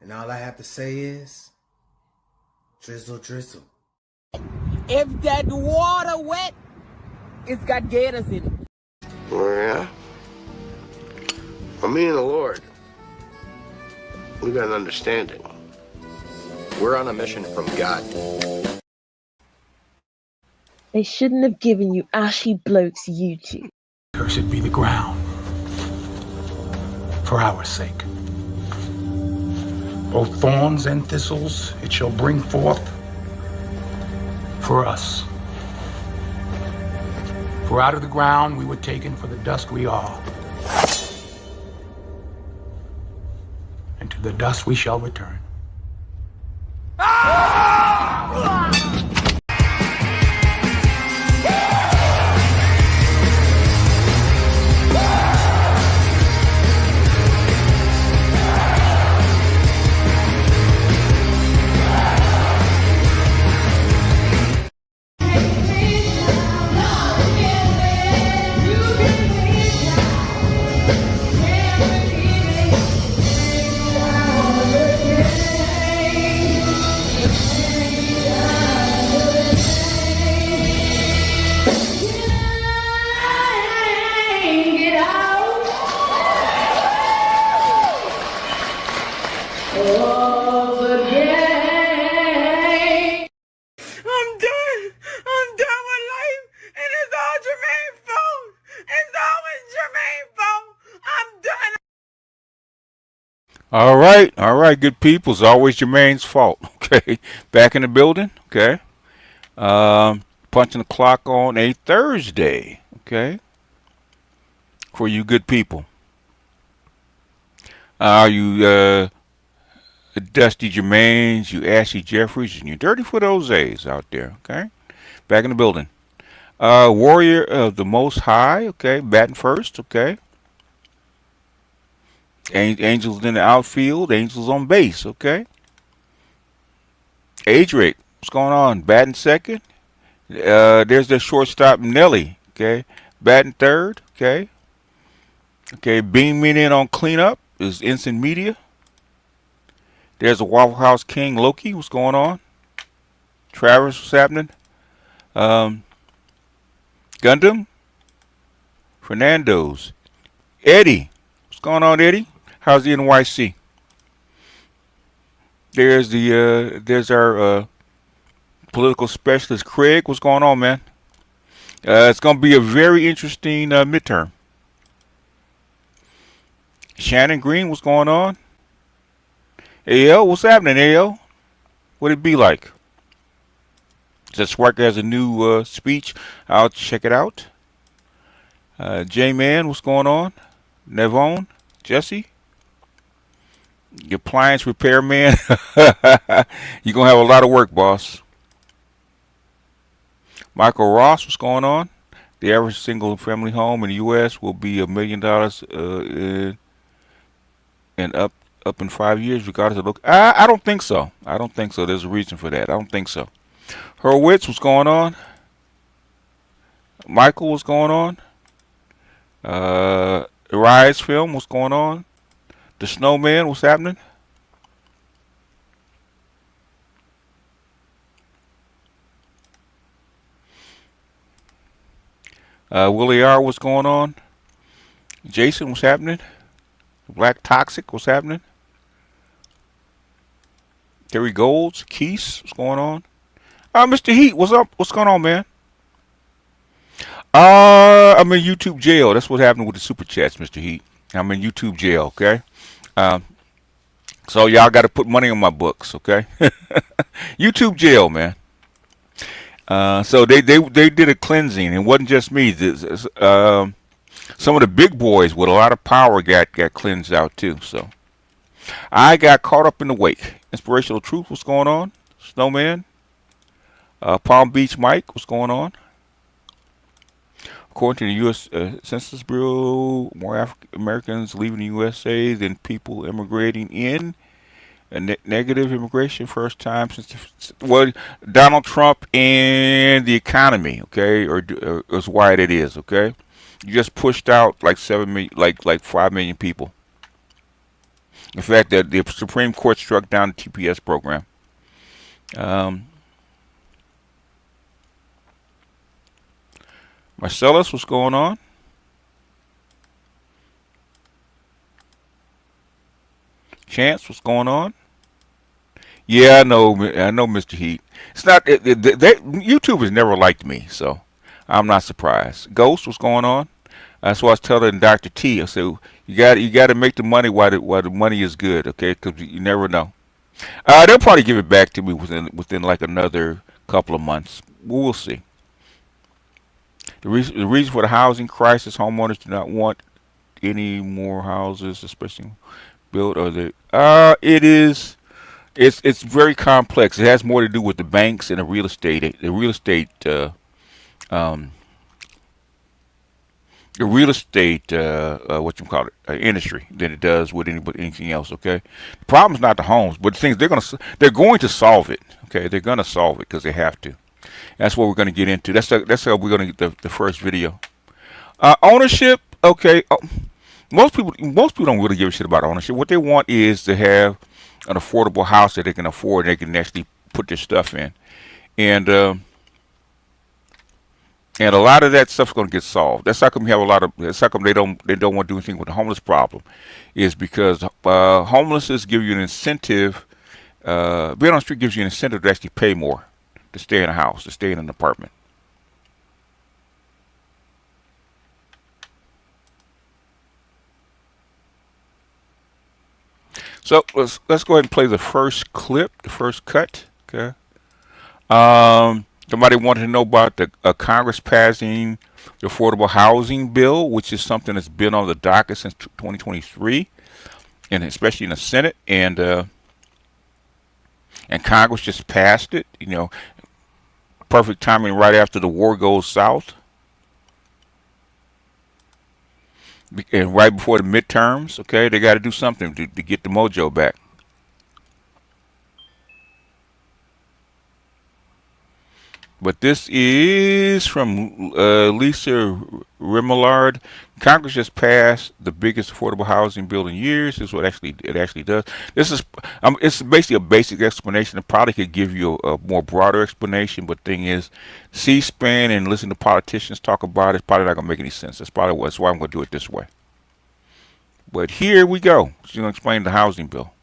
And all I have to say is, drizzle, drizzle. If that water wet, it's got gators in it. Oh, yeah? Well, me and the Lord, we got an understanding. We're on a mission from God. They shouldn't have given you ashy blokes YouTube. Cursed be the ground for our sake. Both thorns and thistles it shall bring forth for us. For out of the ground we were taken, for the dust we are. And to the dust we shall return. All right, good people. It's always Jermaine's fault. Okay, back in the building. Okay, punching the clock on a Thursday. Okay, for you good people. You Dusty Jermaines, you Ashley Jeffries, and you Dirty for those A's out there. Okay, back in the building. Warrior of the Most High. Okay, batting first. Okay, Angels in the outfield. Angels on base. Okay. Adric, what's going on? Batting second. There's the shortstop Nelly. Okay, batting third. Okay, okay. Beaming in on cleanup is Instant Media. There's the Waffle House King Loki. What's going on? Travis, what's happening? Um, Gundam, Fernando's, Eddie. What's going on, Eddie? How's the NYC? There's our political specialist Craig. What's going on, man? It's going to be a very interesting midterm. Shannon Green, what's going on? AL, what's happening, AL? What'd it be like? Just Swark has a new speech. I'll check it out. J-Man, what's going on? Nevon, Jesse, your appliance repairman. You're going to have a lot of work, boss. Michael Ross, what's going on? The average single family home in the U.S. will be $1 million and up in 5 years, regardless of look. I don't think so. I don't think so. There's a reason for that. I don't think so. Hurwitz, what's going on? Michael, what's going on? Rise Film, what's going on? The Snowman, what's happening? Willie R, what's going on? Jason, what's happening? Black Toxic, what's happening? Terry Golds, Keys, what's going on? Mr. Heat, what's up? What's going on, man? I'm in YouTube jail. That's what happened with the super chats, Mr. Heat. I'm in YouTube jail, okay? Um, so y'all got to put money on my books, okay? YouTube jail, man. So they did a cleansing. It wasn't just me. Some of the big boys with a lot of power got cleansed out too. So I got caught up in the wake. Inspirational Truth, what's going on? Snowman, Palm Beach Mike, what's going on? According to the U.S. Census Bureau, more African Americans leaving the USA than people immigrating in. A negative immigration, first time since Donald Trump and the economy, okay, or is why it is, okay. You just pushed out like 7 million, like 5 million people. In fact, that the Supreme Court struck down the TPS program. Marcellus, what's going on? Chance, what's going on? Yeah, I know, Mr. Heat. It's not YouTube has never liked me, so I'm not surprised. Ghost, what's going on? That's why I was telling Dr. T. I said you got to make the money while the money is good, okay? Because you never know. They'll probably give it back to me within like another couple of months. We'll see. The reason for the housing crisis, homeowners do not want any more houses, especially built, or it's very complex. It has more to do with the banks and the real estate what you call it, industry than it does with anything else. Okay, the problem is not the homes, but the things they're going to solve it. Okay, they're going to solve it because they have to. That's what we're going to get into. That's how we're going to get the first video. Ownership. Okay, most people don't really give a shit about ownership. What they want is to have an affordable house that they can afford and they can actually put their stuff in, and a lot of that stuff's going to get solved. That's how come you have a lot of. That's how come they don't want to do anything with the homeless problem, is because homelessness give you an incentive. Being on the street gives you an incentive to actually pay more to stay in a house, to stay in an apartment. So let's go ahead and play the first clip, the first cut. Okay. Somebody wanted to know about the Congress passing the affordable housing bill, which is something that's been on the docket since 2023, and especially in the Senate, and Congress just passed it. You know, perfect timing right after the war goes south, and right before the midterms. Okay, they got to do something to get the mojo back. But this is from Lisa Remillard. Congress just passed the biggest affordable housing bill in years. This is what it actually does. This is it's basically a basic explanation. It probably could give you a more broader explanation, but the thing is, C-SPAN and listen to politicians talk about it, it's probably not gonna make any sense. That's why I'm gonna do it this way. But here we go. She's gonna explain the housing bill.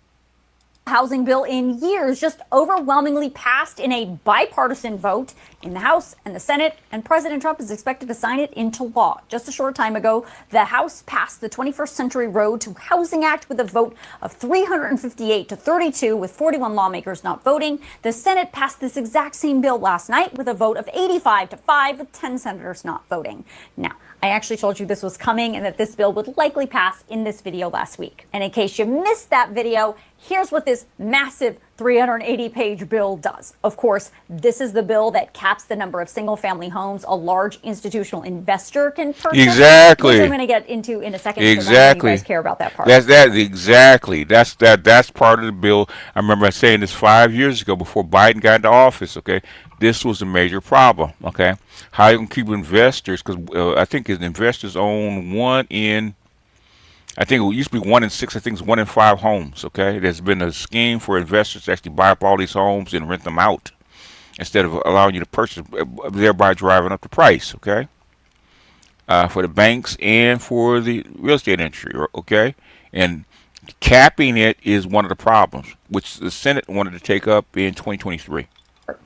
Housing bill in years, just overwhelmingly passed in a bipartisan vote in the House and the Senate, and President Trump is expected to sign it into law. Just a short time ago, the House passed the 21st Century Road to Housing Act with a vote of 358 to 32, with 41 lawmakers not voting. The Senate passed this exact same bill last night with a vote of 85 to 5, with 10 senators not voting. Now, I actually told you this was coming and that this bill would likely pass in this video last week. And in case you missed that video, here's what this massive 380-page bill does. Of course, this is the bill that caps the number of single-family homes a large institutional investor can purchase. Exactly. Which I'm going to get into in a second. Exactly. You guys care about that part. Exactly. That's part of the bill. I remember saying this 5 years ago before Biden got into office. Okay, this was a major problem. Okay, how you gonna keep investors? Because I think investors own one in. I think it used to be 1 in 6. I think it's 1 in 5 homes. Okay, there's been a scheme for investors to actually buy up all these homes and rent them out instead of allowing you to purchase, thereby driving up the price. Okay, for the banks and for the real estate industry. Okay, and capping it is one of the problems, which the Senate wanted to take up in 2023.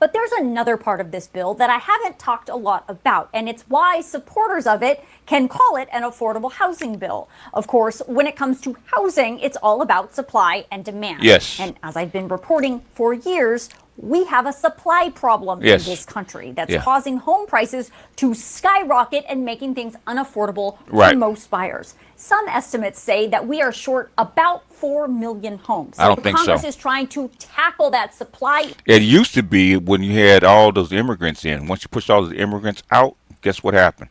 But there's another part of this bill that I haven't talked a lot about, and it's why supporters of it can call it an affordable housing bill. Of course, when it comes to housing, it's all about supply and demand. Yes. And as I've been reporting for years, we have a supply problem in this country that's causing home prices to skyrocket and making things unaffordable for most buyers. Some estimates say that we are short about 4 million homes. I don't think so. Congress is trying to tackle that supply. It used to be when you had all those immigrants in. Once you pushed all those immigrants out, guess what happened?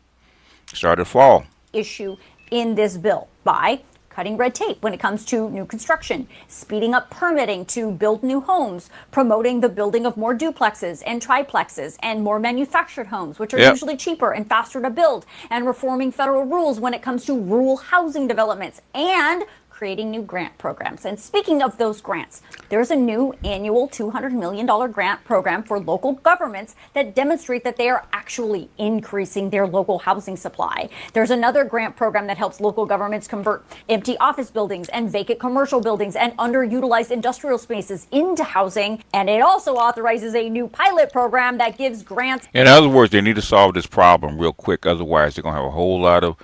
It started to fall. Issue in this bill by cutting red tape when it comes to new construction, speeding up permitting to build new homes, promoting the building of more duplexes and triplexes and more manufactured homes, which are usually cheaper and faster to build, and reforming federal rules when it comes to rural housing developments, and creating new grant programs. And speaking of those grants, there's a new annual $200 million grant program for local governments that demonstrate that they are actually increasing their local housing supply. There's another grant program that helps local governments convert empty office buildings and vacant commercial buildings and underutilized industrial spaces into housing. And it also authorizes a new pilot program that gives grants. In other words, they need to solve this problem real quick. Otherwise, they're going to have a whole lot of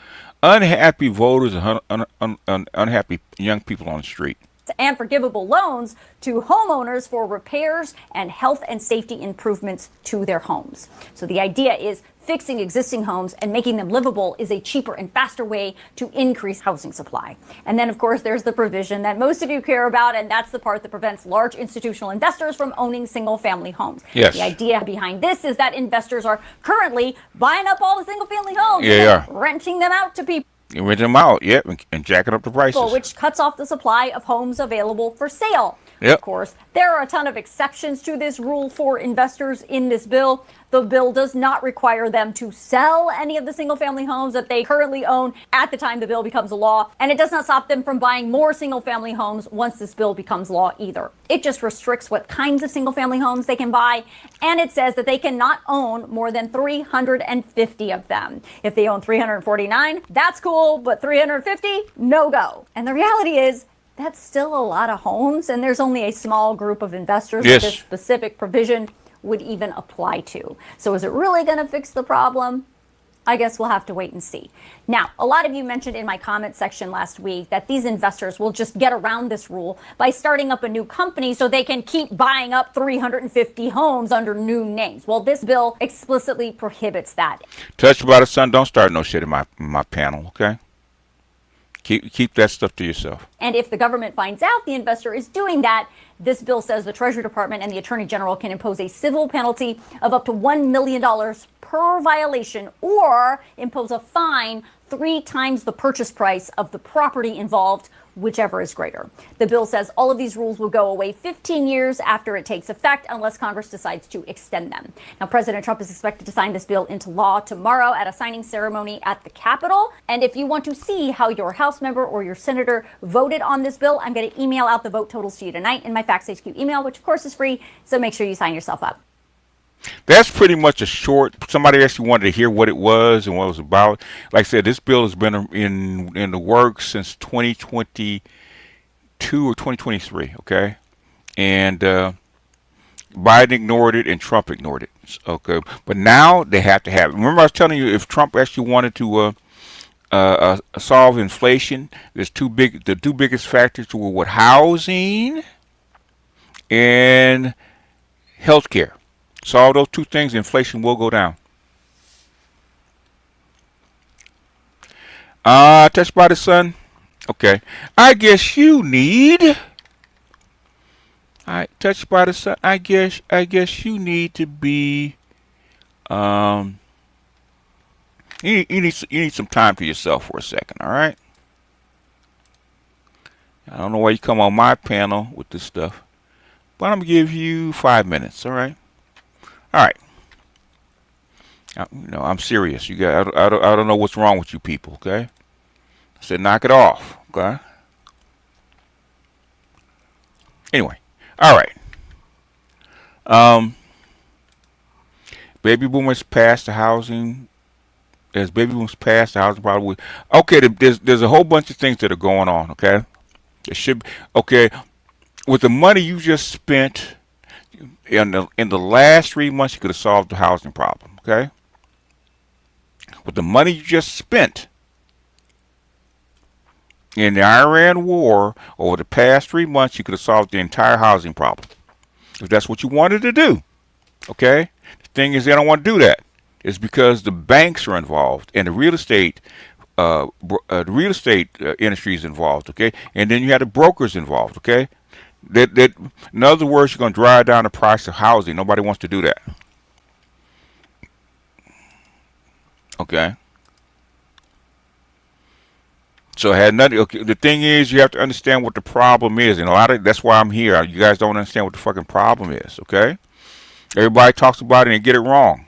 unhappy voters and unhappy young people on the street. And forgivable loans to homeowners for repairs and health and safety improvements to their homes. So the idea is fixing existing homes and making them livable is a cheaper and faster way to increase housing supply. And then, of course, there's the provision that most of you care about, and that's the part that prevents large institutional investors from owning single-family homes. Yes. The idea behind this is that investors are currently buying up all the single-family homes and renting them out to people. You rent them out, and jacking up the prices. Which cuts off the supply of homes available for sale. Yep. Of course, there are a ton of exceptions to this rule for investors in this bill. The bill does not require them to sell any of the single-family homes that they currently own at the time the bill becomes a law, and it does not stop them from buying more single-family homes once this bill becomes law either. It just restricts what kinds of single-family homes they can buy, and it says that they cannot own more than 350 of them. If they own 349, that's cool, but 350, no go. And the reality is, that's still a lot of homes, and there's only a small group of investors that this specific provision would even apply to. So is it really going to fix the problem? I guess we'll have to wait and see. Now, a lot of you mentioned in my comment section last week that these investors will just get around this rule by starting up a new company so they can keep buying up 350 homes under new names. Well, this bill explicitly prohibits that. Touched by the sun, don't start no shit in my panel, okay? Keep that stuff to yourself. And if the government finds out the investor is doing that, this bill says the Treasury Department and the Attorney General can impose a civil penalty of up to $1 million per violation or impose a fine 3 times the purchase price of the property involved, whichever is greater. The bill says all of these rules will go away 15 years after it takes effect unless Congress decides to extend them. Now, President Trump is expected to sign this bill into law tomorrow at a signing ceremony at the Capitol. And if you want to see how your House member or your senator voted on this bill, I'm going to email out the vote totals to you tonight in my Facts HQ email, which of course is free. So make sure you sign yourself up. That's pretty much a short. Somebody actually wanted to hear what it was and what it was about. Like I said, this bill has been in the works since 2022 or 2023. Okay, and Biden ignored it and Trump ignored it. Okay, but now they have to have it. Remember, I was telling you, if Trump actually wanted to solve inflation, there's the two biggest factors were what housing and healthcare. Solve those two things, inflation will go down. Touched by the sun? Okay. I guess you need. Touched by the sun. I guess you need to be. You need some time to yourself for a second. All right. I don't know why you come on my panel with this stuff, but I'm gonna give you 5 minutes. All right. All right. I'm serious. You got. I don't know what's wrong with you people. Okay. I said knock it off. Okay. Anyway. All right. Baby boomers passed the housing. As baby boomers passed the housing problem. Okay. There's a whole bunch of things that are going on. Okay. It should. Okay. With the money you just spent. In the last 3 months, you could have solved the housing problem, okay? With the money you just spent in the Iran war over the past 3 months, you could have solved the entire housing problem. If that's what you wanted to do, okay? The thing is, they don't want to do that. It's because the banks are involved and the real estate industry is involved, okay? And then you have the brokers involved, okay? That in other words, you're going to drive down the price of housing. Nobody wants to do that. Okay. So it had nothing. Okay, the thing is, you have to understand what the problem is, and that's why I'm here. You guys don't understand what the fucking problem is. Okay. Everybody talks about it and get it wrong.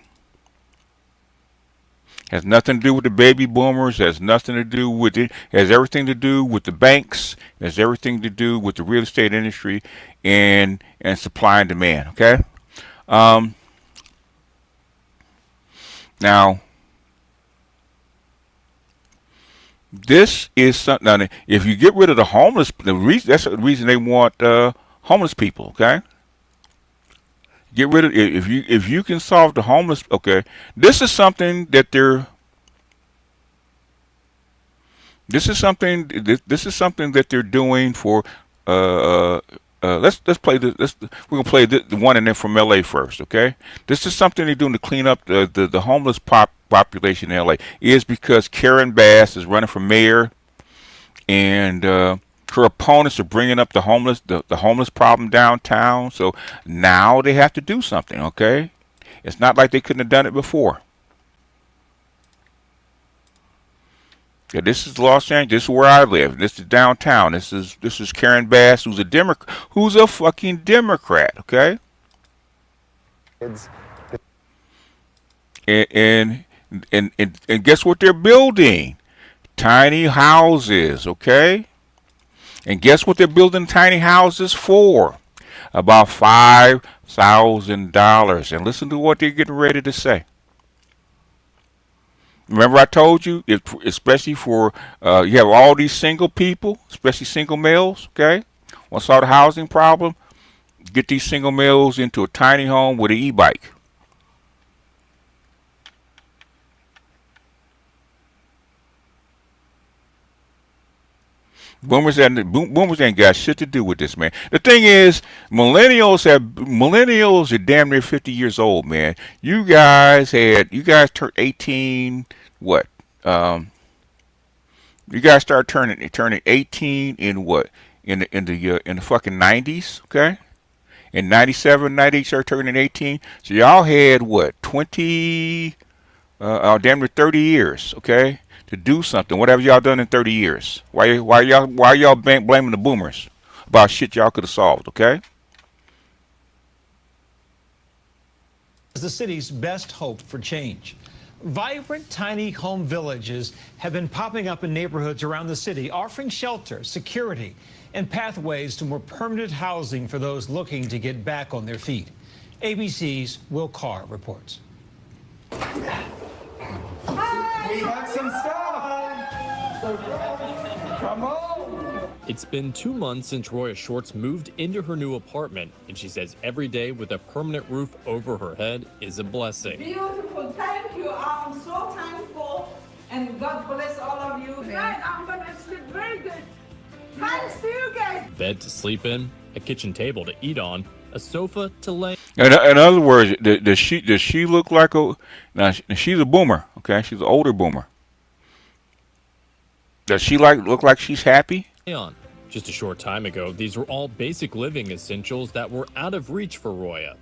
Has nothing to do with the baby boomers. Has nothing to do with it. Has everything to do with the banks. Has everything to do with the real estate industry and supply and demand. Okay. Now, this is something. Now, if you get rid of the homeless, that's the reason they want homeless people. Okay. Get rid of if you can solve the homeless. Okay, this is something that they're. This is something that they're doing for. Let's play this. We're gonna play the one and then from LA first. Okay, this is something they're doing to clean up the homeless population in LA. Is because Karen Bass is running for mayor, and her opponents are bringing up the homeless problem downtown. So now they have to do something. Okay, it's not like they couldn't have done it before. Yeah, this is Los Angeles. This is where I live. This is downtown. This is Karen Bass, who's a fucking Democrat. Okay. And guess what they're building? Tiny houses. Okay. And guess what they're building tiny houses for? About $5,000. And listen to what they're getting ready to say. Remember I told you, especially for, you have all these single people, especially single males, okay? Want to solve the housing problem? Get these single males into a tiny home with an e-bike. Boomers ain't got shit to do with this, man. The thing is, millennials are damn near 50 years old, man. You guys turned 18. What? You guys start turning 18 in what? In the fucking 90s, okay? In 97, 98, start turning 18. So y'all had what? 20, damn near 30 years, okay? To do something. What have y'all done in 30 years? Why y'all blaming the boomers about shit y'all could have solved, okay? The city's best hope for change. Vibrant tiny home villages have been popping up in neighborhoods around the city, offering shelter, security, and pathways to more permanent housing for those looking to get back on their feet. ABC's Will Carr reports. We have some stuff. Come on. It's been 2 months since Roya Shorts moved into her new apartment, and she says every day with a permanent roof over her head is a blessing. Beautiful, thank you. I'm so thankful, and God bless all of you. Tonight I'm gonna sleep very good. Thanks to you guys. Bed to sleep in, a kitchen table to eat on, a sofa to lay. In other words, does she look like a? Now she's a boomer, okay? She's an older boomer. Does she look like she's happy? On. Just a short time ago, these were all basic living essentials that were out of reach for Roya.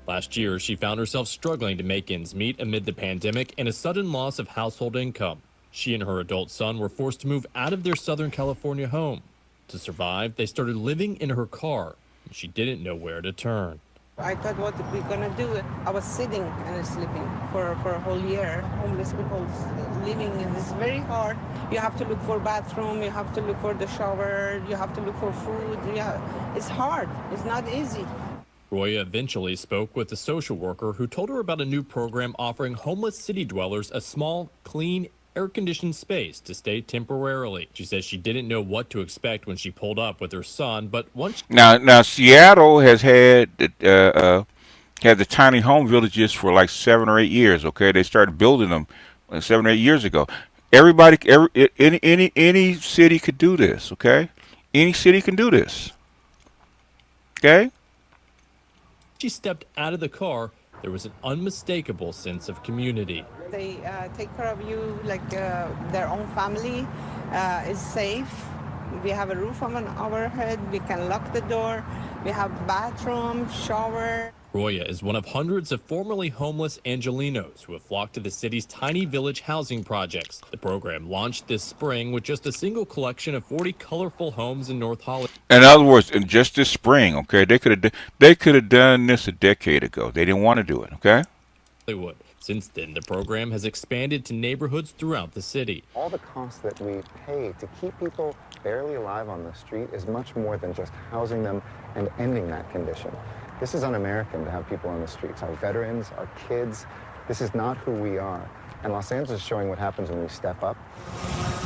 Last year, she found herself struggling to make ends meet amid the pandemic and a sudden loss of household income. She and her adult son were forced to move out of their Southern California home. To survive, they started living in her car, and she didn't know where to turn. I thought, what are we gonna do? I was sitting and sleeping for a whole year. Homeless people living in this very hard. You have to look for bathroom, you have to look for the shower, you have to look for food. Yeah, it's hard. It's not easy. Roya eventually spoke with a social worker who told her about a new program offering homeless city dwellers a small, clean, air-conditioned space to stay temporarily. She says she didn't know what to expect when she pulled up with her son, but once Now Seattle has had the tiny home villages for like 7 or 8 years. Okay, they started building them 7 or 8 years ago. Any city could do this. Okay, any city can do this. Okay. she stepped out of the car, there was an unmistakable sense of community. They take care of you like their own family is safe. We have a roof on our head. We can lock the door. We have bathroom, shower. Roya is one of hundreds of formerly homeless Angelenos who have flocked to the city's tiny village housing projects. The program launched this spring with just a single collection of 40 colorful homes in North Hollywood. In other words, in just this spring, okay, they could have done this a decade ago. They didn't want to do it, okay? Hollywood. Since then, the program has expanded to neighborhoods throughout the city. All the costs that we pay to keep people barely alive on the street is much more than just housing them and ending that condition. This is un-American to have people on the streets, our veterans, our kids. This is not who we are. And Los Angeles is showing what happens when we step up.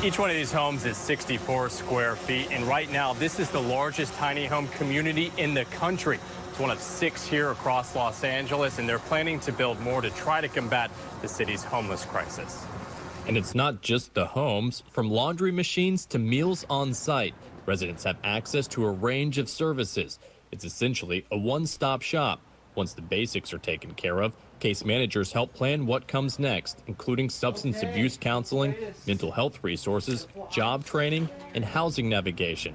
Each one of these homes is 64 square feet, and right now this is the largest tiny home community in the country. It's one of 6 here across Los Angeles, and they're planning to build more to try to combat the city's homeless crisis. And it's not just the homes. From laundry machines to meals on site, residents have access to a range of services. It's essentially a one-stop shop. Once the basics are taken care of, case managers help plan what comes next, including substance abuse counseling, mental health resources, job training, and housing navigation.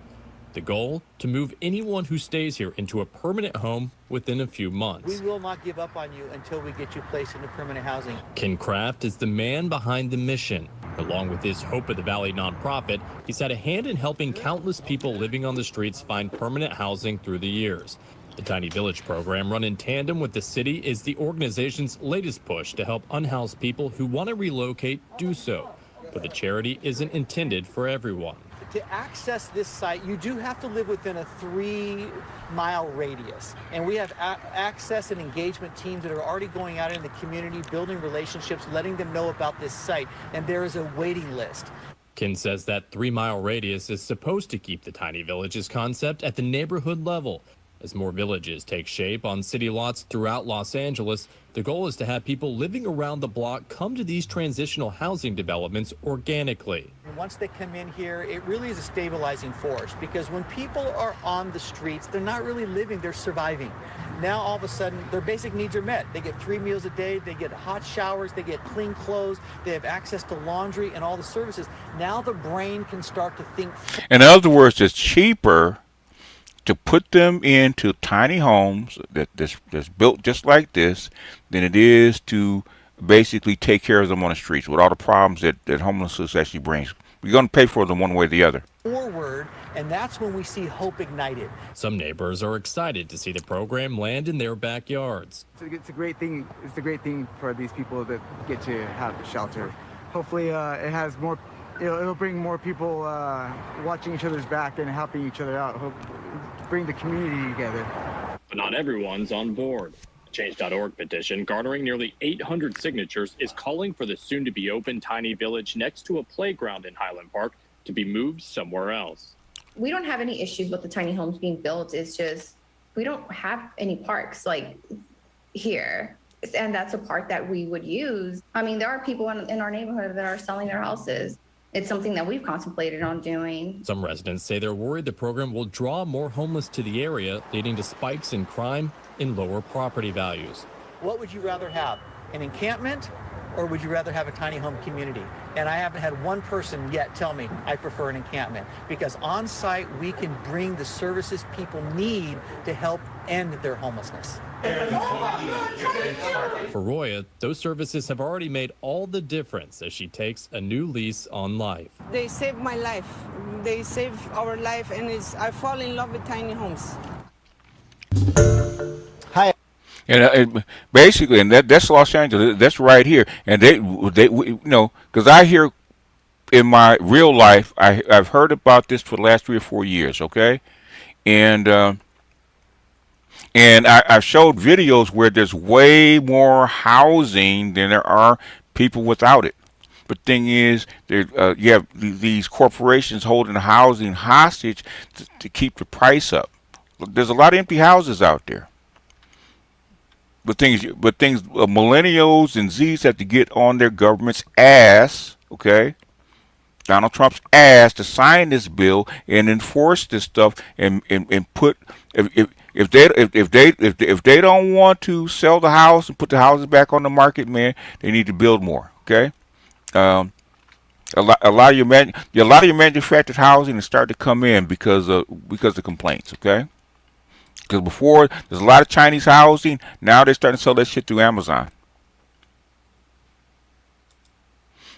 The goal, to move anyone who stays here into a permanent home within a few months. We will not give up on you until we get you placed into permanent housing. Ken Kraft is the man behind the mission. Along with his Hope of the Valley nonprofit, he's had a hand in helping countless people living on the streets find permanent housing through the years. The Tiny Village program, run in tandem with the city, is the organization's latest push to help unhoused people who want to relocate do so. But the charity isn't intended for everyone. To access this site, you do have to live within a 3-mile radius. And we have access and engagement teams that are already going out in the community, building relationships, letting them know about this site. And there is a waiting list. Ken says that 3-mile radius is supposed to keep the Tiny Villages concept at the neighborhood level. As more villages take shape on city lots throughout Los Angeles, the goal is to have people living around the block come to these transitional housing developments organically. And once they come in here, it really is a stabilizing force, because when people are on the streets, they're not really living, they're surviving. Now all of a sudden their basic needs are met. They get 3 meals a day, they get hot showers, they get clean clothes, they have access to laundry and all the services. Now the brain can start to think. In other words, it's cheaper to put them into tiny homes that's built just like this than it is to basically take care of them on the streets with all the problems that homelessness actually brings. We're going to pay for them one way or the other. Forward, and that's when we see hope ignited. Some neighbors are excited to see the program land in their backyards. It's a great thing. It's a great thing for these people that get to have shelter. Hopefully, it has more. It'll bring more people watching each other's back and helping each other out. Bring the community together. But not everyone's on board. A Change.org petition garnering nearly 800 signatures is calling for the soon-to-be-open tiny village next to a playground in Highland Park to be moved somewhere else. We don't have any issues with the tiny homes being built. It's just we don't have any parks like here. And that's a park that we would use. I mean, there are people in our neighborhood that are selling their houses. It's something that we've contemplated on doing. Some residents say they're worried the program will draw more homeless to the area, leading to spikes in crime and lower property values. What would you rather have, an encampment, or would you rather have a tiny home community? And I haven't had one person yet tell me I prefer an encampment, because on site we can bring the services people need to help end their homelessness. For Roya, those services have already made all the difference as she takes a new lease on life. They saved my life. They saved our life, and I fall in love with tiny homes. Hi. And basically, and that's Los Angeles. That's right here. And they you know, because I hear in my real life, I've heard about this for the last 3 or 4 years. Okay, and I've showed videos where there's way more housing than there are people without it. But thing is, you have these corporations holding the housing hostage to keep the price up. There's a lot of empty houses out there. But millennials and Zs have to get on their government's ass, okay? Donald Trump's ass, to sign this bill and enforce this stuff and put if they don't want to sell the house and put the houses back on the market, man, they need to build more, okay? A lot of your manufactured housing is starting to come in because of complaints, okay? Because before there's a lot of Chinese housing, now they're starting to sell that shit through Amazon.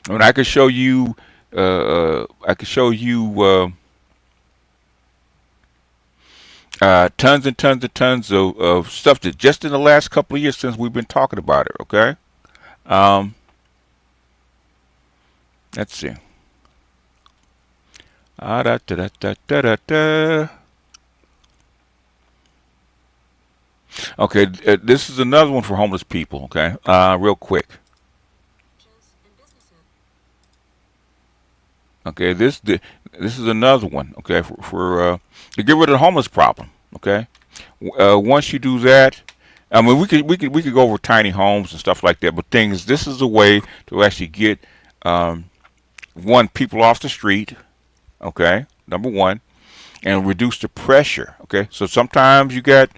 I mean, I could show you tons and tons of stuff that just in the last couple of years since we've been talking about it. Okay, let's see. Okay, this is another one for homeless people. Okay, real quick. Okay, this is another one. Okay, for to get rid of the homeless problem. Okay, once you do that, I mean we could go over tiny homes and stuff like that. But this is a way to actually get people off the street. Okay, number one, and reduce the pressure. Okay, so sometimes you got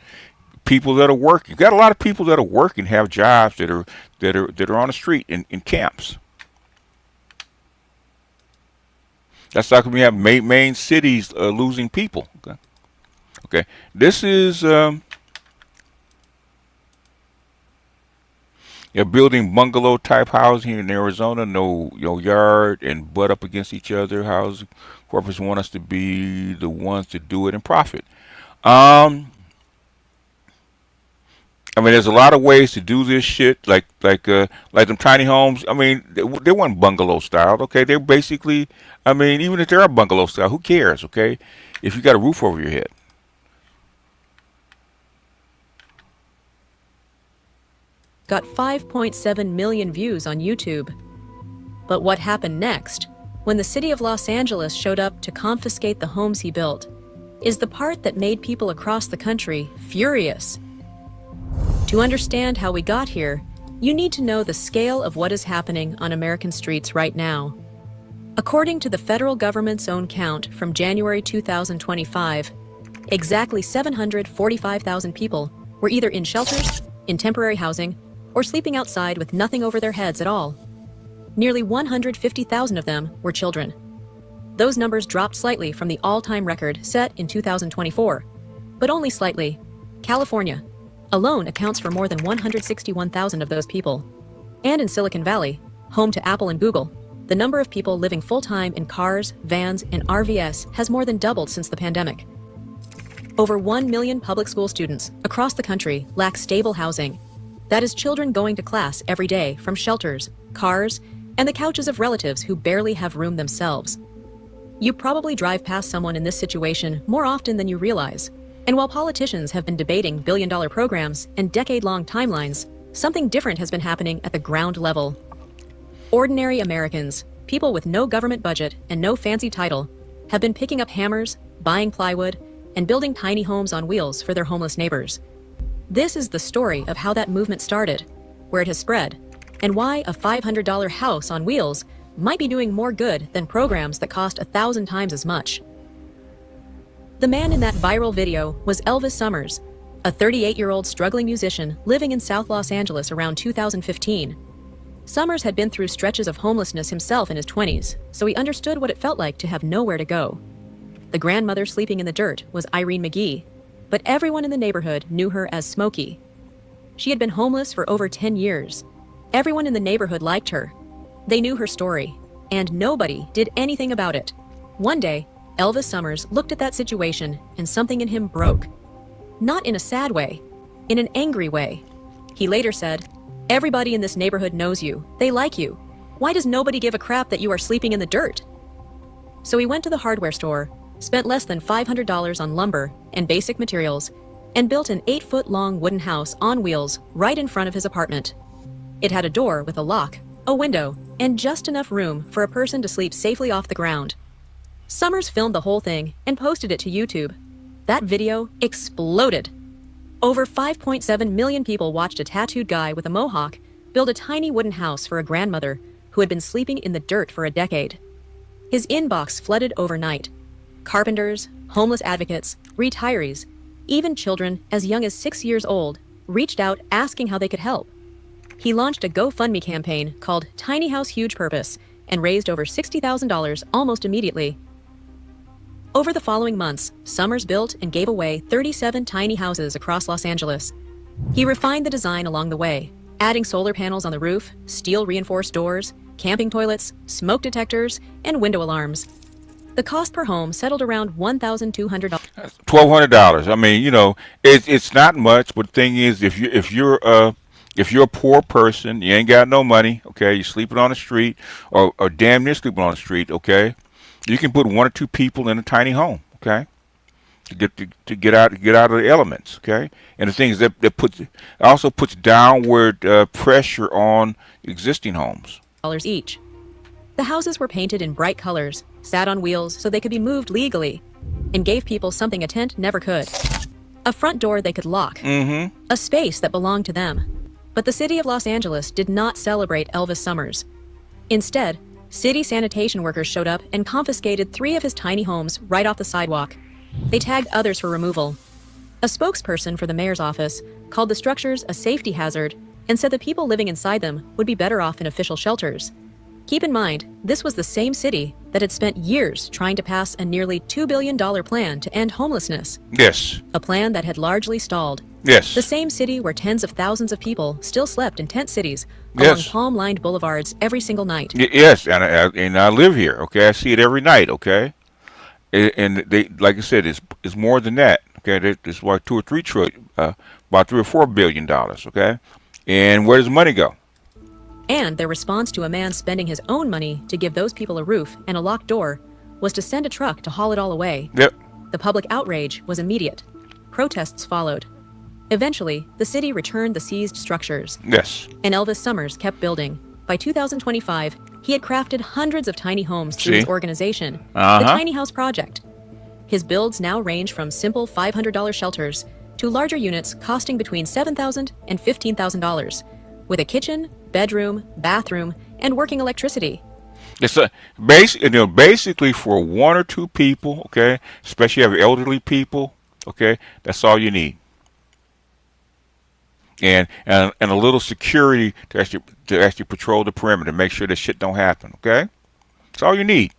people that are working. You got a lot of people that are working, have jobs that are on the street in camps. That's like when we have main cities losing people. Okay. Okay. This is building bungalow type housing in Arizona. No yard and butt up against each other. Housing corporates want us to be the ones to do it and profit. I mean, there's a lot of ways to do this shit, like them tiny homes. I mean, they weren't bungalow style, okay? They're basically, I mean, even if they're bungalow style, who cares, okay? If you got a roof over your head. Got 5.7 million views on YouTube. But what happened next? When the city of Los Angeles showed up to confiscate the homes he built, is the part that made people across the country furious. To understand how we got here, you need to know the scale of what is happening on American streets right now. According to the federal government's own count from January 2025, exactly 745,000 people were either in shelters, in temporary housing, or sleeping outside with nothing over their heads at all. Nearly 150,000 of them were children. Those numbers dropped slightly from the all-time record set in 2024, but only slightly. California alone accounts for more than 161,000 of those people. And in Silicon Valley, home to Apple and Google, the number of people living full-time in cars, vans, and RVs has more than doubled since the pandemic. Over 1 million public school students across the country lack stable housing. That is children going to class every day from shelters, cars, and the couches of relatives who barely have room themselves. You probably drive past someone in this situation more often than you realize. And while politicians have been debating billion-dollar programs and decade-long timelines, something different has been happening at the ground level. Ordinary Americans, people with no government budget and no fancy title, have been picking up hammers, buying plywood, and building tiny homes on wheels for their homeless neighbors. This is the story of how that movement started, where it has spread, and why a $500 house on wheels might be doing more good than programs that cost 1,000 times as much. The man in that viral video was Elvis Summers, a 38-year-old struggling musician living in South Los Angeles around 2015. Summers had been through stretches of homelessness himself in his 20s, so he understood what it felt like to have nowhere to go. The grandmother sleeping in the dirt was Irene McGee, but everyone in the neighborhood knew her as Smokey. She had been homeless for over 10 years. Everyone in the neighborhood liked her. They knew her story, and nobody did anything about it. One day, Elvis Summers looked at that situation and something in him broke. Not in a sad way, in an angry way. He later said, "Everybody in this neighborhood knows you. They like you. Why does nobody give a crap that you are sleeping in the dirt?" So he went to the hardware store, spent less than $500 on lumber and basic materials, and built an 8-foot-long wooden house on wheels right in front of his apartment. It had a door with a lock, a window, and just enough room for a person to sleep safely off the ground. Summers filmed the whole thing and posted it to YouTube. That video exploded. Over 5.7 million people watched a tattooed guy with a mohawk build a tiny wooden house for a grandmother who had been sleeping in the dirt for a decade. His inbox flooded overnight. Carpenters, homeless advocates, retirees, even children as young as 6 years old reached out asking how they could help. He launched a GoFundMe campaign called Tiny House Huge Purpose and raised over $60,000 almost immediately. Over the following months, Summers built and gave away 37 tiny houses across Los Angeles. He refined the design along the way, adding solar panels on the roof, steel-reinforced doors, camping toilets, smoke detectors, and window alarms. The cost per home settled around $1,200. $1,200. I mean, you know, it's not much, but the thing is, if you're a poor person, you ain't got no money, okay, you're sleeping on the street, or damn near sleeping on the street, okay, you can put 1 or 2 people in a tiny home, okay, to get out of the elements, okay. And the thing is that also puts downward pressure on existing homes. Each. The houses were painted in bright colors, sat on wheels so they could be moved legally, and gave people something a tent never could. A front door they could lock, a space that belonged to them. But the city of Los Angeles did not celebrate Elvis Summers. Instead, city sanitation workers showed up and confiscated 3 of his tiny homes right off the sidewalk. They tagged others for removal. A spokesperson for the mayor's office called the structures a safety hazard and said the people living inside them would be better off in official shelters. Keep in mind, this was the same city that had spent years trying to pass a nearly $2 billion plan to end homelessness. Yes. A plan that had largely stalled. Yes. The same city where tens of thousands of people still slept in tent cities along palm-lined boulevards every single night. Yes, and I live here, okay? I see it every night, okay? And they, like I said, it's more than that, okay? It's like about $3 or $4 billion, okay? And where does the money go? And their response to a man spending his own money to give those people a roof and a locked door was to send a truck to haul it all away. Yep. The public outrage was immediate. Protests followed. Eventually, the city returned the seized structures. Yes. And Elvis Summers kept building. By 2025, he had crafted hundreds of tiny homes through his organization, the Tiny House Project. His builds now range from simple $500 shelters to larger units costing between $7,000 and $15,000, with a kitchen, bedroom, bathroom, and working electricity. It's basically for 1 or 2 people, okay? Especially if you have elderly people, okay? That's all you need. And a little security to actually patrol the perimeter, make sure that shit don't happen, okay? That's all you need.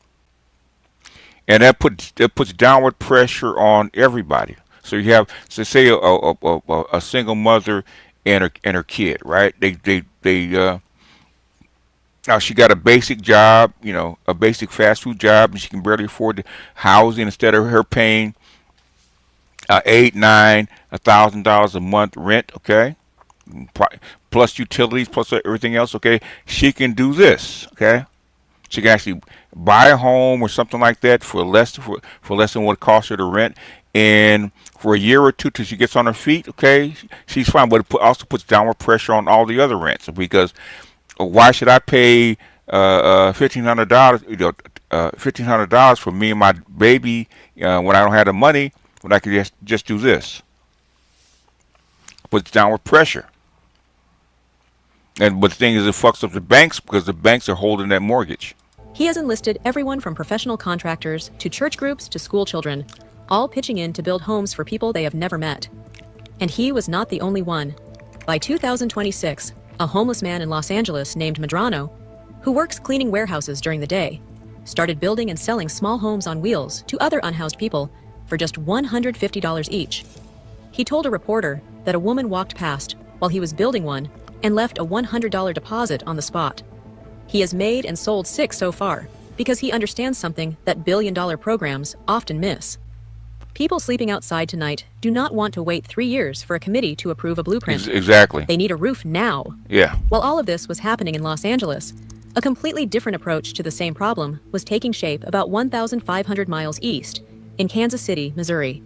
And that puts downward pressure on everybody. So you have, so say a single mother and her kid, right? Now she got a basic job, a basic fast food job, and she can barely afford the housing. Instead of her paying $8,000, $9,000, $1,000 a month rent, okay, plus utilities, plus everything else, okay, she can do this, okay. She can actually buy a home or something like that for less than what it costs her to rent, and for a year or two till she gets on her feet, okay, she's fine. But it also puts downward pressure on all the other rents, because why should I pay $1,500 for me and my baby when I don't have the money, when I could just do this? Puts downward pressure. But the thing is, it fucks up the banks because the banks are holding that mortgage. He has enlisted everyone from professional contractors to church groups to school children, all pitching in to build homes for people they have never met. And he was not the only one. By 2026, a homeless man in Los Angeles named Medrano, who works cleaning warehouses during the day, started building and selling small homes on wheels to other unhoused people for just $150 each. He told a reporter that a woman walked past while he was building one and left a $100 deposit on the spot. He has made and sold 6 so far because he understands something that billion-dollar programs often miss. People sleeping outside tonight do not want to wait 3 years for a committee to approve a blueprint. Exactly. They need a roof now. Yeah. While all of this was happening in Los Angeles, a completely different approach to the same problem was taking shape about 1,500 miles east in Kansas City, Missouri.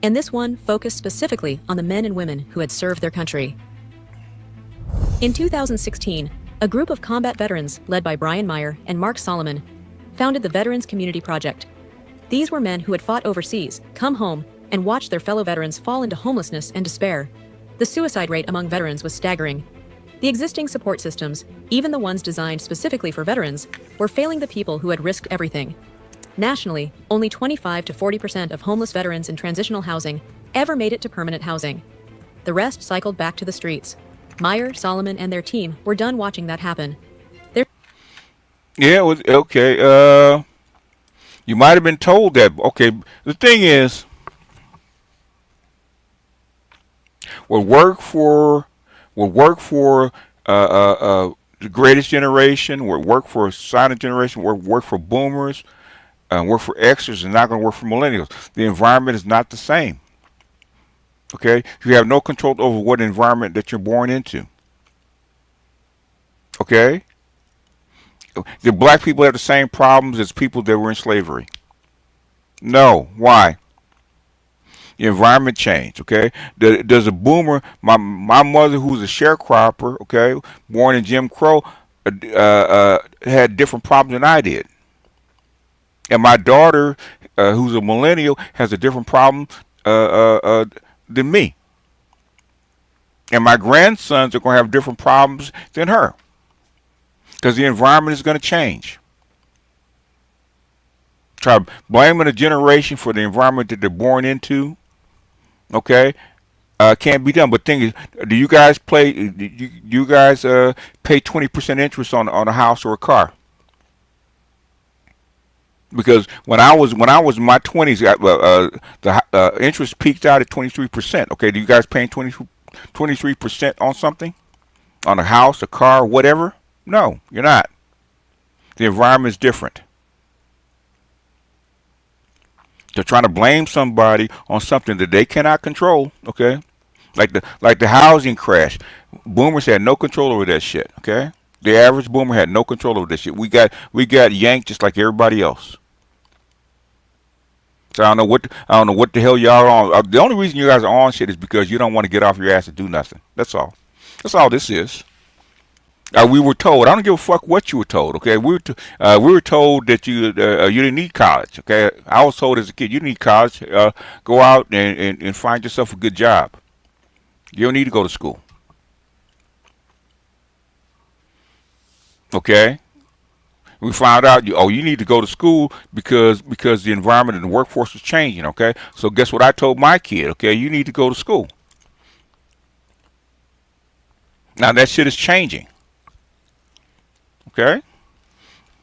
And this one focused specifically on the men and women who had served their country. In 2016, a group of combat veterans led by Brian Meyer and Mark Solomon founded the Veterans Community Project. These were men who had fought overseas, come home, and watched their fellow veterans fall into homelessness and despair. The suicide rate among veterans was staggering. The existing support systems, even the ones designed specifically for veterans, were failing the people who had risked everything. Nationally, only 25 to 40% of homeless veterans in transitional housing ever made it to permanent housing. The rest cycled back to the streets. Meyer, Solomon, and their team were done watching that happen. Yeah, okay. You might have been told that. Okay, the thing is, what worked for the greatest generation, what worked for silent generation, what worked for boomers, work for Xers, and not going to work for millennials. The environment is not the same. Okay, you have no control over what environment that you're born into. Okay, do black people have the same problems as people that were in slavery? No. Why? The environment changed. Okay, does a boomer? My mother, who's a sharecropper, okay, born in Jim Crow, had different problems than I did. And my daughter, who's a millennial, has a different problem than me. And my grandsons are going to have different problems than her. Because the environment is going to change. Try blaming a generation for the environment that they're born into, okay, can't be done. But thing is, do you guys pay 20% interest on a house or a car? Because when I was in my 20s, the interest peaked out at 23%. Okay, do you guys paying 23% on something, on a house, a car, whatever? No, you're not. The environment is different. They're trying to blame somebody on something that they cannot control. Okay, like the housing crash. Boomers had no control over that shit. Okay, the average boomer had no control over that shit. We got yanked just like everybody else. So I don't know what the hell y'all are on. The only reason you guys are on shit is because you don't want to get off your ass and do nothing. That's all. That's all this is. We were told. I don't give a fuck what you were told. Okay, we were told that you didn't need college. Okay, I was told as a kid you need college. Go out and find yourself a good job. You don't need to go to school. Okay. We found out you need to go to school because the environment and the workforce is changing. Okay, so guess what I told my kid? Okay, you need to go to school. Now that shit is changing. Okay,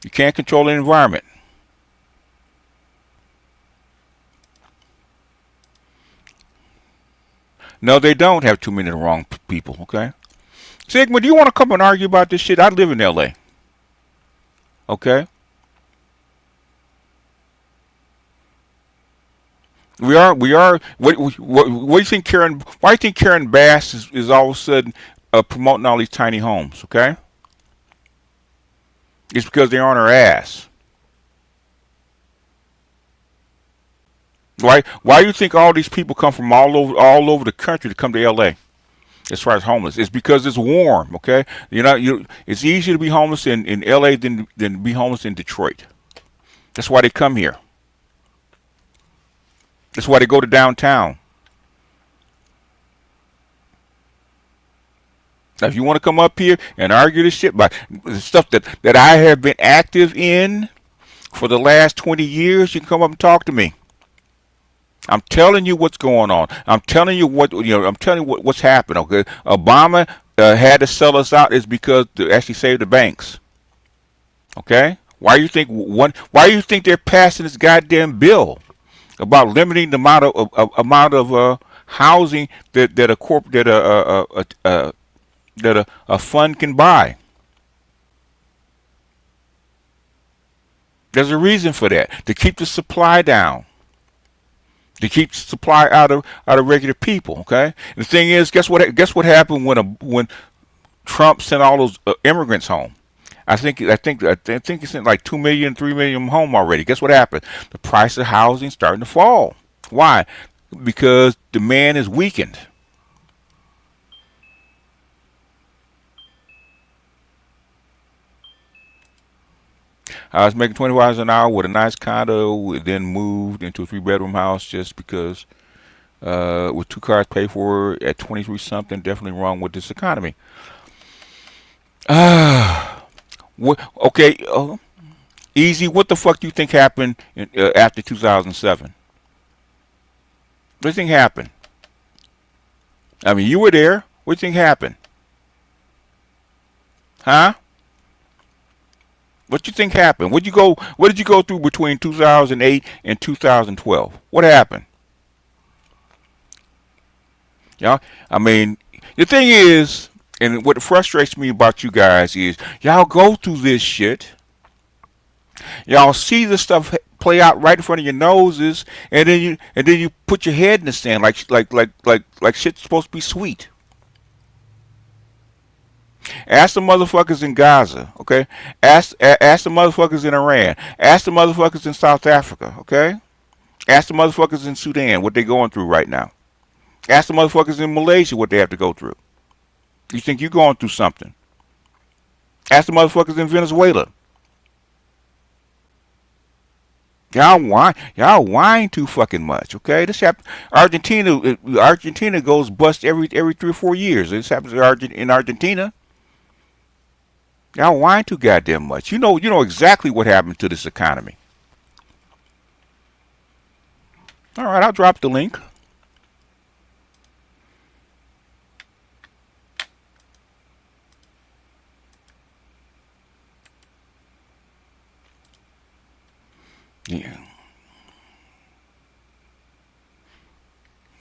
you can't control the environment. No, they don't have too many of the wrong people. Okay, Sigma, do you want to come and argue about this shit? I live in L.A. Okay. We are. What do you think, Karen? Why do you think Karen Bass is all of a sudden promoting all these tiny homes? Okay, it's because they're on her ass. Why do you think all these people come from all over the country to come to L.A. as far as homeless? It's because it's warm. Okay, it's easier to be homeless in L.A. than to be homeless in Detroit. That's why they come here. That's why they go to downtown. Now, if you want to come up here and argue this shit about the stuff that I have been active in for the last 20 years, you can come up and talk to me. I'm telling you what's going on. I'm telling you I'm telling you what's happened. Okay, Obama had to sell us out is because to actually save the banks. Okay, why do you think they're passing this goddamn bill about limiting the amount of housing that a fund can buy? There's a reason for that, to keep the supply down, to keep supply out of regular people. Okay. And the thing is, guess what happened when Trump sent all those immigrants home? I think he sent like 2 million, 3 million home already. Guess what happened? The price of housing starting to fall. Why? Because demand is weakened. I was making $20 an hour with a nice condo, then moved into a 3-bedroom house just because with 2 cars paid for at 23 something. Definitely wrong with this economy. Okay, Easy. What the fuck do you think happened after 2007? What do you think happened? I mean, you were there. What do you think happened? Huh? What do you think happened? What did you go through between 2008 and 2012? What happened? Yeah, I mean, the thing is, and what frustrates me about you guys is y'all go through this shit. Y'all see this stuff play out right in front of your noses, and then you put your head in the sand like shit's supposed to be sweet. Ask the motherfuckers in Gaza, okay? Ask the motherfuckers in Iran. Ask the motherfuckers in South Africa, okay? Ask the motherfuckers in Sudan what they're going through right now. Ask the motherfuckers in Malaysia what they have to go through. You think you're going through something? Ask the motherfuckers in Venezuela. Y'all whine too fucking much, okay? This happens. Argentina goes bust every 3 or 4 years. This happens in Argentina. Y'all whine too goddamn much. You know exactly what happened to this economy. All right, I'll drop the link. Yeah.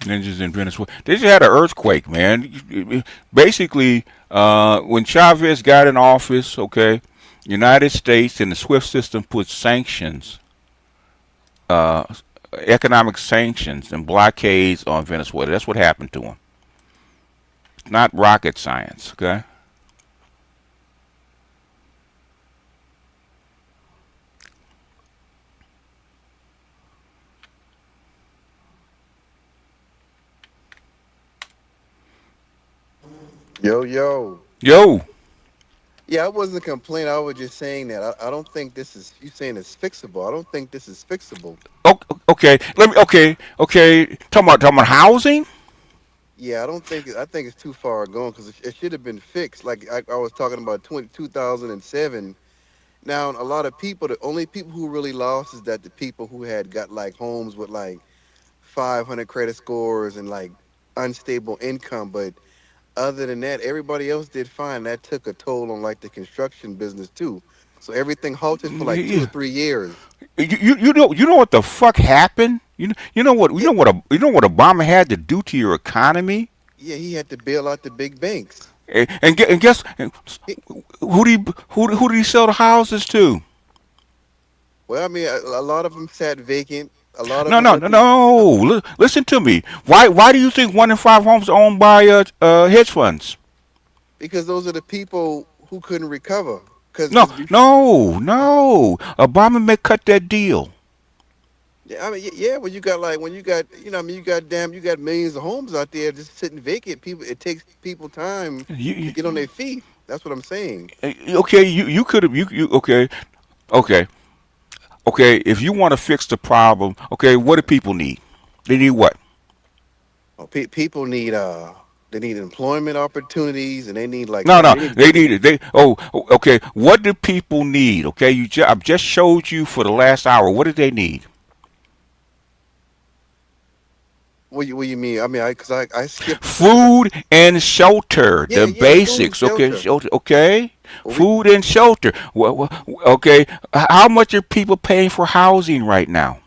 Ninjas in Venezuela. They just had an earthquake, man. Basically, when Chavez got in office, okay, United States and the SWIFT system put sanctions, economic sanctions and blockades on Venezuela. That's what happened to them. It's not rocket science, okay? Yo. Yo. Yeah, I wasn't complaining. I was just saying that I don't think this is. You saying it's fixable? I don't think this is fixable. Okay, let me. Okay. Talking about housing. Yeah, I don't think. I think it's too far gone because it should have been fixed. Like I was talking about 2007. Now a lot of people, the only people who really lost is that the people who had got like homes with like 500 credit scores and like unstable income. But other than that, everybody else did fine. That took a toll on like the construction business too. So everything halted for like two or Yeah. 3 years. You know what the fuck happened? You know what Obama had to do to your economy? Yeah, he had to bail out the big banks. And guess who did he sell the houses to? Well, I mean, a lot of them sat vacant. A lot of No, them no, went no, through no. Listen to me. Why do you think 1 in 5 homes are owned by hedge funds? because those are the people who couldn't recover. No, no. Obama may cut that deal. Yeah, I mean, yeah, when you got, I mean, you got millions of homes out there just sitting vacant. People, it takes people time to get on their feet. That's what I'm saying. Okay, you could have you okay okay. If you want to fix the problem, okay, what do people need? They need what? Well, people need they need employment opportunities, and they need like No, no, they need they need it. Okay. What do people need? Okay, I've just showed you for the last hour. What do they need? what you mean? I mean, I skipped. Food and shelter, Yeah, the yeah, food and basics. Okay, shelter. okay. Well, Food and shelter. Okay. How much are people paying for housing right now?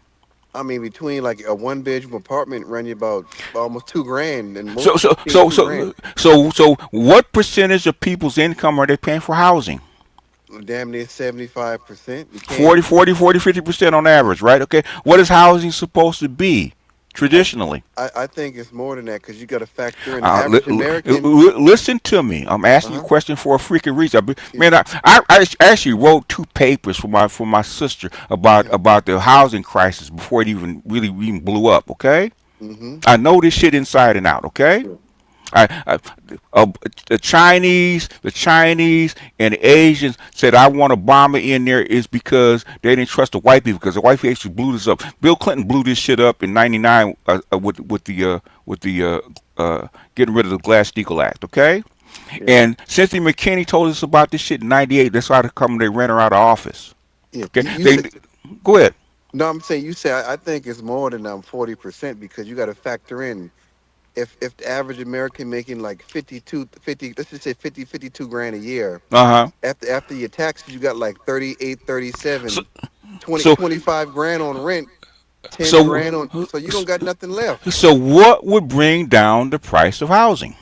I mean, between like a one bedroom apartment run you about almost 2 grand, and So, most so, people paying so, 2 grand. so, so, what percentage of people's income are they paying for housing? Damn near 75%. You can't. 50% on average, right? Okay. What is housing supposed to be I, traditionally? I think it's more than that because you got to factor in the average American. Listen to me. I'm asking you a Uh-huh. question for a freaking reason. Yeah. Man, I actually wrote 2 papers for my sister about the housing crisis before it even blew up. Okay, Mm-hmm. I know this shit inside and out. Okay, Sure. I the Chinese and the Asians said I want Obama in there is because they didn't trust the white people because the white people actually blew this up. Bill Clinton blew this shit up in '99 with the getting rid of the Glass-Steagall Act. Okay, Yeah. and Cynthia McKinney told us about this shit in '98. That's why they ran her out of office. Yeah. Okay, You they said go ahead. no. I'm saying you say I think it's more than 40% because you got to factor in if the average American making like 50, let's just say 52 grand a year. Uh huh. After your taxes, you got like 38, So 37, 20, so 25 grand on rent, 10 so grand on. So you don't got nothing left. so what would bring down the price of housing?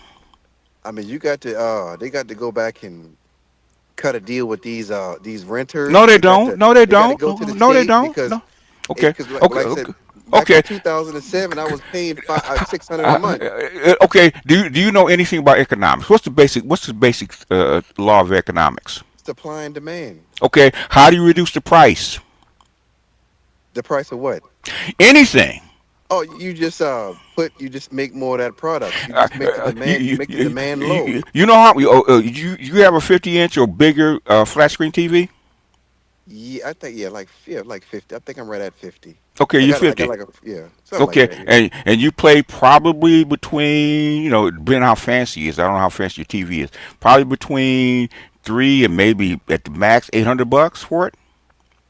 I mean, you got to they got to go back and cut a deal with these renters. No, they don't. No, they They got to don't. go No, to the no, they state don't. because No. Okay. like Okay. I said, Okay. back in Okay. 2007, I was paying 600 a month. Okay. Do you know anything about economics? What's the basic law of economics? Supply and demand. Okay. How do you reduce the price? The price of what? Anything. Oh, you just make more of that product. You Uh, just make the demand make the demand low. you know how you have a 50-inch or bigger flat screen TV? Yeah, I think like 50. I think I'm right at 50. Okay, you're I got 50. like a something like Okay, that. Yeah. and you play probably between depending on how fancy it is. I don't know how fancy your TV is. Probably between 3 and maybe at the max $800 for it.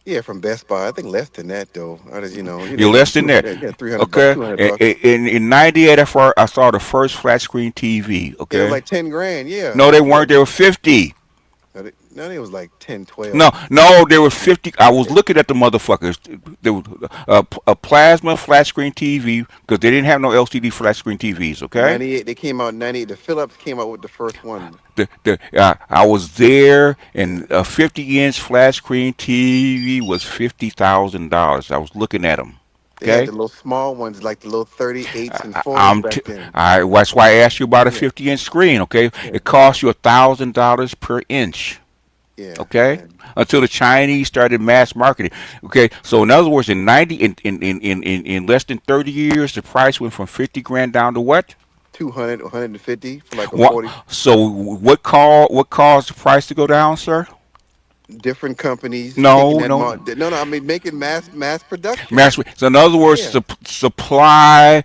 Yeah, from Best Buy. I think less than that though. I just You're less than that. Yeah, 300 bucks, Okay. 200 bucks. In '98, I saw the first flat screen TV. It was Okay. like 10 grand. Yeah. No, they Yeah. weren't. They were 50. No, it was like 10, No, 12. no, they were 50. I was looking at the motherfuckers. There was a plasma flat screen TV because they didn't have no LCD flat screen TVs. Okay. 98. They came out in 98. The Philips came out with the first one. I was there, and a 50-inch flat screen TV was $50,000. I was looking at them. They had Okay. the little small ones, like the little 38s and 40s back then. That's why I asked you about a Yeah. 50-inch screen. Okay. Yeah. It costs you $1,000 per inch. Yeah. Okay, until the Chinese started mass marketing. Okay, so in other words, in less than 30 years, the price went from 50 grand down to what? 200, 150 for like a What? 40. So what caused the price to go down, sir? Different companies taking No, that no. no, I mean making mass production. So in other words, Yeah. supply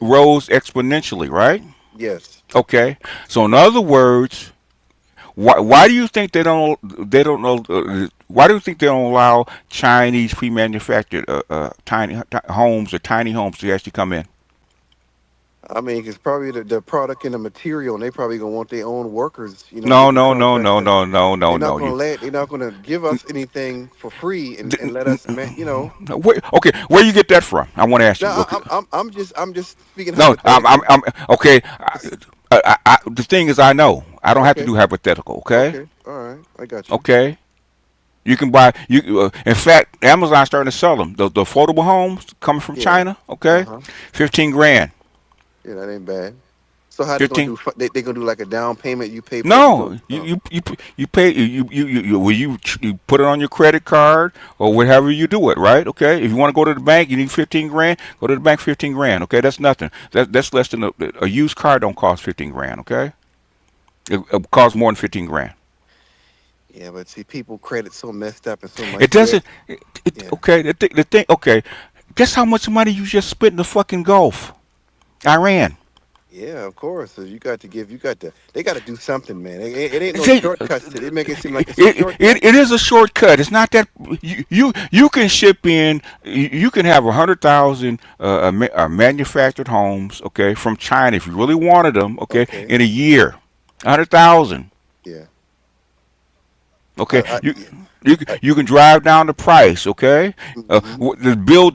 rose exponentially, right? Yes. Okay. So in other words, why do you think they don't know why do you think they don't allow Chinese pre-manufactured homes or tiny homes to actually come in? I mean, it's probably the product and the material, and they probably gonna want their own workers, No, different no, no, no, contractors. no, no, no, no. They're not gonna give us anything for free and let us, Okay, where you get that from? I want to ask you. No, Okay. I'm just speaking No, hypothetically. I'm okay. The thing is, I know I don't have to Okay, do hypothetical. Okay, okay, all right, I got you. okay. You can buy you. In fact, Amazon's starting to sell them. The affordable homes coming from Yeah, China. Okay, uh-huh. 15 grand. Yeah, that ain't bad. So how they gonna 15. do? They gonna do like a down payment? You pay plus you No, go. you pay you put it on your credit card or whatever you do it, right? Okay. If you want to go to the bank, you need 15 grand. Go to the bank, 15 grand. Okay, that's nothing. That's less than a used car. Don't cost 15 grand. Okay, it costs more than 15 grand. Yeah, but see, people credit so messed up and so It much debt. doesn't. Yeah. Okay, the thing. Okay, guess how much money you just spent in the fucking Gulf, Iran. Yeah, of course. So they got to do something, man. It ain't no They, shortcuts to it. It make it seem like it's a shortcut. it is a shortcut. It's not that you can ship in. You can have 100,000 manufactured homes, okay, from China if you really wanted them, okay, Okay. in a year. 100,000. Yeah. Okay, you Yeah. you can drive down the price. Okay, the bill.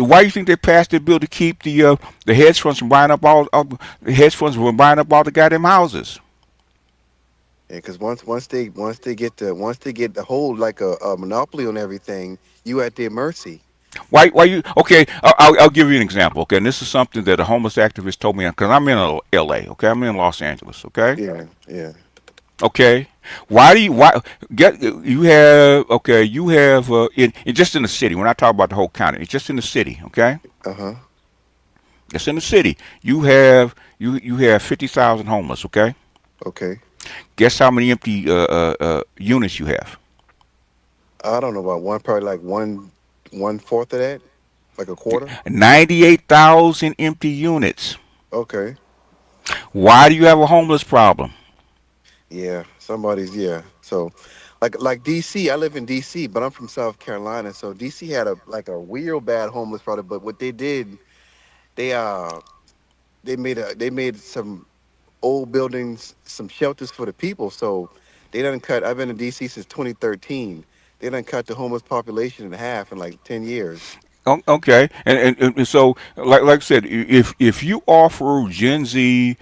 Why you think they passed the bill to keep the hedge funds from buying up all the hedge funds from buying up all the goddamn houses? Yeah, because once they get the hold like a monopoly on everything, you at their mercy. Why you? Okay, I'll give you an example. Okay, and this is something that a homeless activist told me because I'm in L.A. Okay, I'm in Los Angeles. Okay. Yeah, yeah. Okay. Why get you have okay you have just in the city. When I talk about the whole county, it's just in the city. Okay. Uh-huh. Just in the city. You have 50,000 homeless. Okay. Okay. Guess how many empty units you have? I don't know about probably like one fourth of that, like a quarter. 98,000 empty units. Okay. Why do you have a homeless problem? Yeah, yeah. So, like DC, I live in DC, but I'm from South Carolina. So DC had a real bad homeless problem. But what they did, they uh they made some old buildings, some shelters for the people. So they done cut. I've been in DC since 2013. They done cut the homeless population in half in like 10 years. Okay, and so like I said, if you offer Gen Z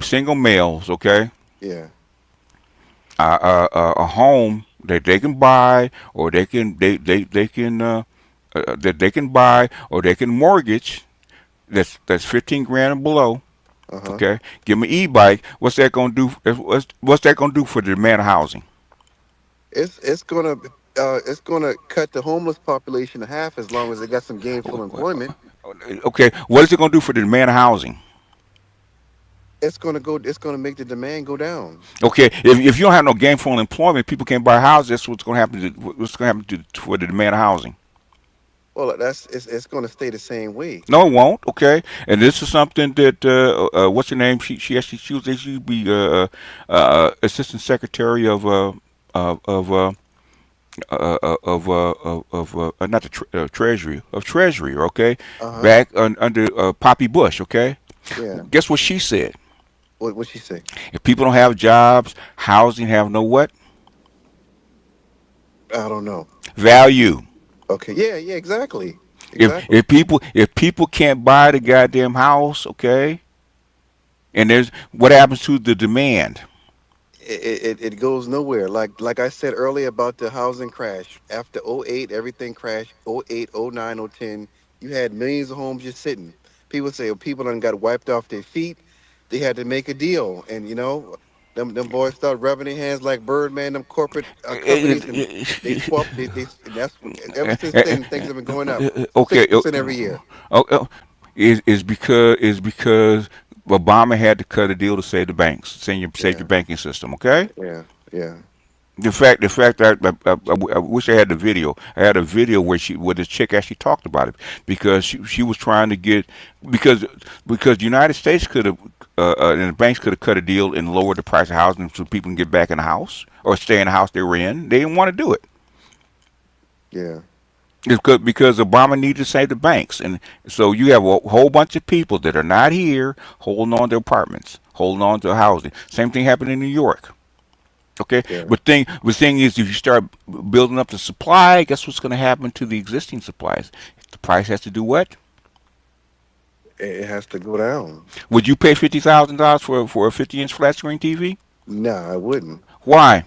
single males, okay, Yeah. a home that they can buy or they can that they can buy or they can mortgage that's 15 grand and below. Uh-huh. Okay, give them an e-bike. What's that gonna do? What's that gonna do for the demand of housing? It's gonna cut the homeless population in half as long as they got some gainful employment. Okay, what is it gonna do for the demand of housing? It's gonna make the demand go down. Okay, if you don't have no gainful employment, people can't buy houses. That's what's gonna happen for the demand of housing. Well, it's gonna stay the same way. No, it won't. Okay, and this is something that what's her name? She used to be assistant secretary of not the treasury of treasury. Okay, Uh-huh. back under Poppy Bush. Okay, Yeah. guess what she said? What she say? If people don't have jobs, housing have no what I don't know. value. Okay. Yeah. Yeah. Exactly. If Exactly. people can't buy the goddamn house, okay, and there's what happens to the demand. It goes nowhere. Like I said earlier about the housing crash. After '08, everything crashed. '08, '09, '10. You had millions of homes just sitting. People say, well, people done got wiped off their feet. They had to make a deal, and them boys start rubbing their hands like Birdman, them corporate companies, and they swap. And that's ever since then things have been going up Okay, 6% every year. is because Obama had to cut a deal to save the banks, save your banking system. Okay. Yeah, yeah. The fact that I wish I had the video. I had a video where this chick actually talked about it because she was trying to get because the United States could have and the banks could have cut a deal and lowered the price of housing so people can get back in the house or stay in the house they were in. They didn't want to do it. Yeah. Because Obama needed to save the banks, and so you have a whole bunch of people that are not here holding on to apartments, holding on to housing. Same thing happened in New York. Okay, Yeah. but thing is, if you start building up the supply, guess what's going to happen to the existing supplies? The price has to do what? It has to go down. Would you pay $50,000 for a 50-inch flat screen TV? No, I wouldn't. Why?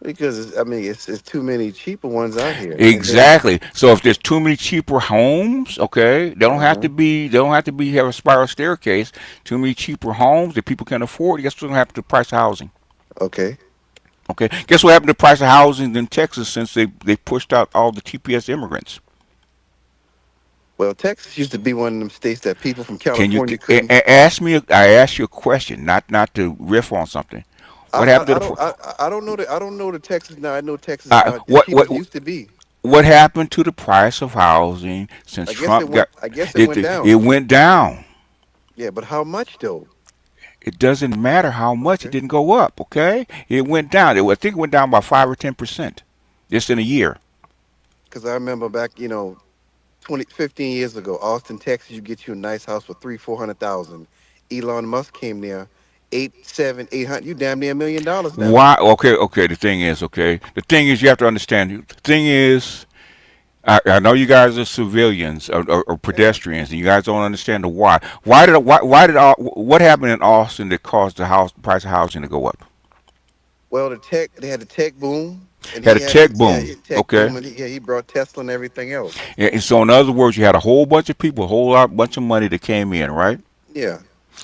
Because I mean, it's too many cheaper ones out here. And then, Exactly. So if there's too many cheaper homes, okay, they don't have to be have a spiral staircase. Too many cheaper homes that people can afford. Guess what's going to happen to the price of housing? okay. Okay. Guess what happened to the price of housing in Texas since they pushed out all the TPS immigrants? Well, Texas used to be one of them states that people from Can you California couldn't. ask me? I asked you a question, not to riff on something. What happened to the I don't know I don't know the Texas now. I know Texas is not as what cheap as it used to be. what happened to the price of housing since I guess it Trump went. got I guess it went it down. went down. Yeah, but how much though? It doesn't matter how much. It Okay. didn't go up. Okay, it went down. I think it went down by 5 or 10% just in a year. Because I remember back, 15 years ago, Austin, Texas, you get you a nice house for 400,000. Elon Musk came there, 800. You damn near $1 million now. Why? Okay, okay. The thing is, you have to understand. The thing is, I know you guys are civilians or Yeah. pedestrians, and you guys don't understand the why. What happened in Austin that caused the price of housing to go up? Well, they had the tech boom, and Had he a had tech yeah, boom. tech Okay. boom, and he brought Tesla and everything else. And so, in other words, you had a whole bunch of people, a bunch of money that came in, right? Yeah,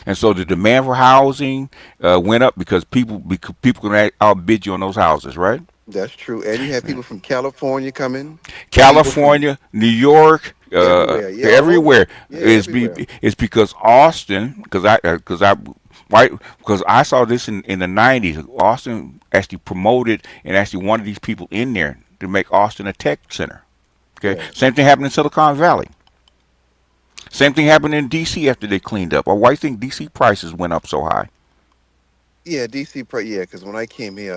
And so the demand for housing went up because people can outbid you on those houses, right? that's true. And you had people from California coming, people from California, New York, everywhere. Yeah, all over. everywhere Yeah, everywhere. it's because Austin, because I saw this in the '90s. Austin actually promoted and actually wanted these people in there to make Austin a tech center. Okay, Yeah. same thing happened in Silicon Valley. Same thing happened in DC after they cleaned up. Or why do you think DC prices went up so high? Yeah, DC, yeah, because when I came here,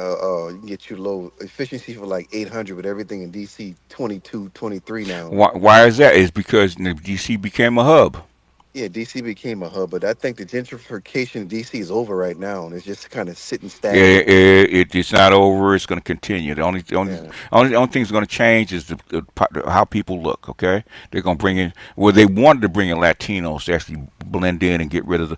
you can get you low efficiency for like 800, but everything in DC 22, 23 now. Why is that? It's because DC became a hub. Yeah, DC became a hub, but I think the gentrification in DC is over right now, and it's just kind of sitting stagnant. It's not over. It's going to continue. Yeah, The only thing that's going to change is how people look. Okay, they're going to bring in. Well, they wanted to bring in Latinos to actually blend in and get rid of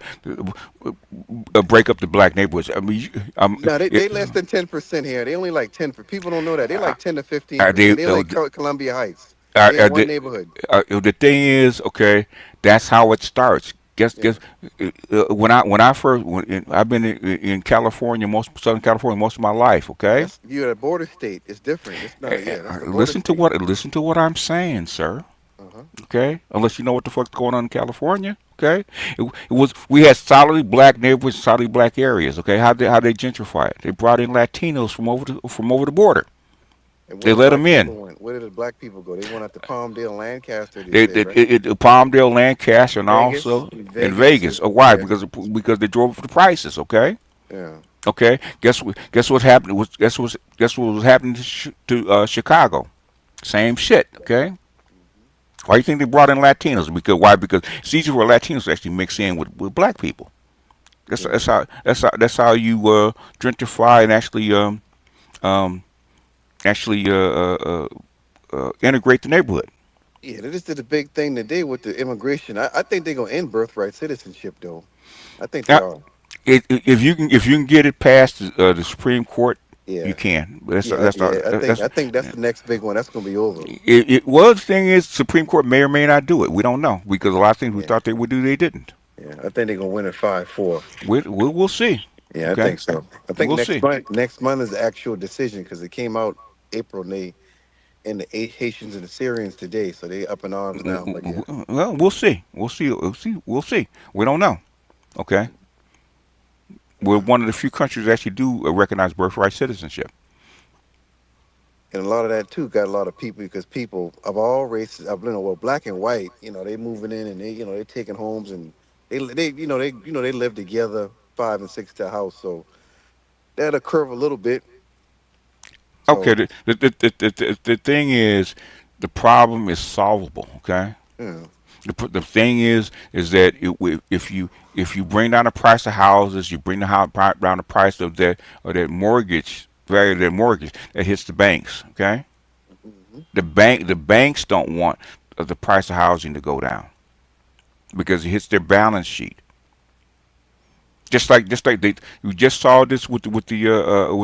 break up the black neighborhoods. I mean, no, they less than 10% here. They only like 10. People don't know that they like 10 to are they 15%. They like Columbia Heights. are, They in are one they, neighborhood. the thing is, okay, that's how it starts. Guess Yeah, I've been in California, Southern California, most of my life. Okay, that's you're a border state. It's different. It's not. Yeah, that's a border listen to state. what I'm saying, sir. Uh-huh. Okay, unless you know what the fuck's going on in California. Okay, we had solidly black neighborhoods, solidly black areas. Okay, how they gentrify it? They brought in Latinos from over the border. And where They the let them black in. people went? Where did the black people go? They went out to Palmdale, Lancaster. They They, said, it, right? it, it, Palmdale, Lancaster, and Vegas, also in Vegas. Vegas. Why? Yeah, Because they drove up the prices. Okay. yeah. Okay. Guess what happened? Guess what was happening to Chicago? Same shit. Okay. Why do you think they brought in Latinos? Because why? Because it's easier for Latinos to actually mix in with black people. That's Yeah. that's how that's how you gentrify and um actually integrate the neighborhood. Yeah, they just did a big thing today with the immigration. I think they're gonna end birthright citizenship, though. I think they Now, are. if you can get it past the Supreme Court, you Yeah, can. But that's yeah, that's yeah. not that's I think that's the next big one. That's gonna be over. well, the thing is, Supreme Court may or may not do it. We don't know because a lot of things we Yeah, thought they would do, they didn't. yeah. I think they're gonna win at 5-4. We'll see. Yeah, I Okay, think so. I think we'll see. next month is the actual decision because it came out April and the eight Haitians and the Syrians today, so they up in arms now. But yeah, Well, we'll see. We'll see. We don't know. Okay, we're one of the few countries that actually do recognize birthright citizenship. And a lot of that too got a lot of people because people of all races, well, black and white, they moving in and they taking homes and they live together 5 and 6 to a house, so that'll curve a little bit. Okay, So the thing is, the problem is solvable. Okay, yeah, the thing is that if you bring down the price of houses, you bring down the price of that mortgage value of that mortgage, that hits the banks. Okay, the banks don't want the price of housing to go down because it hits their balance sheet. Just like you just saw this with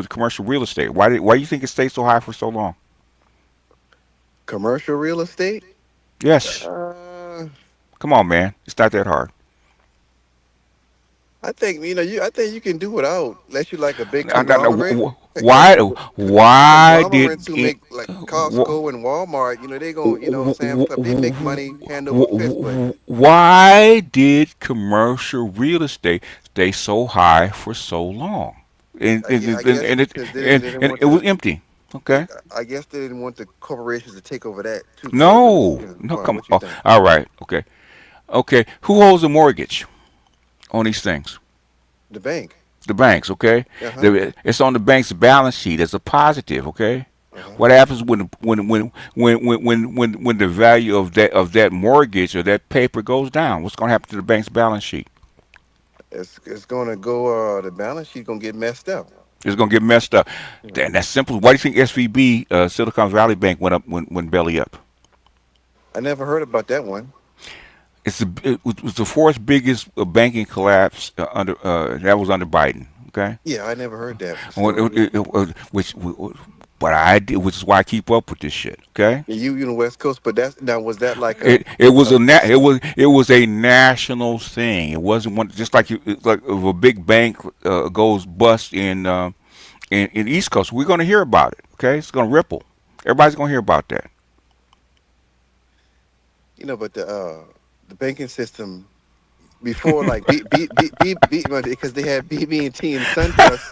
commercial real estate. Why do you think it stayed so high for so long? commercial real estate. Yes. Uh, Come on, man. It's not that hard. I think I think you can do without unless you like a big No, conglomerate. why? Why did Conglomerates who it? make like Costco and Walmart, they going, Sam stuff. They make money hand over fist, but Why did commercial real estate stay so high for so long? And I, and, gue- I and, guess and it because and, they didn't and want it was to. empty. Okay. I guess they didn't want the corporations to take over that too. Because No, no, why? come What you on. think? All right. Okay. Okay. Who holds the mortgage on these things? The bank. The banks, okay? Uh-huh. It's on the bank's balance sheet as a positive, okay? Uh-huh. What happens when the value of that mortgage or that paper goes down? What's going to happen to the bank's balance sheet? It's gonna go. The balance sheet gonna get messed up. It's going to get messed up. And that's simple. Why do you think SVB, Silicon Valley Bank, went belly up? I never heard about that one. It was the fourth biggest banking collapse that was under Biden. Okay. Yeah, I never heard that What- story. Which what I did, which is why I keep up with this shit. Okay. Yeah, you in the West Coast, but was that like It was a national thing. It wasn't one just like like if a big bank goes bust in East Coast. We're going to hear about it. Okay, it's going to ripple. Everybody's going to hear about that. but the banking system before like because they had BB&T and SunTrust.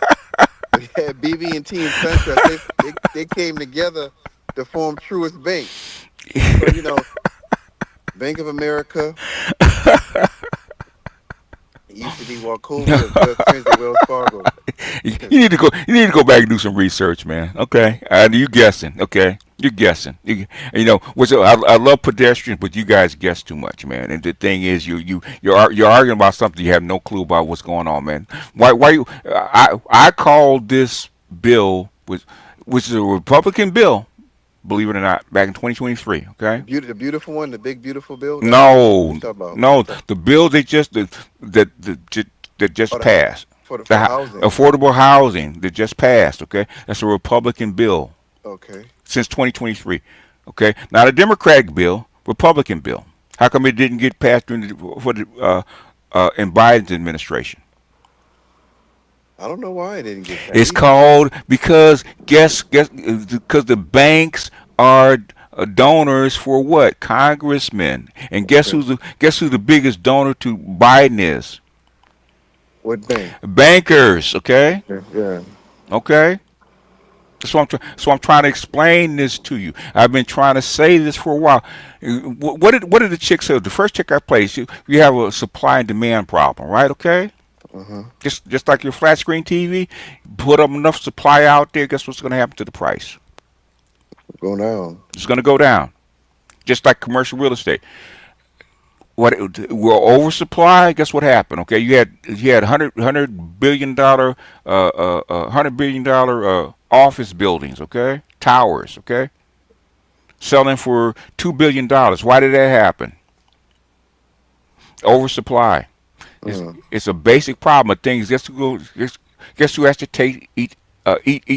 They had BB&T and SunTrust. They came together to form Truist Bank. So Bank of America. It used to be Wachovia, Transit Wells Fargo. You need to go back and do some research, man. Okay, you guessing? Okay, you're guessing. Which I love pedestrians, but you guys guess too much, man. And the thing is, you're arguing about something you have no clue about what's going on, man. Why you? I called this bill which is a Republican bill, believe it or not, back in 2023. Okay. The beautiful one, the big beautiful bill. What No, you talking about? no, the bill that Oh, just passed, for housing. affordable housing that just passed. Okay, that's a Republican bill Okay. since 2023. Okay, not a Democratic bill, Republican bill. How come it didn't get passed in Biden's administration? I don't know why it didn't get that. It's called because because the banks are donors for what? Congressmen. And guess who the biggest donor to Biden is? What bank? Bankers, okay? Yeah. Okay? So I'm trying to explain this to you. I've been trying to say this for a while. What did the chick say? The first chick I played, you have a supply and demand problem, right? Okay? Uh-huh. Just like your flat screen TV, put up enough supply out there, guess what's going to happen to the price? Go down. It's going to go down. Just like commercial real estate. We're oversupply. Guess what happened? Okay, you had $100 billion office buildings. Okay, towers. Okay, selling for $2 billion. Why did that happen? Oversupply. It's a basic problem of things. Guess who has to eat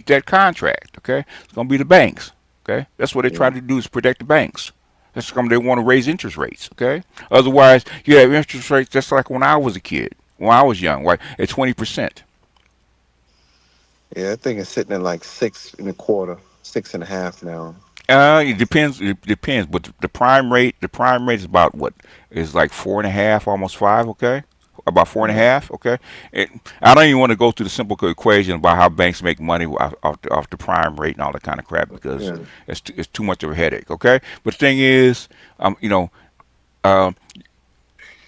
that contract? Okay, it's gonna be the banks. Okay, that's what they try to do is protect the banks. That's come they want to raise interest rates. Okay, otherwise you have interest rates just like when I was a kid, when I was young, right, at 20%. Yeah, I think it's sitting at like 6.25, 6.5 now. It depends. It depends, but the prime rate is about what? Is like 4.5, almost 5. Okay, about 4.5. Okay, I don't even want to go through the simple equation about how banks make money off the prime rate and all that kind of crap because it's too much of a headache. Okay, but the thing is, um,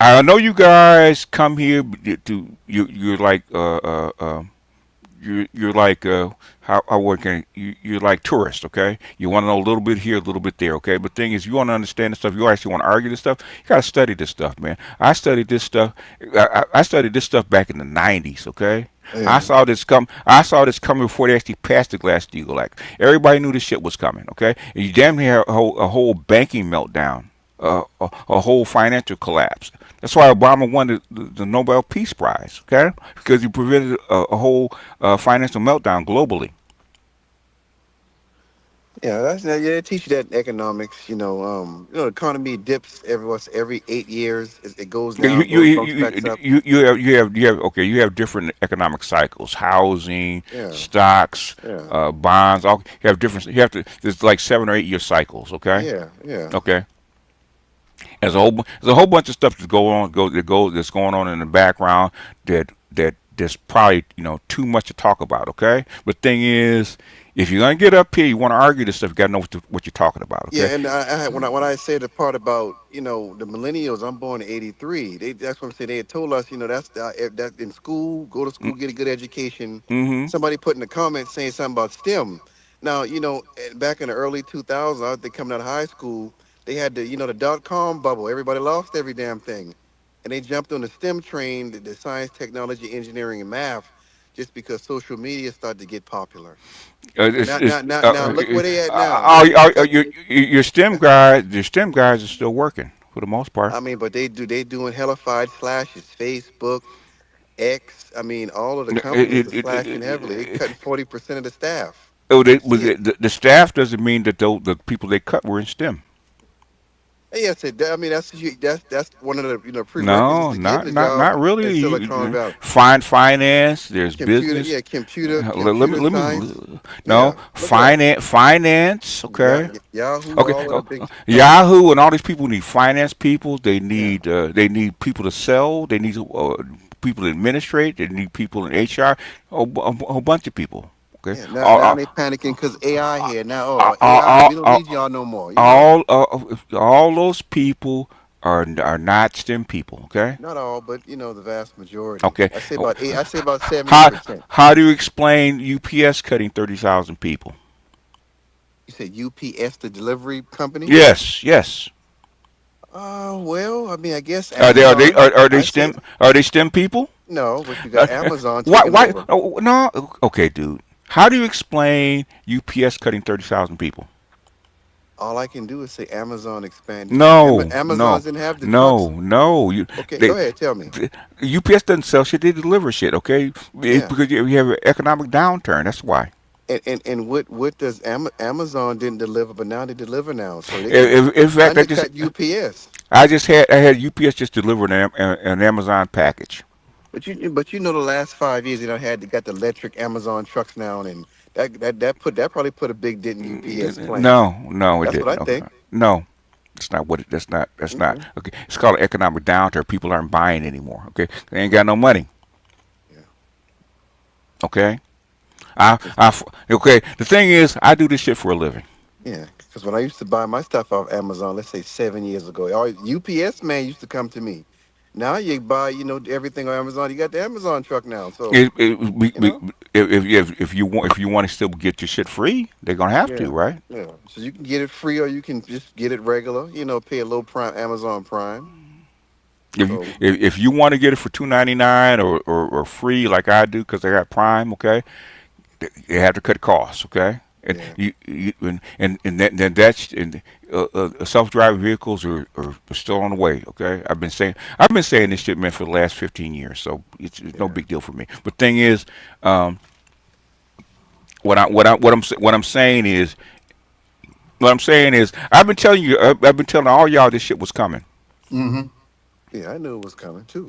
I know you guys come here to you're like you're like how working you're like tourists, okay? You want to know a little bit here, a little bit there, okay? But the thing is, you want to understand this stuff. You actually want to argue this stuff. You got to study this stuff, man. I studied this stuff. I studied this stuff back in the '90s, okay? I saw this come. I saw this coming before they actually passed the Glass-Steagall Act. Everybody knew this shit was coming, okay? And you damn near had a whole banking meltdown, a whole financial collapse. That's why Obama won the Nobel Peace Prize, okay? Because he prevented a whole financial meltdown globally. Yeah, they teach you that in economics. The economy dips every 8 years. It goes down, goes back up. You have different economic cycles: housing, stocks, bonds. You have different. There's like 7 or 8 year cycles. Okay. Yeah. Okay. There's a whole bunch of stuff that's going on in the background that there's probably too much to talk about. Okay, but thing is, if you're gonna get up here, you want to argue this stuff, you gotta know what you're talking about. Okay? Yeah, and when I say the part about the millennials, I'm born in '83. That's what I'm saying. They had told us that's in school, go to school, get a good education. Mm-hmm. Somebody put in the comments saying something about STEM. Now back in the early 2000s, I think coming out of high school, they had the dot-com bubble. Everybody lost every damn thing, and they jumped on the STEM train, the science, technology, engineering, and math, just because social media started to get popular. Now look where they at now. Your STEM guys are still working for the most part. I mean, but they doing hellified slashes, Facebook, X. I mean, all of the companies are slashing heavily. They cutting 40% of the staff. The staff doesn't mean that the people they cut were in STEM. Yes, I mean that's one of the prerequisites No, to getting a job not really. in Silicon Valley. Finance. There's business. Yeah, computer science. Finance. Okay. Yahoo. Okay. Yahoo and all these people need finance people. They need people to sell. They need people to administrate. They need people in HR. A whole bunch of people. Okay. Yeah, now they panicking because AI here. Now, AI, we don't need y'all no more. All those people are not STEM people. Okay. Not all, but the vast majority. Okay. I say about 70%. How do you explain UPS cutting 30,000 people? You said UPS, the delivery company? Yes. Well, I mean, I guess. Amazon, are they STEM people? No, but you got Amazon. Why? No. Okay, dude. How do you explain UPS cutting 30,000 people? All I can do is say Amazon expanded. Amazon didn't have the trucks. No. Go ahead, tell me. UPS doesn't sell shit; they deliver shit. Okay, it's because you have an economic downturn. That's why. And what does Amazon didn't deliver, but now they deliver now. So in fact, I just cut UPS. I had UPS just deliver an Amazon package. But the last 5 years they got the electric Amazon trucks now, and that probably put a big dent in UPS plan. No, it that's didn't. What I think. No, that's not what it. That's not. Okay. It's called an economic downturn. People aren't buying anymore. Okay, they ain't got no money. Yeah. Okay. Okay. The thing is, I do this shit for a living. Yeah, because when I used to buy my stuff off Amazon, let's say 7 years ago, UPS man used to come to me. Now you buy, everything on Amazon. You got the Amazon truck now. So if you want to still get your shit free, they're gonna have to, right? Yeah. So you can get it free, or you can just get it regular. Pay a low Prime, Amazon Prime. If you want to get it for $2.99 or free like I do because I got Prime, okay, they have to cut costs, okay. Self-driving vehicles are still on the way. Okay, I've been saying this shit, man, for the last 15 years, so it's no big deal for me. But thing is, what I'm saying is, I've been telling all y'all this shit was coming. Mm-hmm. Yeah, I knew it was coming too.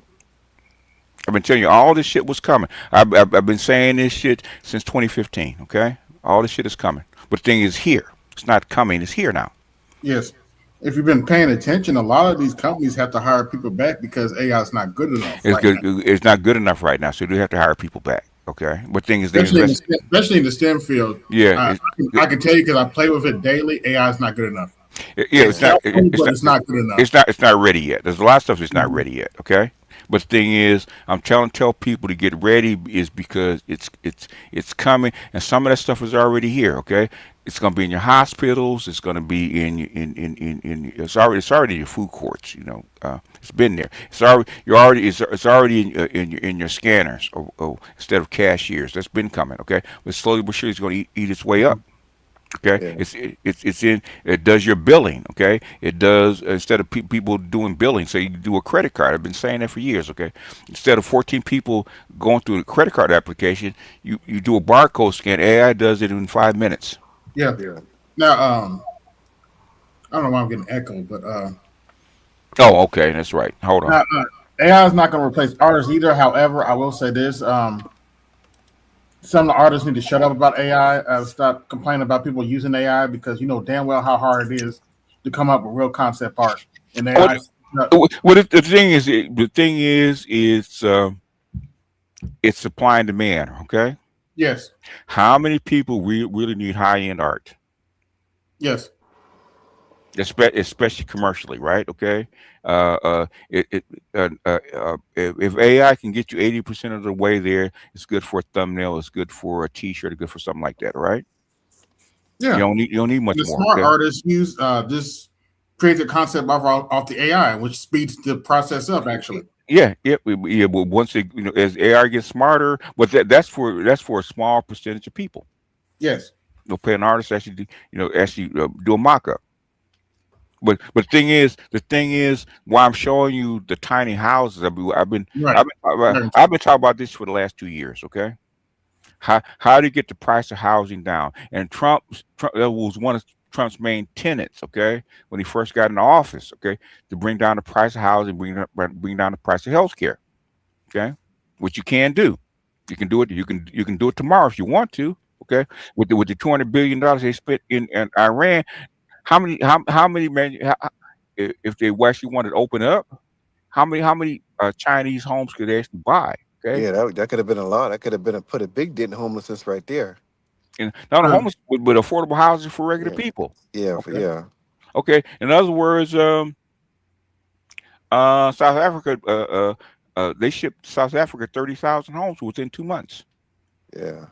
I've been telling you all this shit was coming. I've been saying this shit since 2015. Okay. All this shit is coming. But the thing is here. It's not coming. It's here now. Yes. if you've been paying attention, a lot of these companies have to hire people back because AI is not good enough It's right good. now. It's not good enough right now, so they have to hire people back. Okay, but thing is, they Especially in invest. especially in the STEM field. Yeah, I can tell you because I play with it daily. AI is not good enough. yeah. It's helpful, but it's not good enough. It's not ready yet. There's a lot of stuff that's not Mhm. ready yet. Okay, but the thing is, I'm tell people to get ready is because it's coming, and some of that stuff is already here. Okay, it's going to be in your hospitals. It's going to be in it's already in your food courts. You know, it's been there. It's already in your scanners instead of cashiers. That's been coming. Okay, but slowly but surely it's going to eat its way up. Okay, Yeah. it's in. It does your billing. Okay, it does instead of people doing billing. So you do a credit card. I've been saying that for years. Okay, instead of 14 people going through the credit card application, you do a barcode scan. AI does it in 5 minutes. Yeah. Yeah. Now, I don't know why I'm getting echoed, but Oh, okay, that's right. Hold on. now, AI is not going to replace artists either. However, I will say this: some of the artists need to shut up about AI. Stop complaining about people using AI because you know damn well how hard it is to come up with real concept art. And What? AI, What the thing is? The thing is, it's supply and demand. Okay, yes, how many people really need high end art? yes, Especially commercially, right? Okay, it if AI can get you 80% of the way there, it's good for a thumbnail, it's good for a T-shirt, it's good for something like that, right? yeah. You don't need And much the more. smart Okay, artists use this create the concept off the AI, which speeds the process up. Actually, yeah. But once as AI gets smarter, but that's for a small percentage of people. yes. They'll pay an artist actually, actually do a mock-up. But the thing is, why I'm showing you the tiny houses. Right. Right. I've been talking about this for the last 2 years. Okay, how to get the price of housing down? And Trump that was one of Trump's main tenets. Okay, when he first got into office. Okay, to bring down the price of housing, bring down the price of healthcare. Okay, which you can do. You can do it. You can do it tomorrow if you want to. Okay, with the $200 billion they spent in Iran, how many if they actually wanted to open up, how many Chinese homes could they actually buy? Okay, Yeah, that could have been a lot. That could have been put a big dent in homelessness right there. and not a True. homeless, but affordable housing for regular Yeah. people. Yeah. Okay, Yeah. okay. In other words, South Africa, they shipped South Africa 30,000 homes within 2 months. Yeah.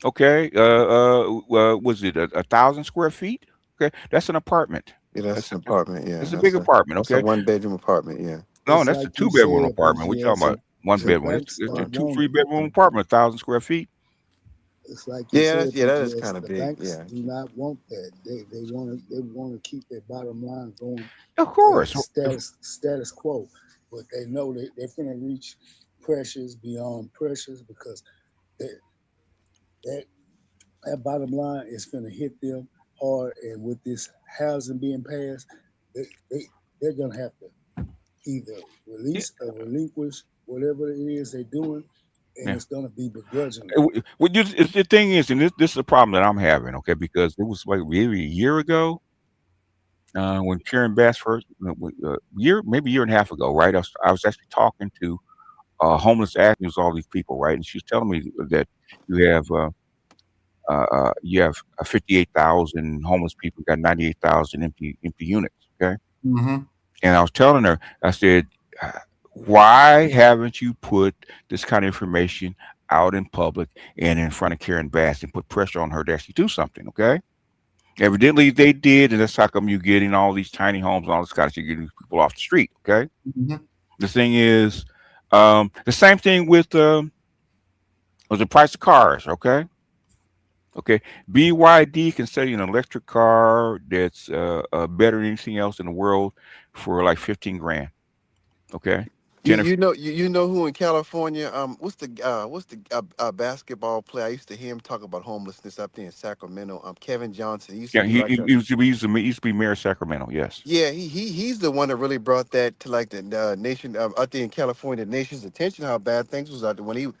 Okay, was it 1,000 square feet? Okay, that's an apartment. Yeah. That's That's an apartment. Yeah. it's a big apartment. That's a Okay, 1 bedroom apartment. Yeah. no, It's that's a like you 2 bedroom said, apartment. We talking PGA. about one Some bedroom. banks It's a two, don't. three bedroom apartment, 1,000 square feet. It's like you Yeah. said, That is PGS. kind of The big. banks Yeah. do not want that. They want to keep their bottom line going Of course. status quo, but they know they're going to reach pressures beyond pressures because that that that bottom line is going to hit them hard. And with this housing being passed, they, they they're going to have to either Yeah, release or relinquish whatever it is they're doing, and yeah. it's going to be begrudgingly. The thing is, and this is a problem that I'm having, okay, because it was like maybe a year ago when Karen Bass first, maybe a year and a half ago, right? I was actually talking to homeless activists, all these people, right? And she's telling me that you have you have 58,000 homeless people, got 98,000 empty units, okay? Mm-hmm. And I was telling her, I said, "Uh, why haven't you put this kind of information out in public and in front of Karen Bass and put pressure on her to actually do something?" Okay. Evidently they did, and that's how come you're getting all these tiny homes and all this kind of shit, getting these people off the street. Okay. Mm-hmm. The thing is, the same thing with the price of cars. Okay. Okay. BYD can sell you an electric car that's better than anything else in the world for like 15 grand. Okay. You 10 or you know you know who in California? What's the basketball player? I used to hear him talk about homelessness up there in Sacramento. Kevin Johnson. He used to Yeah, be like a he used to be mayor of Sacramento. Yes. yeah. He's the one that really brought that to like the nation out there in California, the nation's attention. How bad things was out there when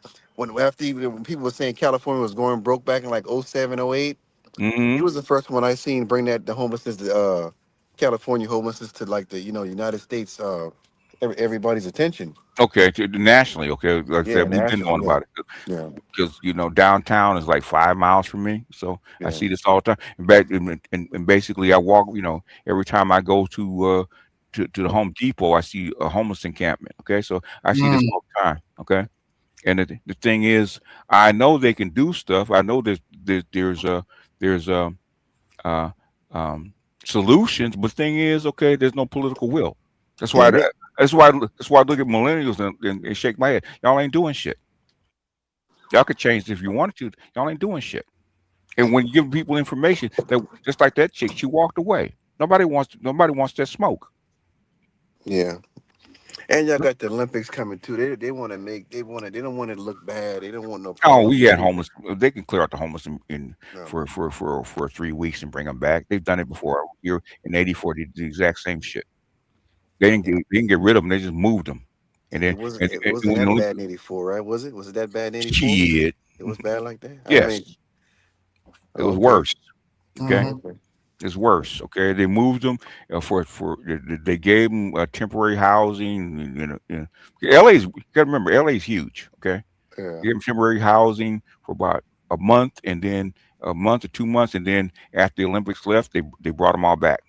people were saying California was going broke back in like '07, '08. He Hmm. was the first one I seen bring the homelessness California homelessness to like the United States everybody's attention. Okay, nationally. Okay, like I Yeah, said, we've been knowing nationally. about it Yeah, because downtown is like 5 miles from me, so I yeah, see this all the time. And basically, I walk. Every time I go to the Home Depot, I see a homeless encampment. Okay, so I see this Mm. all the time. Okay, and the thing is, I know they can do stuff. I know there's uh, um, solutions, but the thing is, okay, there's no political will. That's why. yeah. That's why I look at millennials and shake my head. Y'all ain't doing shit. Y'all could change it if you wanted to. Y'all ain't doing shit. And when you give people information, that just like that chick, she walked away. Nobody wants that smoke. Yeah. And y'all got the Olympics coming too. They don't want it to look bad. They don't want no Oh, we had publicity. homeless. They can clear out the homeless in No. for 3 weeks and bring them back. They've done it before. Here in '84, they did the exact same shit. They didn't get rid of them. They just moved them. And then It and wasn't when the that Olympics, bad in '84, right? Was it? Was it that bad in '84? shit, It was bad like that. I yes, mean, it was okay. worse. Okay. Mhm. Okay. It's worse. Okay, they moved them they gave them temporary housing. LA's you got to remember LA's huge. Okay, Yeah. gave them temporary housing for about a month, and then a month or 2 months, and then after the Olympics left, they brought them all back.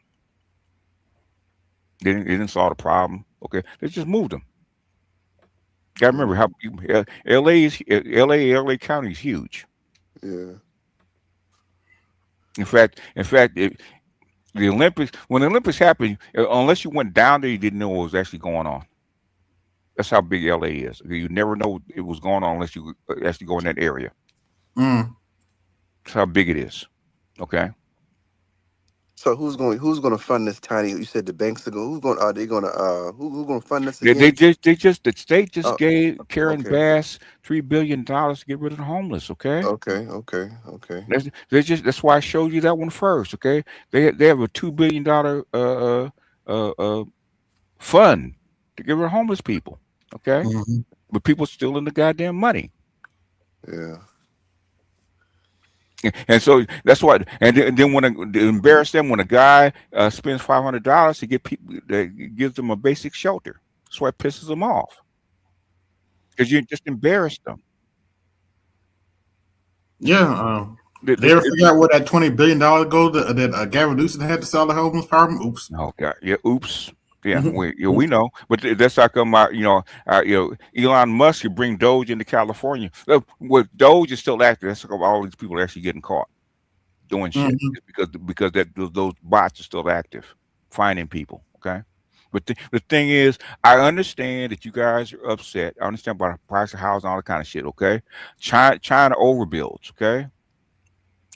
They didn't solve the problem. Okay, they just moved them. Got to remember how LA County is huge. Yeah. In fact, the Olympics when the Olympics happened, unless you went down there, you didn't know what was actually going on. That's how big LA is. You never know it was going on unless you actually go in that area. Mm. That's how big it is. Okay. So who's going to fund this tiny? You said the banks are going. Who's going? Are they going to? Who's going to fund this again? The state just Oh, gave Karen okay. Bass $3 billion to get rid of the homeless. Okay. Okay. That's why I showed you that one first. Okay. They have a $2 billion fund to get rid of homeless people. Okay. Mhm. But people still in the goddamn money. Yeah. And so that's why. And then when to embarrass them, when a guy spends $500 to get people, that gives them a basic shelter. That's why it pisses them off because you just embarrassed them. Yeah. The- Did they the- ever the- figure out where that $20 billion goes that Gavin Newsom had to sell the homeless problem? Oops. Oh God, yeah, oops, yeah, Mhm. we know, but that's how come Elon Musk could bring Doge into California. With Doge is still active. That's how come all these people are actually getting caught doing shit. Mhm. It's because those bots are still active, finding people. Okay, but the thing is, I understand that you guys are upset. I understand about the price of housing, all that kind of shit. Okay, China overbuilds. Okay,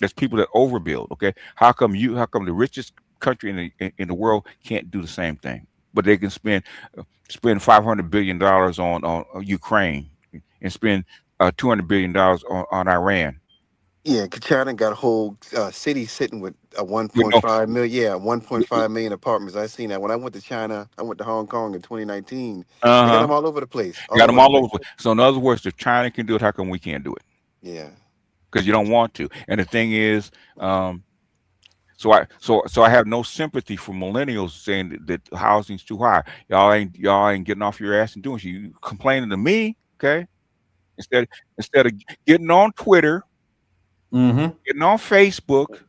there's people that overbuild. Okay, how come the richest country in the world can't do the same thing, but they can spend $500 billion on Ukraine and spend $200 billion on Iran. Yeah, China got a whole city sitting with a With no, 1.5 million. Yeah, 1.5 million apartments. I seen that when I went to China. I went to Hong Kong in 2019. They got uh-huh, them all over the place. All got them over the all over place. the place. So in other words, if China can do it, how come we can't do it? Yeah. Because you don't want to. And the thing is, so I have no sympathy for millennials saying that housing's too high. Y'all ain't getting off your ass and doing shit. You complaining to me, okay? Instead of getting on Twitter, Mm-hmm. getting on Facebook,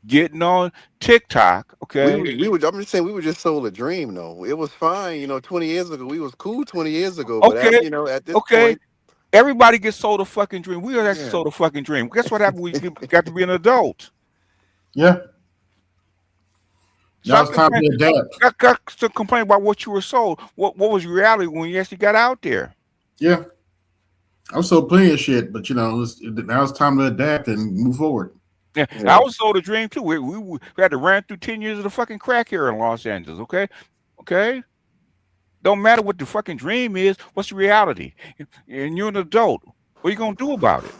getting on TikTok, okay? I'm just saying we were just sold a dream though. It was fine, 20 years ago. We was cool 20 years ago, but Okay, at this okay. point, Everybody gets sold a fucking dream. We are actually yeah. sold a fucking dream. Guess what happened? Got to be an adult. Yeah. Now Stop it's time to complaining. adapt. Got to complain about what you were sold. What was reality when you actually got out there? Yeah. I'm so plenty of shit, but now it's time to adapt and move forward. Yeah, I was sold a dream too. We had to run through 10 years of the fucking crack here in Los Angeles. Okay. Don't matter what the fucking dream is. What's the reality? And you're an adult. What are you gonna do about it?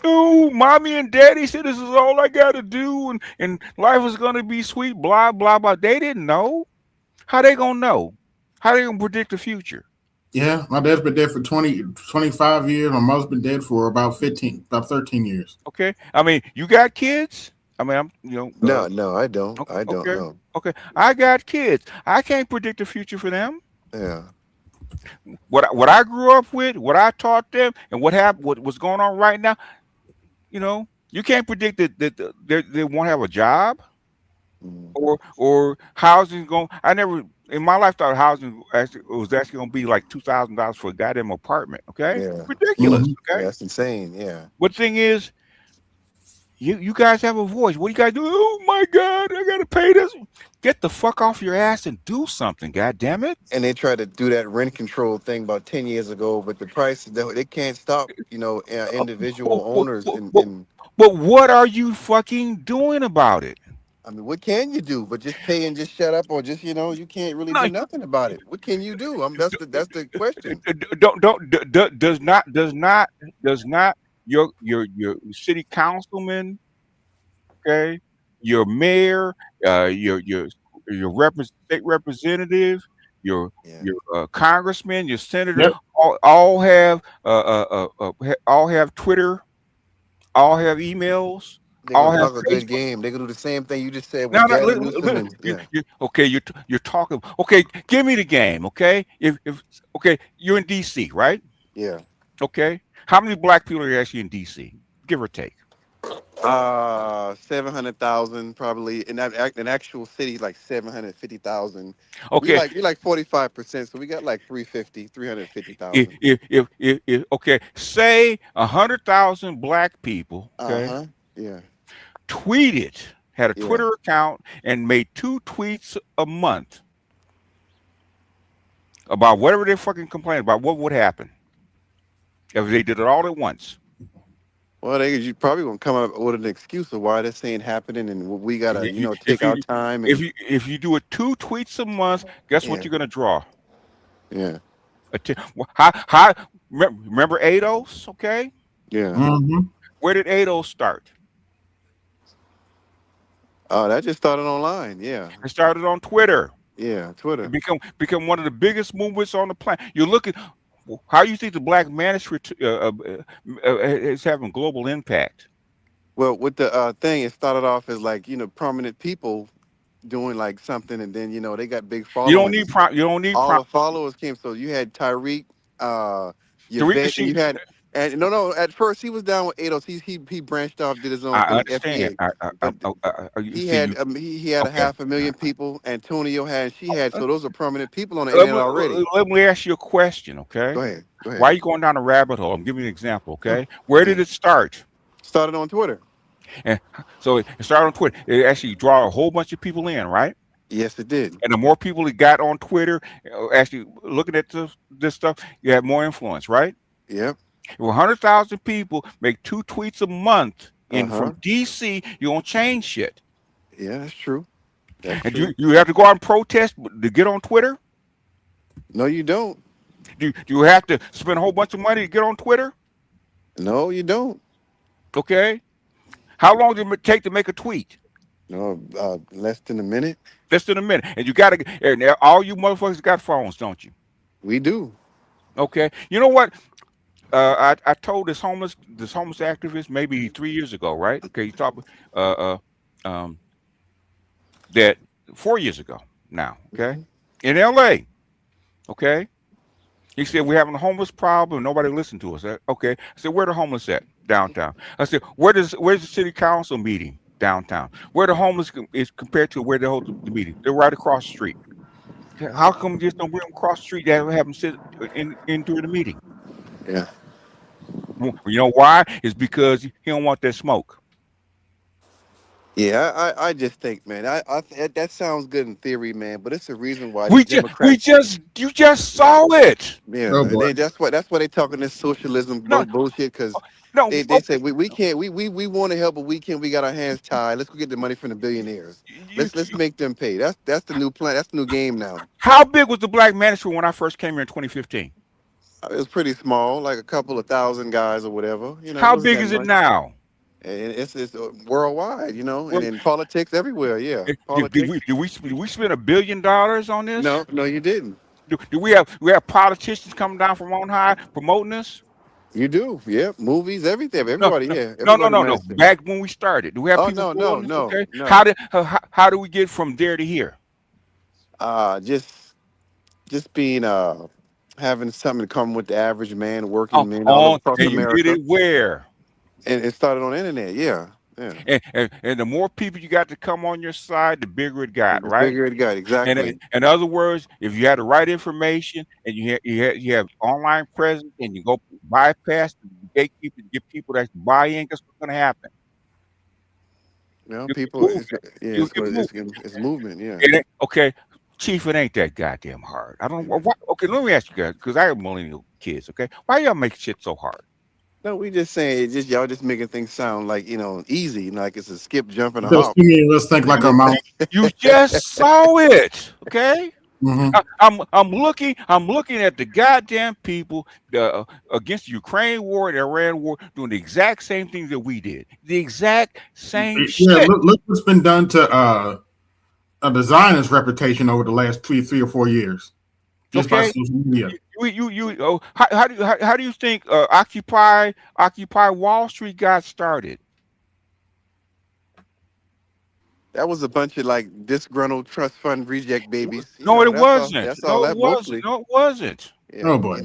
Oh, mommy and daddy said this is all I gotta do, and life is gonna be sweet. Blah blah blah. They didn't know. How they gonna know? How they gonna predict the future? Yeah, my dad's been dead for 25 years. My mother's been dead for about 13 years. Okay. I mean, you got kids? I mean, No, I don't. I don't okay, know. okay. I got kids. I can't predict the future for them. Yeah. What I grew up with, what I taught them, and what happened, what's going on right now. You can't predict that they won't have a job or housing going. I never in my life thought housing was actually going to be like $2,000 for a goddamn apartment. Okay, Yeah. ridiculous. Yeah, Okay, that's insane. Yeah. but the thing is, you guys have a voice. What do you guys do? Oh my God, I gotta pay this. Get the fuck off your ass and do something. God damn it. And they tried to do that rent control thing about 10 years ago, but the price, they can't stop, individual owners. But what are you fucking doing about it? I mean, what can you do? But just pay and just shut up, or just, you can't really do nothing about it. What can you do? That's the question. Does not your city councilman, okay, your mayor, your state representative, your congressman, your senator, Yep. all have all have Twitter, all have emails, They're all gonna have talk a good Facebook. game. They're gonna do the same thing you just said No, with no, Gavin Newsom and okay, you're talking. Okay, give me the game. Okay, if okay, you're in D.C., right? yeah. Okay, how many black people are actually in D.C., give or take? 700,000 probably. In actual city, like 750,000. Okay, We like 45%, so we got like 350,000. if okay, say 100,000 black people, okay, Yeah. had a Yeah. Twitter account and made 2 tweets a month about whatever they're fucking complaining about, what would happen if they did it all at once? Well, you probably gonna come up with an excuse of why this ain't happening, and we gotta, take our time. And If you do it 2 tweets a month, guess what Yeah. you're gonna draw? Yeah. How remember ADOS? Okay, Yeah. Mm-hmm. where did ADOS start? Oh, that just started online. Yeah. It started on Twitter. Yeah. Twitter. It become one of the biggest movements on the planet. You look at how you think the black manosphere is having global impact. Well, with the thing, it started off as like prominent people doing like something, and then they got big You don't followings. need you don't need All the followers came. So you had Tyreek, Tariq Yvette, and you Nasheed. had. And no. At first, he was down with ADOS. He branched off, did his own I thing, understand. FBA. But You he see, had he had a okay. 500,000 people. Antonio had, she had. So those are prominent people on the Let internet already. me ask you a question, okay? Go ahead. Why are you going down a rabbit hole? I'm giving you an example, okay? Where did it start? Started on Twitter. And so it started on Twitter. It actually draw a whole bunch of people in, right? Yes, it did. And the more people that got on Twitter, actually looking at this stuff, you have more influence, right? Yep. If 100,000 people make 2 tweets a month from DC, you don't change shit. Yeah, that's true. And you have to go out and protest to get on Twitter? No, you don't. Do you have to spend a whole bunch of money to get on Twitter? No, you don't. Okay. How long did it take to make a tweet? No, less than a minute. Less than a minute. And you got to, all you motherfuckers got phones, don't you? We do. Okay. You know what? I told this homeless activist maybe 3 years ago, right? Okay, you talk that 4 years ago now, okay? In LA. Okay. He said, we're having a homeless problem. Nobody listened to us. Okay. I said, where the homeless at? Downtown. I said, where's the city council meeting? Downtown. Where the homeless is compared to where they hold the meeting? They're right across the street. How come just don't bring them across the street and have them sit in during the meeting? Yeah. You know why? It's because he don't want that smoke. Yeah, I just think, man, that sounds good in theory, man, but it's a reason why you Democrats. just saw it. Yeah, Oh, that's why they're talking this socialism bullshit, because they say we can't we want to help, but we can't. We got our hands tied. Let's go get the money from the billionaires. Let's make them pay. That's the new plan. That's the new game now. How big was the black manosphere when I first came here in 2015? It was pretty small, like a couple of thousand guys or whatever. How big is it now? And it's worldwide, and in politics everywhere. Yeah, politics. Did we spend $1 billion on this? No, you didn't. Do we have politicians coming down from on high promoting this? You do, yeah. Movies, everything, No, everybody, no, yeah. no, no, Everybody no, no. benefits. Back when we started, do we have Oh people no, still no, on this? no, Okay, no. how do we get from there to here? Just being having something in common with the average man, Oh, working men all on across and you did America, it where? and it started on the internet. Yeah, yeah. And the more people you got to come on your side, the bigger it got, The right? bigger it got, And exactly. in other words, if you had the right information and you have online presence and you go bypass the gatekeeper and get people that buy in, guess what's going to happen? You know, You get people. movement. It's, yeah, You it's get what movement. it's movement. Yeah. Okay, Chief, it ain't that goddamn hard. I don't know why. Okay, let me ask you guys because I have millennial kids. Okay, why y'all make shit so hard? No, we just saying it just y'all just making things sound like easy, like it's a skip, jump, and a Because hop. too many of us think like our mouth. You just saw it. Okay. Mm-hmm. I'm looking at the goddamn people against the Ukraine war and Iran war doing the exact same things that we did. The exact same Yeah, shit. look what's been done to the Zionist reputation over the last 3 or 4 years, just by Okay. social media. How do you think Occupy Wall Street got started? That was a bunch of like disgruntled trust fund reject babies. No, it That's all. wasn't. That's all No, it that wasn't. mostly. No, it wasn't. Yeah, Oh boy.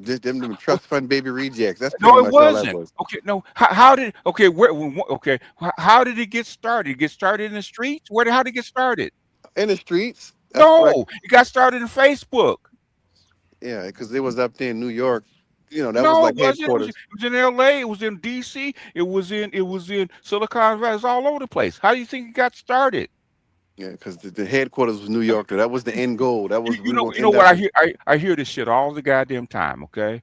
just them trust fund baby rejects. That's No, pretty it much all that wasn't. was. Okay, no. How did? Okay, how did it get started? It get started in the streets? How did it get started? In the streets. That's like No, it got started in Facebook. yeah, because it was up there in New York. That was No, like it wasn't. It headquarters. was in L.A. It was in D.C. It was in Silicon Valley. It's all over the place. How do you think it got started? Yeah, because the headquarters was New York. That was the end goal. That was we were going to You know end what up I in. hear? I hear this shit all the goddamn time. Okay,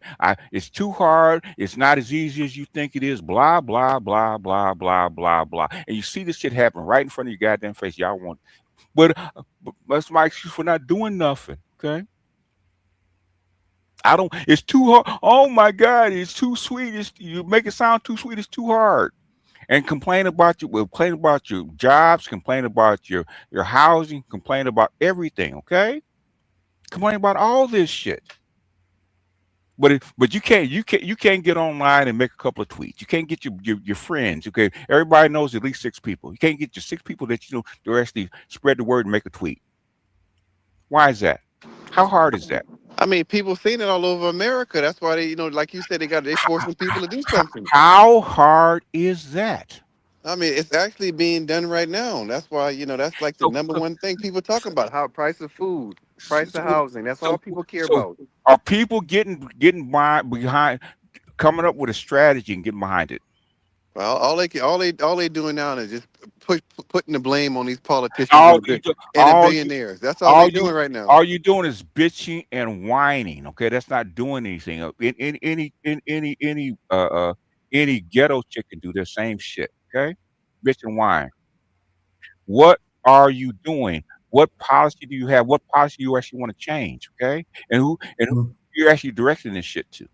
it's too hard. It's not as easy as you think it is. Blah blah blah blah blah blah blah. And you see this shit happen right in front of your goddamn face. Y'all want, but that's my excuse for not doing nothing. Okay. I don't. It's too hard. Oh my God! It's too sweet. You make it sound too sweet. It's too hard. And complain about your jobs. Complain about your housing. Complain about everything. Okay. Complain about all this shit. But you can't get online and make a couple of tweets. You can't get your friends. Okay. Everybody knows at least 6 people. You can't get your 6 people that you know to actually spread the word and make a tweet. Why is that? How hard is that? I mean, people seen it all over America. That's why they, like you said, they forcing people to do something. How hard is that? I mean, it's actually being done right now. That's why, that's like the number one thing people talking about: how price of food, price of housing. That's all people care So about. are people getting behind coming up with a strategy and getting behind it? Well, all they doing now is just putting the blame on these politicians All and you do, the all you billionaires. That's all they doing right now. all you doing is bitching and whining. Okay, that's not doing anything. Any ghetto chick can do the same shit. Okay, bitch and whine. What are you doing? What policy do you have? What policy you actually want to change? Okay, and who you're actually directing this shit to?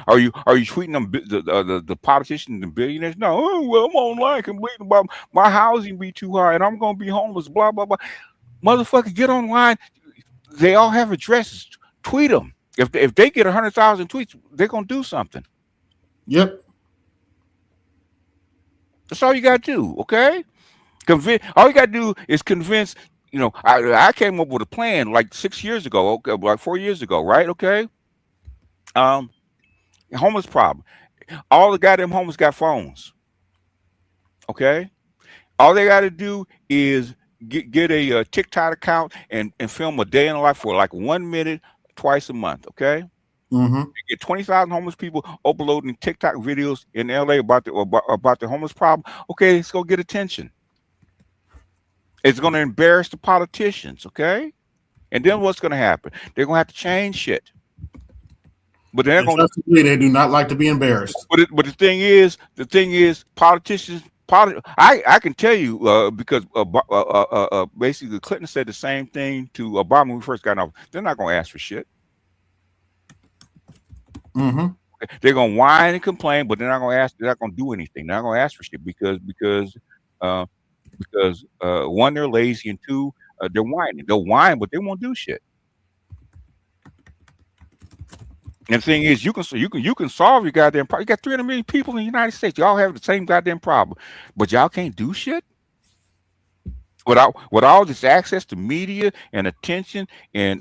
Are you tweeting them the politicians and billionaires? No, oh, well, I'm online complaining about my housing be too high and I'm gonna be homeless. Blah blah blah. Motherfucker, get online. They all have addresses. Tweet them. If they get 100,000 tweets, they're gonna do something. Yep. That's all you gotta do. Okay. All you gotta do is convince. I came up with a plan like 6 years ago. Okay, like 4 years ago, right? Okay. Homeless problem. All the goddamn homeless got phones. Okay. All they got to do is get a TikTok account and film a day in the life for like 1 minute twice a month. Okay. Mm-hmm. You get 20,000 homeless people uploading TikTok videos in LA about the homeless problem. Okay, it's gonna get attention. It's gonna embarrass the politicians. Okay. And then what's gonna happen? They're gonna have to change shit. But they're gonna. They do not like to be embarrassed. But the thing is, politicians. I can tell you because basically Clinton said the same thing to Obama when we first got in office. They're not going to ask for shit. Mm-hmm. They're going to whine and complain, but they're not going to ask. They're not going to do anything. They're not going to ask for shit because one, they're lazy, and two, they're whining. They'll whine, but they won't do shit. And the thing is, you can solve your goddamn problem. You got 300 million people in the United States. Y'all have the same goddamn problem, but y'all can't do shit. With all this access to media and attention and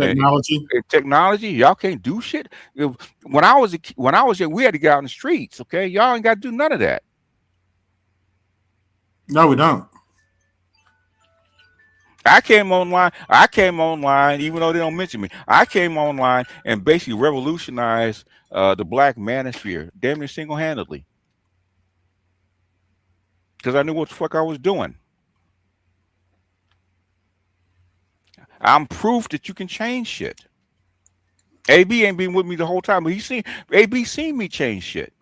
technology, y'all can't do shit. When I was young, we had to get out in the streets. Okay, y'all ain't got to do none of that. No, we don't. I came online, even though they don't mention me. I came online and basically revolutionized the black manosphere, damn near single-handedly, because I knew what the fuck I was doing. I'm proof that you can change shit. AB ain't been with me the whole time, but AB seen me change shit.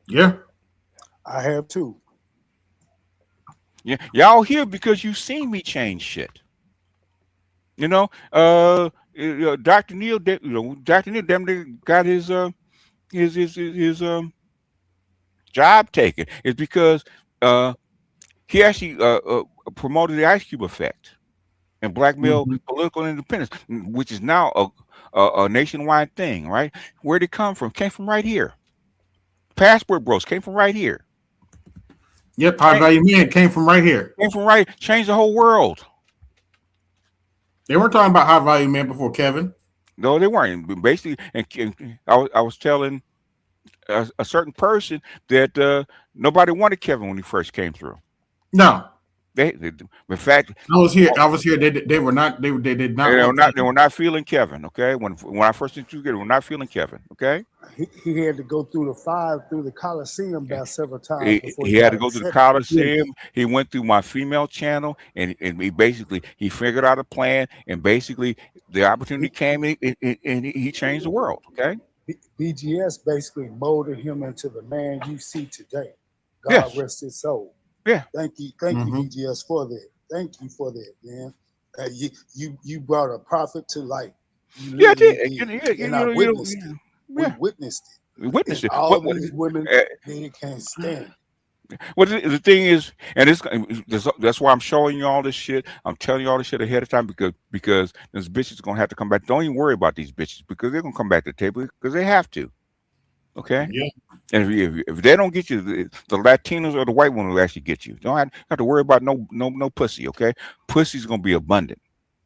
Yeah, I have too. Yeah, y'all here because you seen me change shit. You know, Dr. Neil, Dr. Neil damn near got his job taken. It's because he actually promoted the Ice Cube effect and black male political independence, which is now a nationwide thing, right? Where'd it come from? Came from right here. Passport Bros came from right here. Yep, High Value Men came from right here. Came from right, changed the whole world. They weren't talking about High Value Men before Kevin. No, they weren't. Basically, and I was telling a certain person that nobody wanted Kevin when he first came through. No. They in fact, I was here. They were not. They did not. They were not feeling Kevin. Okay, when I first introduced him, they were not feeling Kevin. Okay, he had to go through the Coliseum about several times. He had to go through the Coliseum. He went through my female channel, and he figured out a plan, and basically the opportunity came, and he changed the world. Okay, BGS basically molded him into the man you see today. God rest his soul. Yeah. Thank you, BGS, for that. Thank you for that, man. You brought a prophet to light. Yeah, I did. I witnessed it. We witnessed it. We witnessed it. All these women, they can't stand it. Well, the thing is, and that's why I'm showing you all this shit. I'm telling you all this shit ahead of time because these bitches are gonna have to come back. Don't even worry about these bitches because they're gonna come back to the table because they have to. Okay. Yeah. And if they don't get you, the Latinos or the white one will actually get you. Don't have to worry about no pussy. Okay. Pussy's gonna be abundant.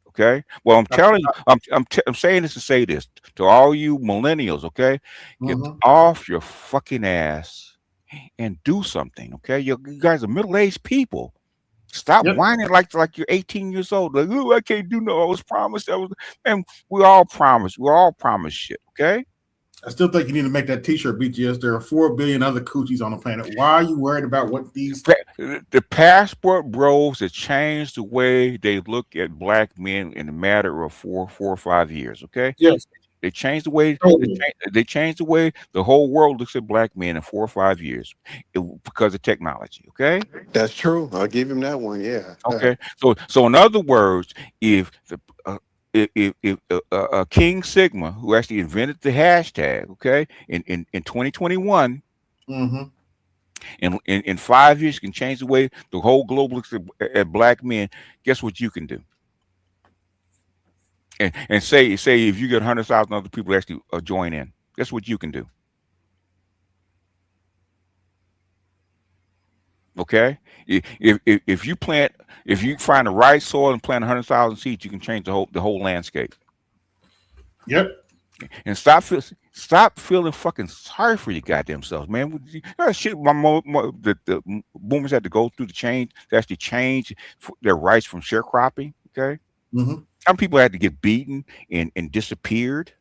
Okay. Well, I'm telling you, I'm saying this to say this to all you millennials. Okay. Get off your fucking ass and do something. Okay. You guys are middle-aged people. Stop whining like you're 18 years old. Like, oh, I can't do no. I was promised. And we all promised. We all promised shit. Okay. I still think you need to make that T-shirt, BGS. There are 4 billion other coochies on the planet. Why are you worried about what these? The passport bros that changed the way they look at black men in a matter of 4 or 5 years. Okay. Yes. They changed the way they changed the way the whole world looks at black men in 4 or 5 years because of technology. Okay. That's true. I'll give him that one. Yeah. Okay. So in other words, if King Sigma, who actually invented the hashtag, okay, in 2021, in 5 years can change the way the whole globe looks at black men. Guess what you can do? And say if you get 100,000 other people actually join in, guess what you can do? Okay, if you find the right soil and plant 100,000 seeds, you can change the whole landscape. Yep. And stop feeling fucking sorry for your goddamn selves, man. Shit, the boomers had to go through to actually change their rights from sharecropping. Okay, some people had to get beaten and disappeared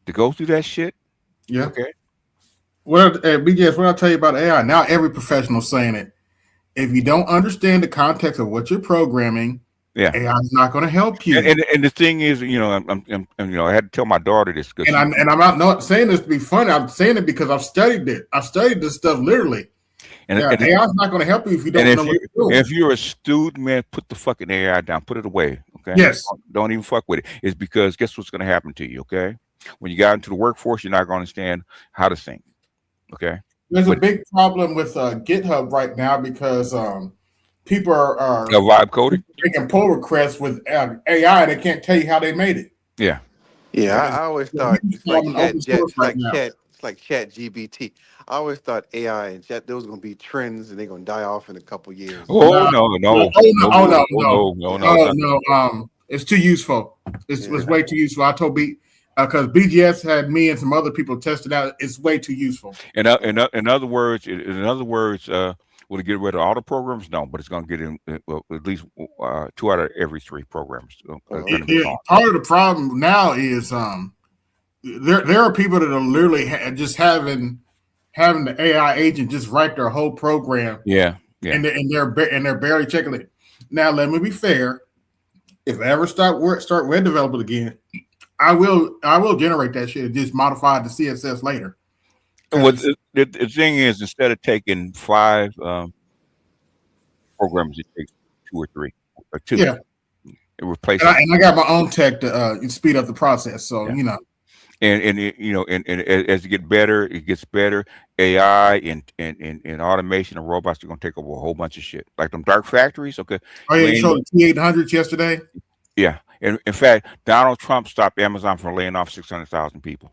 to go through that shit. Yeah. Okay. Well, BGS, what I'll tell you about AI, now every professional saying it. If you don't understand the context of what you're programming, AI is not going to help you. And the thing is, I had to tell my daughter this. And I'm not saying this to be funny. I'm saying it because I've studied it. I've studied this stuff literally. And AI is not going to help you if you don't know what you're doing. If you're a student, man, put the fucking AI down. Put it away. Okay. Yes. Don't even fuck with it. It's because guess what's going to happen to you? Okay. When you got into the workforce, you're not going to understand how to think. Okay. There's a big problem with GitHub right now because people are vibe coding, making pull requests with AI. They can't tell you how they made it. Yeah. Yeah, Because I always you thought can it's like install an open source right now. it's like chat GBT. I always thought AI and chat those gonna be trends and they're gonna die off in a couple years. Oh No, no, no, oh no, no, oh no, oh no, no, no, no. oh It's no. It's too useful. It's Yeah. way too useful. I told because BGS had me and some other people test it out. It's way too useful. in other words, will it get rid of all the programs? No, but it's going to get in well, at least 2 out of every 3 programs are going to be gone. Part of the problem now is there are people that are literally just having the AI agent just write their whole program. Yeah. And they're barely checking it. Now, let me be fair. If I ever start web development again, I will generate that shit and just modify the CSS later. What the thing is, instead of taking 5 programs, it takes 2 or 3 or 2. Yeah. It replaces. And I got my own tech to speed up the process. So Yeah. you know. And as it get better, it gets better. AI and automation and robots are going to take over a whole bunch of shit, like them dark factories. Okay. Oh yeah, you showed the T800s yesterday. Yeah, and in fact, Donald Trump stopped Amazon from laying off 600,000 people.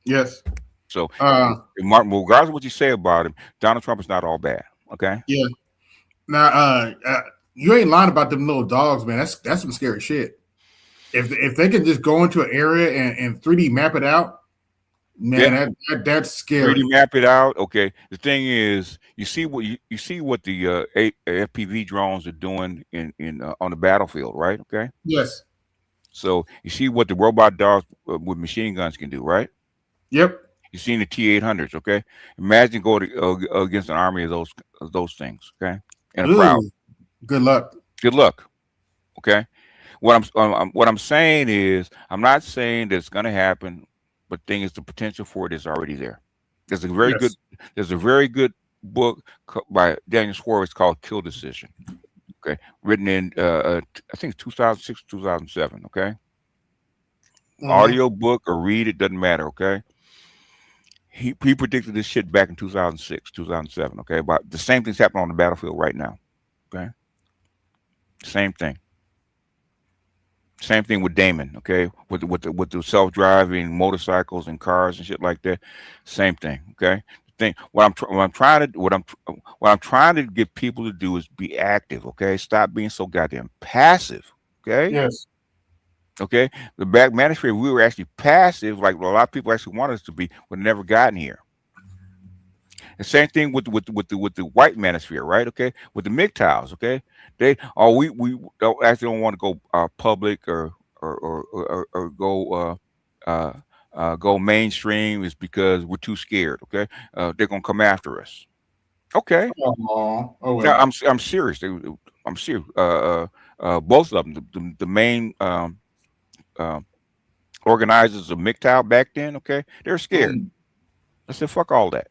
Yes. So, Martin, regardless of what you say about him, Donald Trump is not all bad. Okay. Yeah. Now, you ain't lying about them little dogs, man. That's some scary shit. If they can just go into an area and 3D map it out, man, that's scary. 3D map it out. Okay. The thing is, you see what the FPV drones are doing in on the battlefield, right? Okay. Yes. So you see what the robot dogs with machine guns can do, right? Yep. You've seen the T800s. Okay. Imagine going against an army of those things. Okay. And a crowd. Good luck. Good luck. Okay. What I'm saying is, I'm not saying that it's going to happen, but the thing is, the potential for it is already there. There's a very good book by Daniel Schwartz called Kill Decision. Okay, written in I think 2006, 2007. Okay, audio book or read it, doesn't matter. Okay, he predicted this shit back in 2006, 2007. Okay, but the same thing's happening on the battlefield right now. Okay, same thing. Same thing with Damon, okay, with the self-driving motorcycles and cars and shit like that. Same thing, okay. What I'm trying to get people to do is be active, okay. Stop being so goddamn passive, okay. Yes. Okay. The back manosphere, we were actually passive, like a lot of people actually wanted us to be, but never gotten here. The same thing with the white manosphere, right? Okay, with the MGTOWs, okay, we don't want to go public or go mainstream is because we're too scared. Okay, they're gonna come after us. Okay, oh well. Now, I'm serious. I'm serious. Both of them, the main organizers of MGTOW back then, okay, they're scared. I said, fuck all that.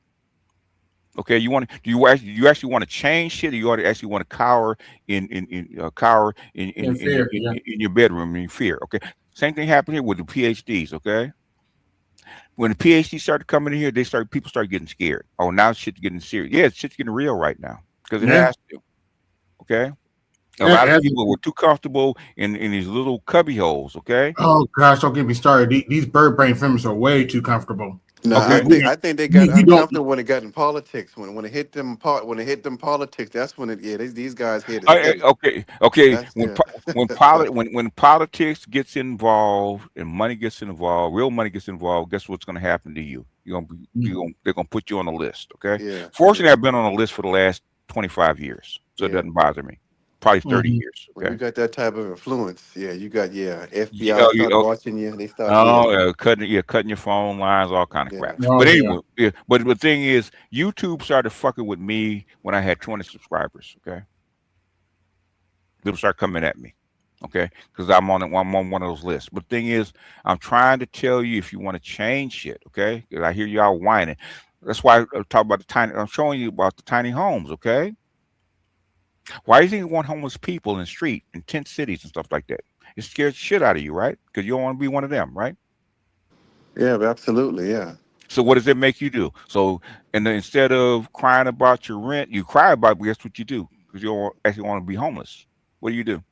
Okay, do you actually want to change shit, or you actually want to cower in your bedroom in fear? Okay, same thing happened here with the PhDs. Okay, when the PhDs started coming in here, people start getting scared. Oh, now shit's getting serious. Yeah, shit's getting real right now because it has to. Okay, a lot of people were too comfortable in these little cubby holes. Okay. Oh gosh, don't get me started. These bird brain films are way too comfortable. No, okay. I think they got uncomfortable when it got in politics. When it hit them politics, that's when these guys hit it. Okay. When politics gets involved and money gets involved, real money gets involved, guess what's going to happen to you? They're going to put you on the list. Okay. Yeah. Fortunately, I've been on a list for the last 25 years, so it doesn't bother me. Probably 30 years. Okay? When you got that type of influence, you got FBI start watching you, and they start cutting your phone lines, all kind of crap. But anyway, but the thing is, YouTube started fucking with me when I had 20 subscribers. Okay, people start coming at me. Okay, because I'm on one of those lists. But the thing is, I'm trying to tell you if you want to change shit. Okay, because I hear y'all whining. That's why I talk about I'm showing you about the tiny homes. Okay. Why do you think you want homeless people in the street in tent cities and stuff like that? It scares the shit out of you, right? Because you don't want to be one of them, right? Yeah, absolutely, yeah. So what does it make you do? So, and then instead of crying about your rent, you cry about it, but guess what you do? Because you don't actually want to be homeless. What do?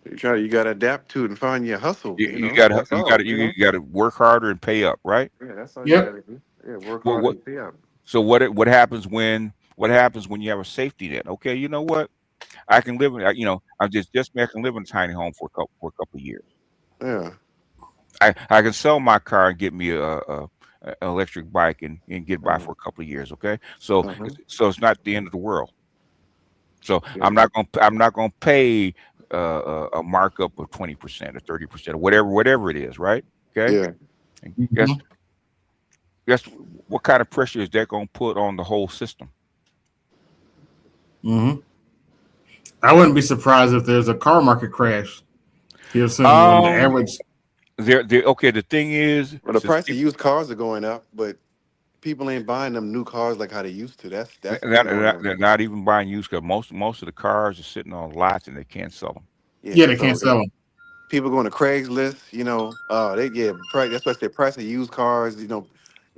You got to adapt to it and find your hustle. You, You you know, gotta that's you all. gotta You know, you gotta work harder and pay up, right? yeah, that's all you got Yep. to do. Yeah, work What hard what and pay up. so what happens when you have a safety net? Okay, you know what? I can live in I'm just me. I can live in a tiny home for a couple of years. Yeah. I can sell my car and get me a electric bike and get by for a couple of years. Okay, so Uh-huh. it's not the end of the world. So Yeah. I'm not gonna pay a markup of 20% or 30% or whatever it is, right? Okay, Yeah. and Hmm. guess what kind of pressure is that gonna put on the whole system? Hmm. I wouldn't be surprised if there's a car market crash here soon when the Um, average. there. Okay, the thing is, Well, the since price of people used cars are going up, but people ain't buying them new cars like how they used to. That's they're what's not, going on. they're not even buying used cars. Most of the cars are sitting on lots and they can't sell them. Yeah, Yeah. they can't So sell them. people going to Craigslist. You know, they price. That's what I said. Price of used cars. You know,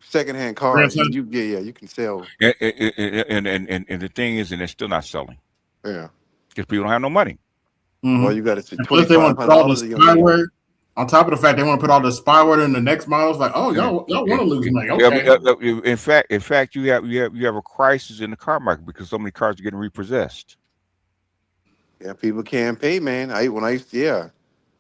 secondhand cars. Grandson. You can sell. And the thing is, and they're still not selling Yeah. because people don't have no money. Well, Hmm. you got it to And twenty plus, they five want to hundred put all the dollars. Yeah. spyware on top of the fact they want to put all the spyware in the next models. Like, oh, Yeah, y'all want to lose money? yeah, I mean, Okay. in fact, you have a crisis in the car market because so many cars are getting repossessed. Yeah. People can't pay, man. When I used to,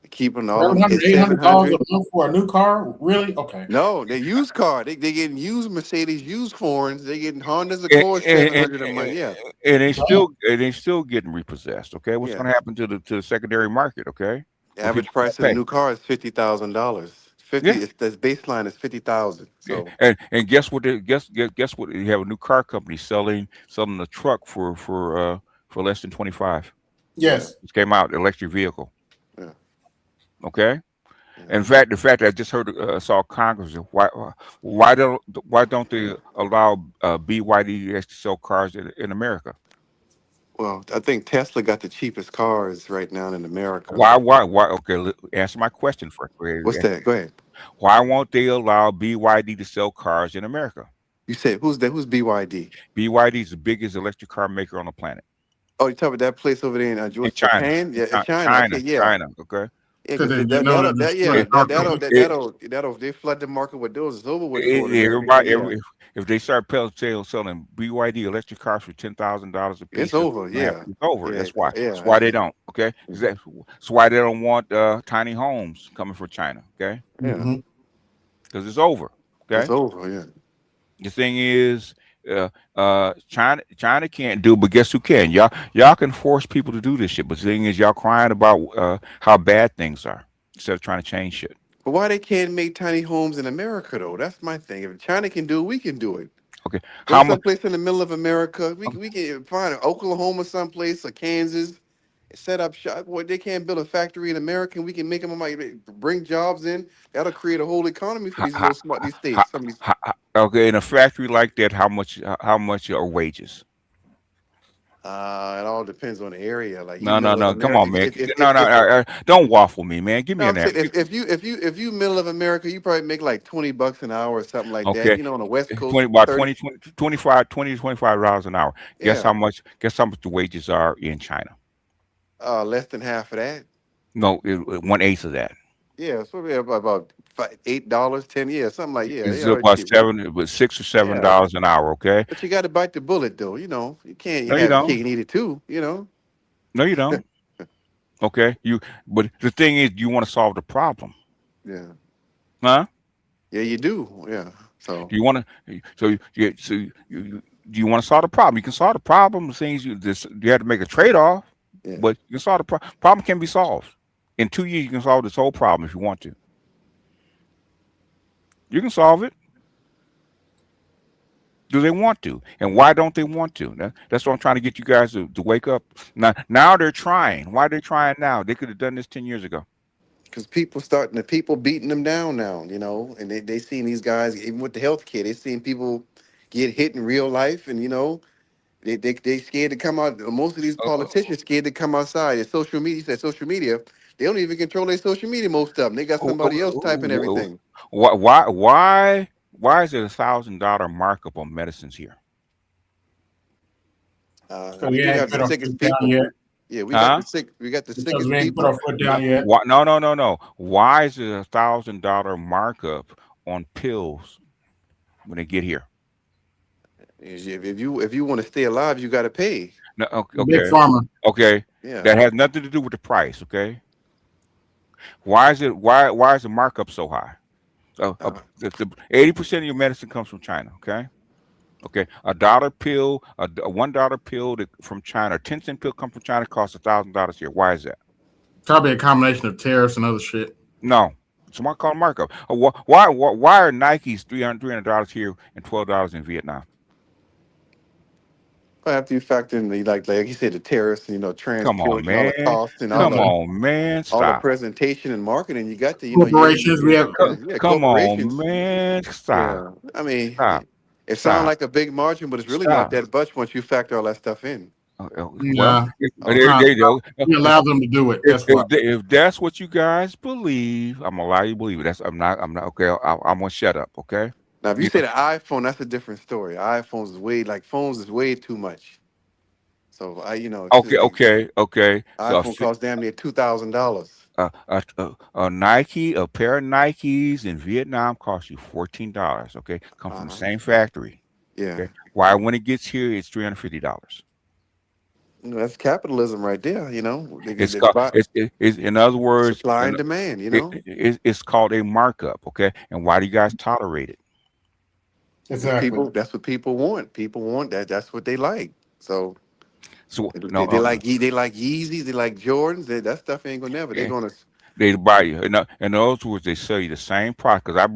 keeping all them $700, at seven $800 hundred. a month for a new car? Really? Okay. No, they used car. They getting used Mercedes, used foreigns. They getting Hondas and, Accord and, 700 a month. Yeah, they still getting repossessed. Okay, what's yeah. going to happen to the secondary market? Okay, The when average people price can't of the pay. new car is $50,000. Yeah, The baseline is 50,000. yeah. So And guess what? Guess what? You have a new car company selling a truck for less than 25. yeah, Yes. It came out electric vehicle. yeah, Okay. yeah. In fact, the fact that I just saw Congress, why don't they allow BYD to sell cars in America? Well, I think Tesla got the cheapest cars right now in America. Why? Okay, answer my question first. What's that? Go ahead. Why won't they allow BYD to sell cars in America? You said who's that? Who's BYD? BYD is the biggest electric car maker on the planet. Oh, you talking about that place over there in In what's China. Japan? Yeah, in China. Okay, China, yeah. China. Okay. Yeah, Because because they that, know that'll that that destroy yeah the car that company. that'll they flood the market with those. It's over with for them. Everybody, Yeah, if they start selling BYD electric cars for $10,000 a it's piece, over. Yeah, it's over. yeah, That's why. That's yeah. why they don't. Okay. That's why they don't want tiny homes coming from China. Okay. Yeah, Hmm. Because it's over. it's Okay. over. Yeah. The thing is, China can't do, but guess who can? Y'all can force people to do this shit. But the thing is, y'all crying about how bad things are instead of trying to change shit. But why they can't make tiny homes in America though? That's my thing. If China can do it, we can do it. Okay. Go How much? someplace in the middle of America. We can find Oklahoma someplace or Kansas. Set up shop. Boy, they can't build a factory in America. And we can make them bring jobs in. That'll create a whole economy for these little smart these states. Some of these. Okay, in a factory like that, how much are wages? It all depends on the area. Like you No, no, middle of no. Come America. on, man. If No, no. Don't waffle me, man. Give me no, an I'm saying average. if you middle of America, you probably make like $20 an hour or something like that. Okay, You know, on the West Coast, 20 about 30. 25 20 to $25 an hour. Guess Yeah, how much? Guess how much the wages are in China? less than half of that. No, 1/8 of that. Yeah, so we have about $8, 10. Yeah, something like It's they are about cheap. $6 or seven Yeah, dollars an hour. Okay. but you got to bite the bullet though. You know, you can't No, you have your cake don't. and eat it too. You know. No, you don't. Okay. But the thing is, you want to solve the problem, Yeah. huh? Yeah, you do. Yeah. So You want to. Do you want to solve the problem? You can solve the problem. The things you have to make a trade off, yeah. but you can solve the problem. Can be solved in 2 years. You can solve this whole problem if you want to. You can solve it. Do they want to? And why don't they want to? That's what I'm trying to get you guys to wake up. Now they're trying. Why are they trying now? They could have done this 10 years ago. Because people beating them down now, you know, and they seen these guys, even with the health care, they seen people get hit in real life, and you know, they scared to come out. Most of these politicians scared to come outside. And social media, you said social media, they don't even control their social media. Most of them, they got somebody else typing everything. Why is it $1,000 markup on medicines here? So We we do ain't have put the our sickest foot down people. yet. Yeah, we got Huh? the sick. We got the Because sickest we ain't put people. our foot down yet. No. Why is it $1,000 markup on pills when they get here? If you want to stay alive, you got to pay. No, Big Pharma. okay. Yeah. That has nothing to do with the price. Okay. Why is the markup so high? 80% of your medicine comes from China. Okay. Okay, $1 pill, a $1 pill from China, a 10-cent pill come from China costs $1,000 here. Why is that? Probably a combination of tariffs and other shit. No, it's what I call markup. Why are Nikes $300 here and $12 in Vietnam? Well, after you factor in the like you said, the tariffs, Come on, transport and all the man. costs and Come on, man. all the Stop. presentation and marketing, you got to, Corporations, we have Come on, corporations. man. Stop. Yeah, I mean, Stop. it sounds Stop. like a big margin, but it's really not Stop. that much once you factor all that stuff in. Well, we allow them to do it. That's why. If that's what you guys believe, I'm gonna allow you to believe it. I'm not. Okay. I'm gonna shut up. Okay. Now, if you say the iPhone, that's a different story. iPhones is way too much. So Okay. So iPhone costs damn near $2,000. a Nike, a pair of Nikes in Vietnam costs you $14. Okay, come from the same factory. Yeah. Okay? Why when it gets here it's $350? That's capitalism right there. It's called. It's in other words, supply and demand. It's called a markup. Okay, and why do you guys tolerate it? Exactly. That's what people want. People want that. That's what they like. So they like Yeezys. They like Jordans. That stuff ain't gonna never. They're gonna. They buy you. In other words, they sell you the same product. Because I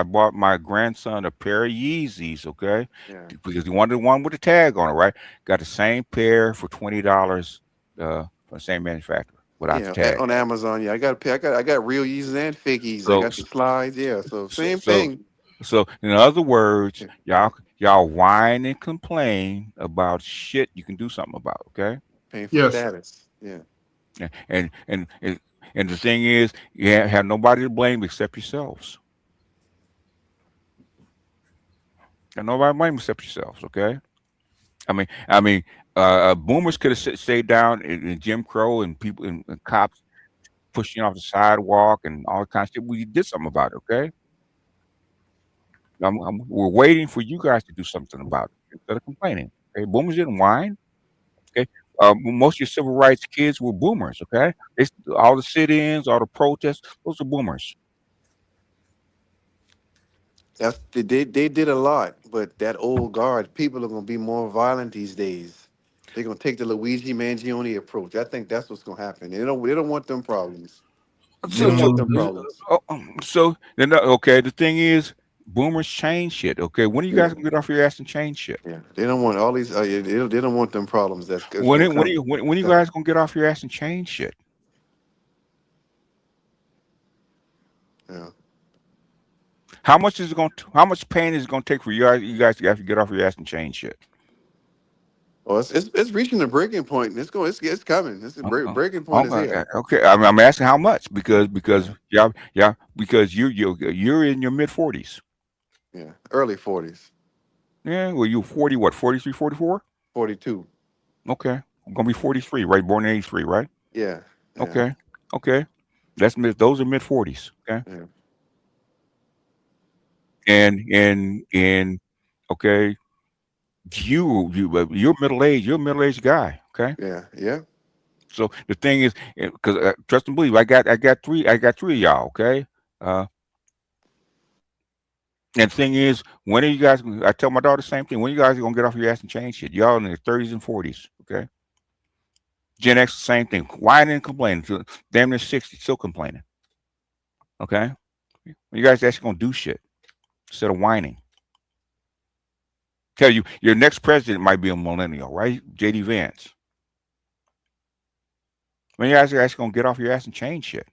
bought my grandson a pair of Yeezys, okay? Yeah. Because he wanted the one with the tag on it, right? Got the same pair for $20 from the same manufacturer without the tag. On Amazon. Yeah, I got real Yeezys and fake Yeezys. I got the slides. Yeah, so same thing. So in other words, y'all whine and complain about shit you can do something about, okay? Paying for status. Yeah. And the thing is, you have nobody to blame except yourselves. And nobody to blame except yourselves, okay? I mean, boomers could have stayed down in Jim Crow and people and cops pushing off the sidewalk and all kinds of shit. We did something about it, okay? We're waiting for you guys to do something about it instead of complaining. Okay, boomers didn't whine. Okay, most of your civil rights kids were boomers. Okay, all the sit-ins, all the protests, those are boomers. They did a lot, but that old guard, people are gonna be more violent these days. They're gonna take the Luigi Mangione approach. I think that's what's gonna happen. They don't want them problems. They don't want them problems. So then, okay, the thing is, boomers change shit. Okay, when are you guys gonna get off your ass and change shit? Yeah, they don't want all these. They don't want them problems. When are you guys gonna get off your ass and change shit? Yeah. How much pain is it gonna take for you guys to have to get off your ass and change shit? Well, it's reaching the breaking point. It's coming. The breaking point is here. Okay, I'm asking how much because because you're in your mid-40s. Yeah, early 40s. Yeah, well, you're 40, what, 43, 44? 42. Okay, I'm gonna be 43, right? Born in 83, right? Yeah. Okay. Those are mid-40s. Okay. Yeah. And okay, you're middle-aged. You're a middle-aged guy. Okay. Yeah. So the thing is, because trust and believe, I got three of y'all. Okay. And the thing is, when are you guys? I tell my daughter the same thing. When you guys are gonna get off your ass and change shit? Y'all in your 30s and 40s. Okay. Gen X, the same thing. Whining and complaining. Damn near 60, still complaining. Okay. When you guys actually gonna do shit instead of whining. Tell you, your next president might be a millennial, right? JD Vance. When you guys are actually gonna get off your ass and change shit.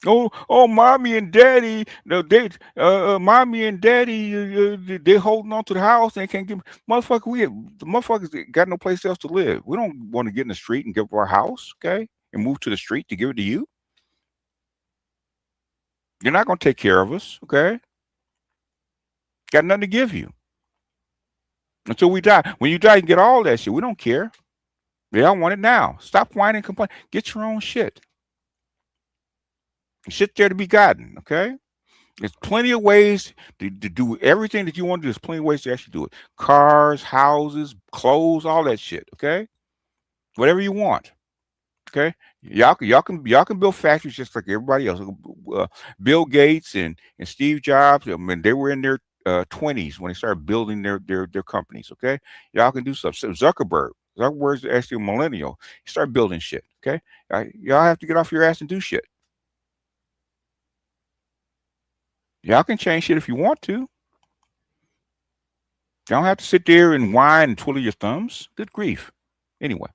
Oh, mommy and daddy, mommy and daddy, they're holding on to the house and they can't give the motherfuckers got no place else to live. We don't want to get in the street and give up our house, okay, and move to the street to give it to you. You're not gonna take care of us, okay? Got nothing to give you. Until we die. When you die, you can get all that shit. We don't care. They all want it now. Stop whining and complaining. Get your own shit. Shit there to be gotten, okay? There's plenty of ways to do everything that you want to do. There's plenty of ways to actually do it. Cars, houses, clothes, all that shit, okay? Whatever you want. Okay, y'all can build factories just like everybody else. Bill Gates and Steve Jobs, I mean, they were in their 20s when they started building their companies. Okay, y'all can do stuff. So Zuckerberg's actually a millennial. He started building shit. Okay, y'all have to get off your ass and do shit. Y'all can change shit if you want to. You don't have to sit there and whine and twiddle your thumbs. Good grief. Anyway.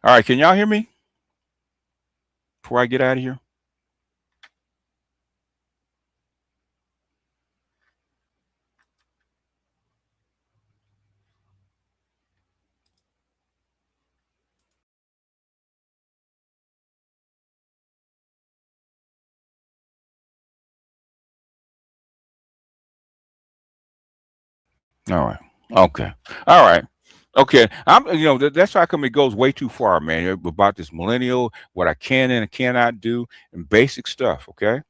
All right, can y'all hear me before I get out of here? All right. Okay. All right. Okay. That's how come it goes way too far, man. About this millennial, what I can and cannot do, and basic stuff. Okay.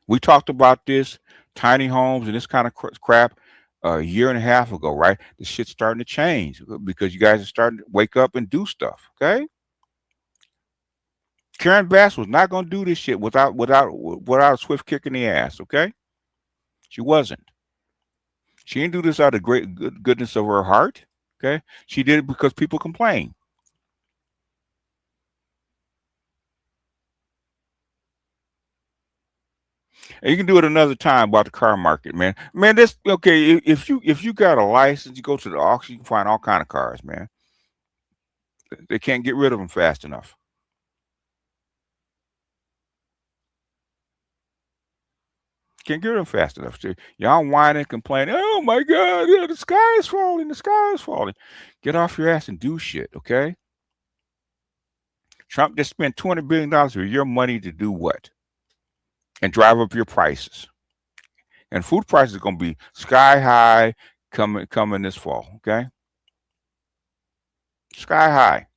We talked about this tiny homes and this kind of crap a year and a half ago, right? The shit's starting to change because you guys are starting to wake up and do stuff. Okay. Karen Bass was not going to do this shit without a swift kick in the ass. Okay. She wasn't. She didn't do this out of goodness of her heart. Okay. She did it because people complain. And you can do it another time about the car market, man. Man, this okay. If you got a license, you go to the auction, you can find all kind of cars, man. They can't get rid of them fast enough. Can't get rid of them fast enough. So y'all whining and complaining. Oh my God, yeah, the sky is falling. The sky is falling. Get off your ass and do shit, okay? Trump just spent $200 billion of your money to do what? And drive up your prices. And food prices are going to be sky high coming this fall, okay? Sky high.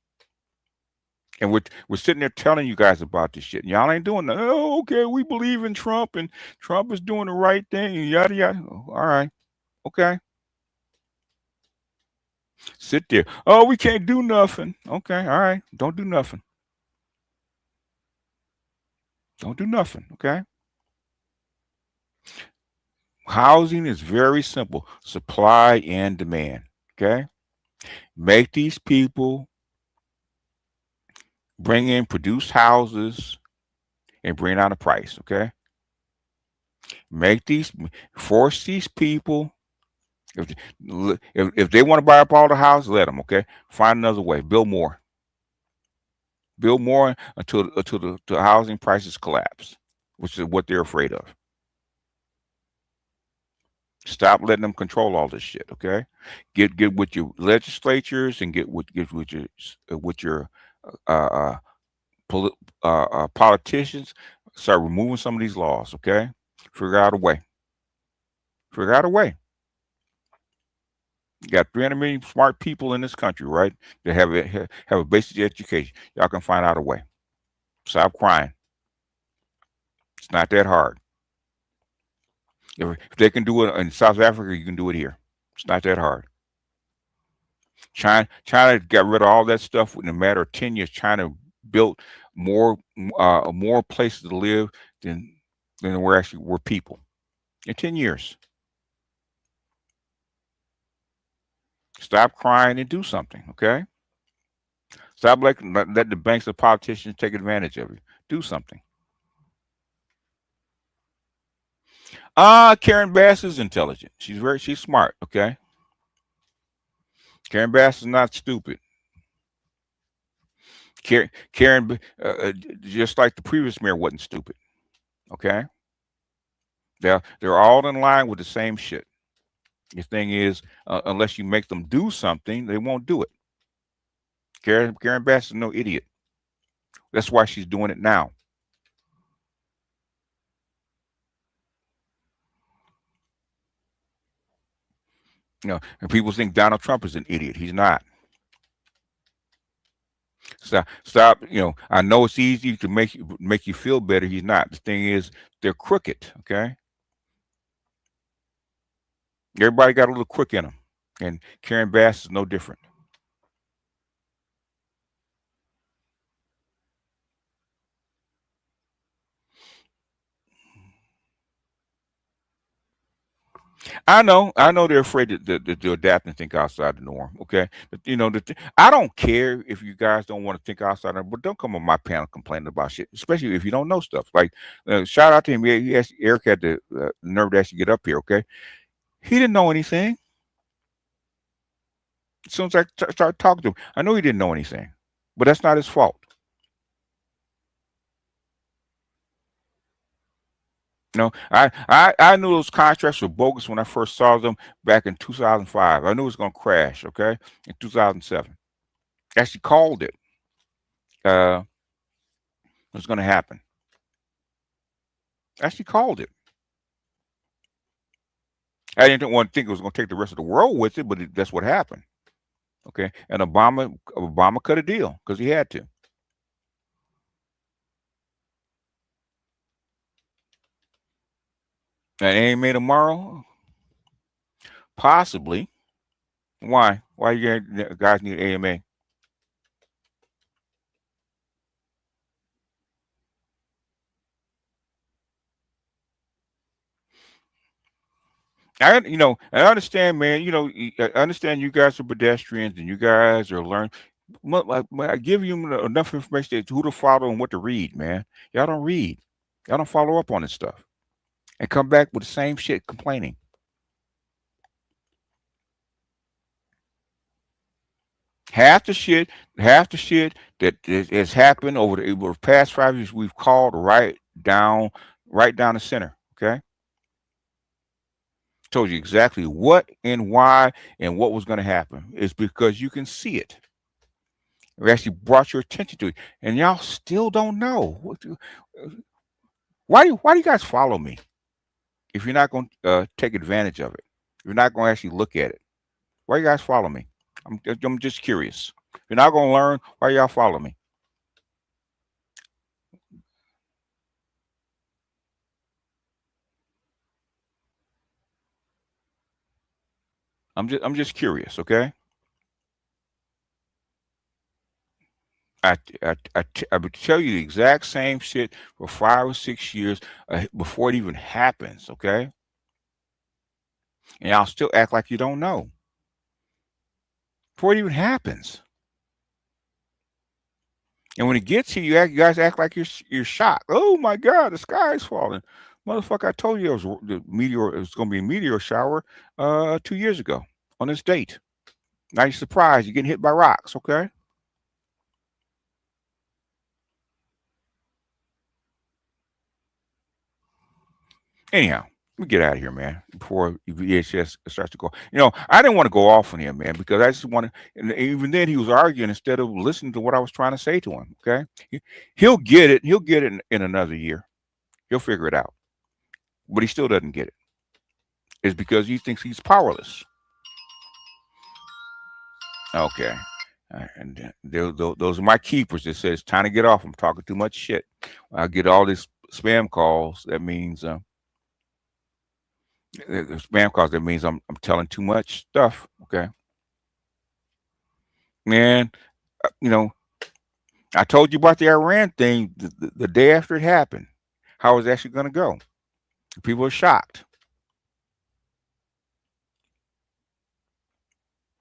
And we're sitting there telling you guys about this shit. And y'all ain't doing that. Oh, okay, we believe in Trump and Trump is doing the right thing and yada yada. All right. Okay. Sit there. Oh, we can't do nothing. Okay, all right. Don't do nothing. Don't do nothing, okay? Housing is very simple. Supply and demand, okay? Make these people bring in produced houses and bring down the price, okay? Force these people. If they want to buy up all the houses, let them, okay? Find another way. Build more. Build more until the housing prices collapse, which is what they're afraid of. Stop letting them control all this shit, okay? Get with your legislatures and get with your politicians. Start removing some of these laws, okay? Figure out a way. Figure out a way. You got 300 million smart people in this country, right? That have a basic education. Y'all can find out a way. Stop crying. It's not that hard. If they can do it in South Africa, you can do it here. It's not that hard. China got rid of all that stuff in a matter of 10 years. China built more places to live than we're people in 10 years. Stop crying and do something, okay? Stop letting the banks and politicians take advantage of you. Do something. Karen Bass is intelligent. She's smart, okay? Karen Bass is not stupid. Karen, just like the previous mayor wasn't stupid, okay? They're all in line with the same shit. The thing is, unless you make them do something, they won't do it. Karen Bass is no idiot. That's why she's doing it now. You know, and people think Donald Trump is an idiot. He's not. Stop. You know, I know it's easy to make you feel better. He's not. The thing is, they're crooked. Okay. Everybody got a little crook in them, and Karen Bass is no different. I know they're afraid to adapt and think outside the norm. Okay, but you know, I don't care if you guys don't want to think outside the norm, but don't come on my panel complaining about shit, especially if you don't know stuff. Like, shout out to him. Eric had the nerve to actually get up here. Okay, he didn't know anything. As soon as I started talking to him, I knew he didn't know anything, but that's not his fault. No, I knew those contracts were bogus when I first saw them back in 2005. I knew it was going to crash. Okay, in 2007, actually called it. It was going to happen. Actually called it. I didn't want to think it was going to take the rest of the world with it, but that's what happened. Okay, and Obama cut a deal because he had to. And AMA tomorrow? Possibly. Why? Why you guys need AMA? I understand, man. You know, I understand you guys are pedestrians and you guys are learning. I give you enough information to who to follow and what to read, man. Y'all don't read. Y'all don't follow up on this stuff, and come back with the same shit, complaining. Half the shit that has happened over the past 5 years, we've called right down the center. Okay, told you exactly what and why and what was going to happen. It's because you can see it. We actually brought your attention to it, and y'all still don't know. Why do you guys follow me if you're not going to take advantage of it? You're not going to actually look at it. Why you guys follow me? I'm just curious. You're not going to learn. Why y'all follow me? I'm just curious. Okay. I would tell you the exact same shit for 5 or 6 years before it even happens. Okay. And y'all still act like you don't know before it even happens. And when it gets here, you guys act like you're shocked. Oh my God, the sky is falling, motherfucker! I told you it was going to be a meteor shower 2 years ago on this date. Now you're surprised you're getting hit by rocks. Okay. Anyhow, we get out of here, man, before VHS starts to go. You know, I didn't want to go off on him, man, because I just wanted, and even then he was arguing instead of listening to what I was trying to say to him. Okay. He'll get it. He'll get it in another year. He'll figure it out. But he still doesn't get it. It's because he thinks he's powerless. Okay. And those are my keepers that say it's time to get off. I'm talking too much shit. I get all these spam calls. That means spam calls. That means I'm telling too much stuff. Okay, man. You know, I told you about the Iran thing the day after it happened. How it was actually going to go. People are shocked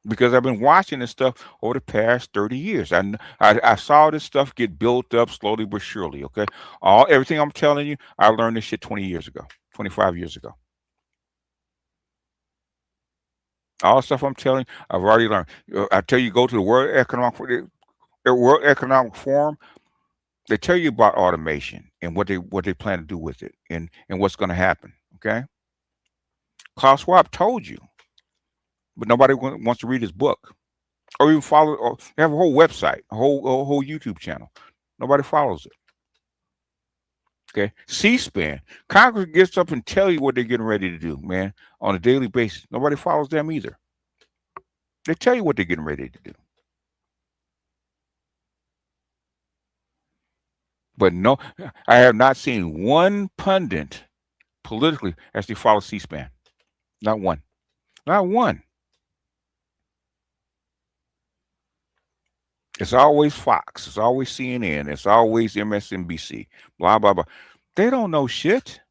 because I've been watching this stuff over the past 30 years. I saw this stuff get built up slowly but surely. Okay, everything I'm telling you, I learned this shit 20 years ago, 25 years ago. All the stuff I'm telling you, I've already learned. I tell you, go to the World Economic Forum. They tell you about automation and what they plan to do with it and what's going to happen. Okay, Klaus Schwab told you but nobody wants to read his book or even follow. Or they have a whole website, a whole YouTube channel. Nobody follows it. Okay, C-SPAN. Congress gets up and tell you what they're getting ready to do, man, on a daily basis. Nobody follows them either. They tell you what they're getting ready to do. But no, I have not seen one pundit politically actually follow C-SPAN. Not one. Not one. It's always Fox. It's always CNN. It's always MSNBC. Blah, blah, blah. They don't know shit.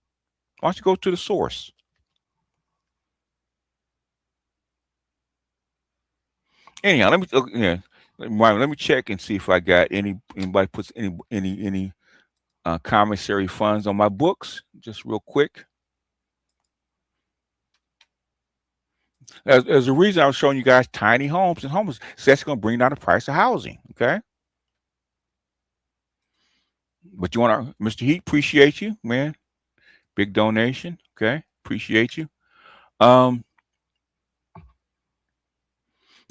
Why don't you go to the source? Anyhow, let me check and see if I got anybody puts any commissary funds on my books. Just real quick. As a reason I was showing you guys tiny homes and homes, so that's going to bring down the price of housing. Okay. But you want to, Mr. Heat, appreciate you, man. Big donation. Okay. Appreciate you.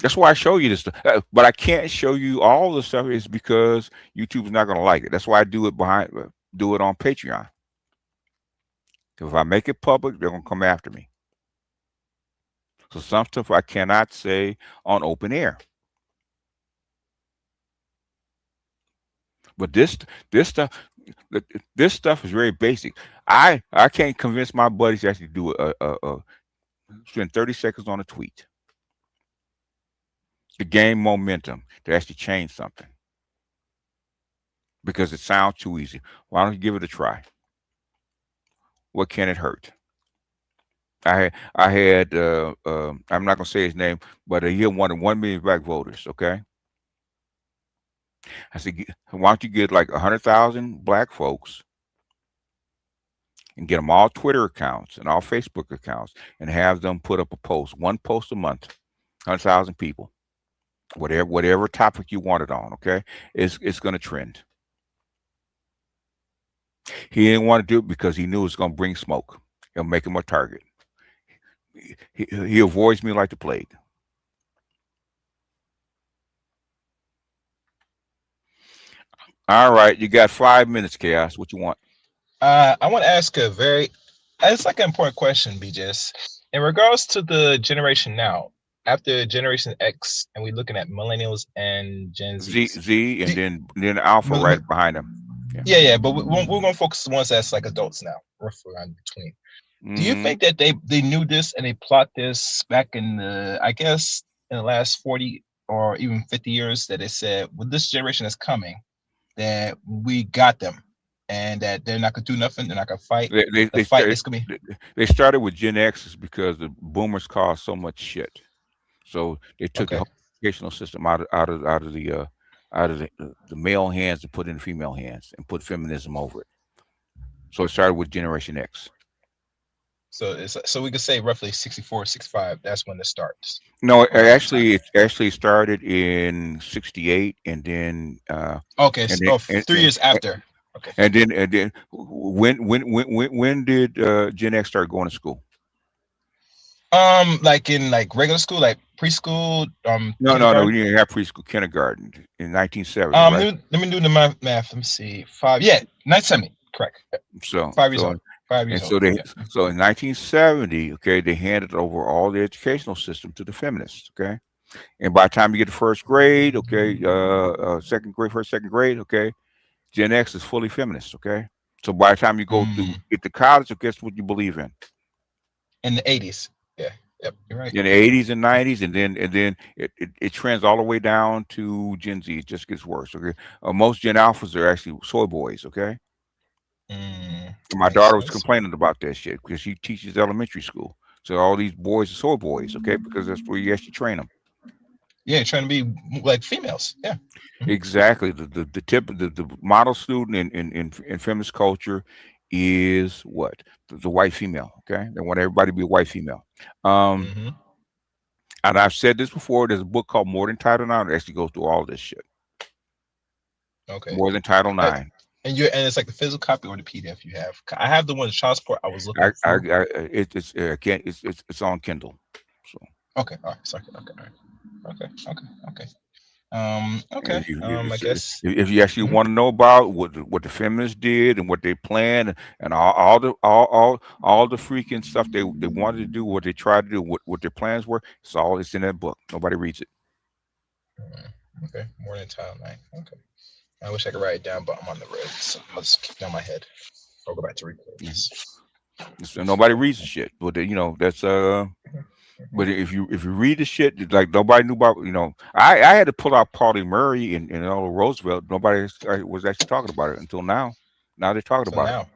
That's why I show you this stuff. But I can't show you all the stuff is because YouTube is not going to like it. That's why I do it on Patreon. Because if I make it public, they're going to come after me. So some stuff I cannot say on open air. But this stuff is very basic. I can't convince my buddies to actually do spend 30 seconds on a tweet to gain momentum, to actually change something. Because it sounds too easy. Why don't you give it a try? What can it hurt? I had I'm not gonna say his name, but he wanted 1 million black voters. Okay, I said, why don't you get like 100,000 black folks and get them all Twitter accounts and all Facebook accounts and have them put up a post, 1 post a month, 100,000 people, whatever topic you want it on. Okay, it's gonna trend. He didn't want to do it because he knew it's gonna bring smoke. It'll make him a target. He avoids me like the plague. All right, you got 5 minutes, Chaos. What you want? I want to ask it's like an important question, BJS. In regards to the generation now, after Generation X, and we're looking at millennials and Gen Z. Z, and then Alpha right behind them. Yeah, but we're going to focus on the ones that's like adults now, roughly around between. Do you think that they knew this and they plot this back in the, I guess, in the last 40 or even 50 years, that they said, with this generation that's coming, that we got them and that they're not going to do nothing, they're not going to fight. They started with Gen X's because the boomers caused so much shit. So they took the whole educational system out of the male hands and put it in female hands and put feminism over it. So it started with Generation X. So we could say roughly 64, 65. That's when it starts. No, it actually started in 68, and then 3 years after. Okay. And then when did Gen X start going to school? Like in regular school, like preschool. No, we didn't have preschool, kindergarten in 1970. Right? Let me do the math. Let me see. 1970. Correct. So 5 years old. 5 years old. So in 1970, okay, they handed over all the educational system to the feminists, okay, and by the time you get to first grade, okay, second grade, okay, Gen X is fully feminist, okay. So by the time you go get to college, guess what you believe in? In the 80s, yeah, yep, you're right. In the 80s and 90s, and then it trends all the way down to Gen Z. It just gets worse, okay. Most Gen Alphas are actually soy boys, okay. My daughter was complaining about that shit because she teaches elementary school. So all these boys are soy boys, okay, because that's where you actually train them. Yeah, trying to be like females. Yeah, exactly. The model student in feminist culture is what? The white female. Okay, they want everybody to be a white female. And I've said this before. There's a book called More Than Title IX that actually goes through all this shit. Okay. More Than Title IX. And it's like the physical copy or the PDF you have. I have the one child support I was looking for. It's on Kindle. So Okay. All right. Sorry. Okay. All right. Okay. Okay. Okay. Okay. I If guess. if you actually Mhm. want to know about what the feminists did and what they planned and all the freaking stuff they wanted to do, what they tried to do, what their plans were, it's in that book. Nobody reads it. Okay. Morning time night. Okay. I wish I could write it down, but I'm on the road, so I'll just keep it on my head. I'll go back to replays. So nobody reads the shit. But that's But if you read the shit, like nobody knew about, I had to pull out Pauli Murray and Eleanor Roosevelt. Nobody was actually talking about it until now. Now they're talking So about it. now,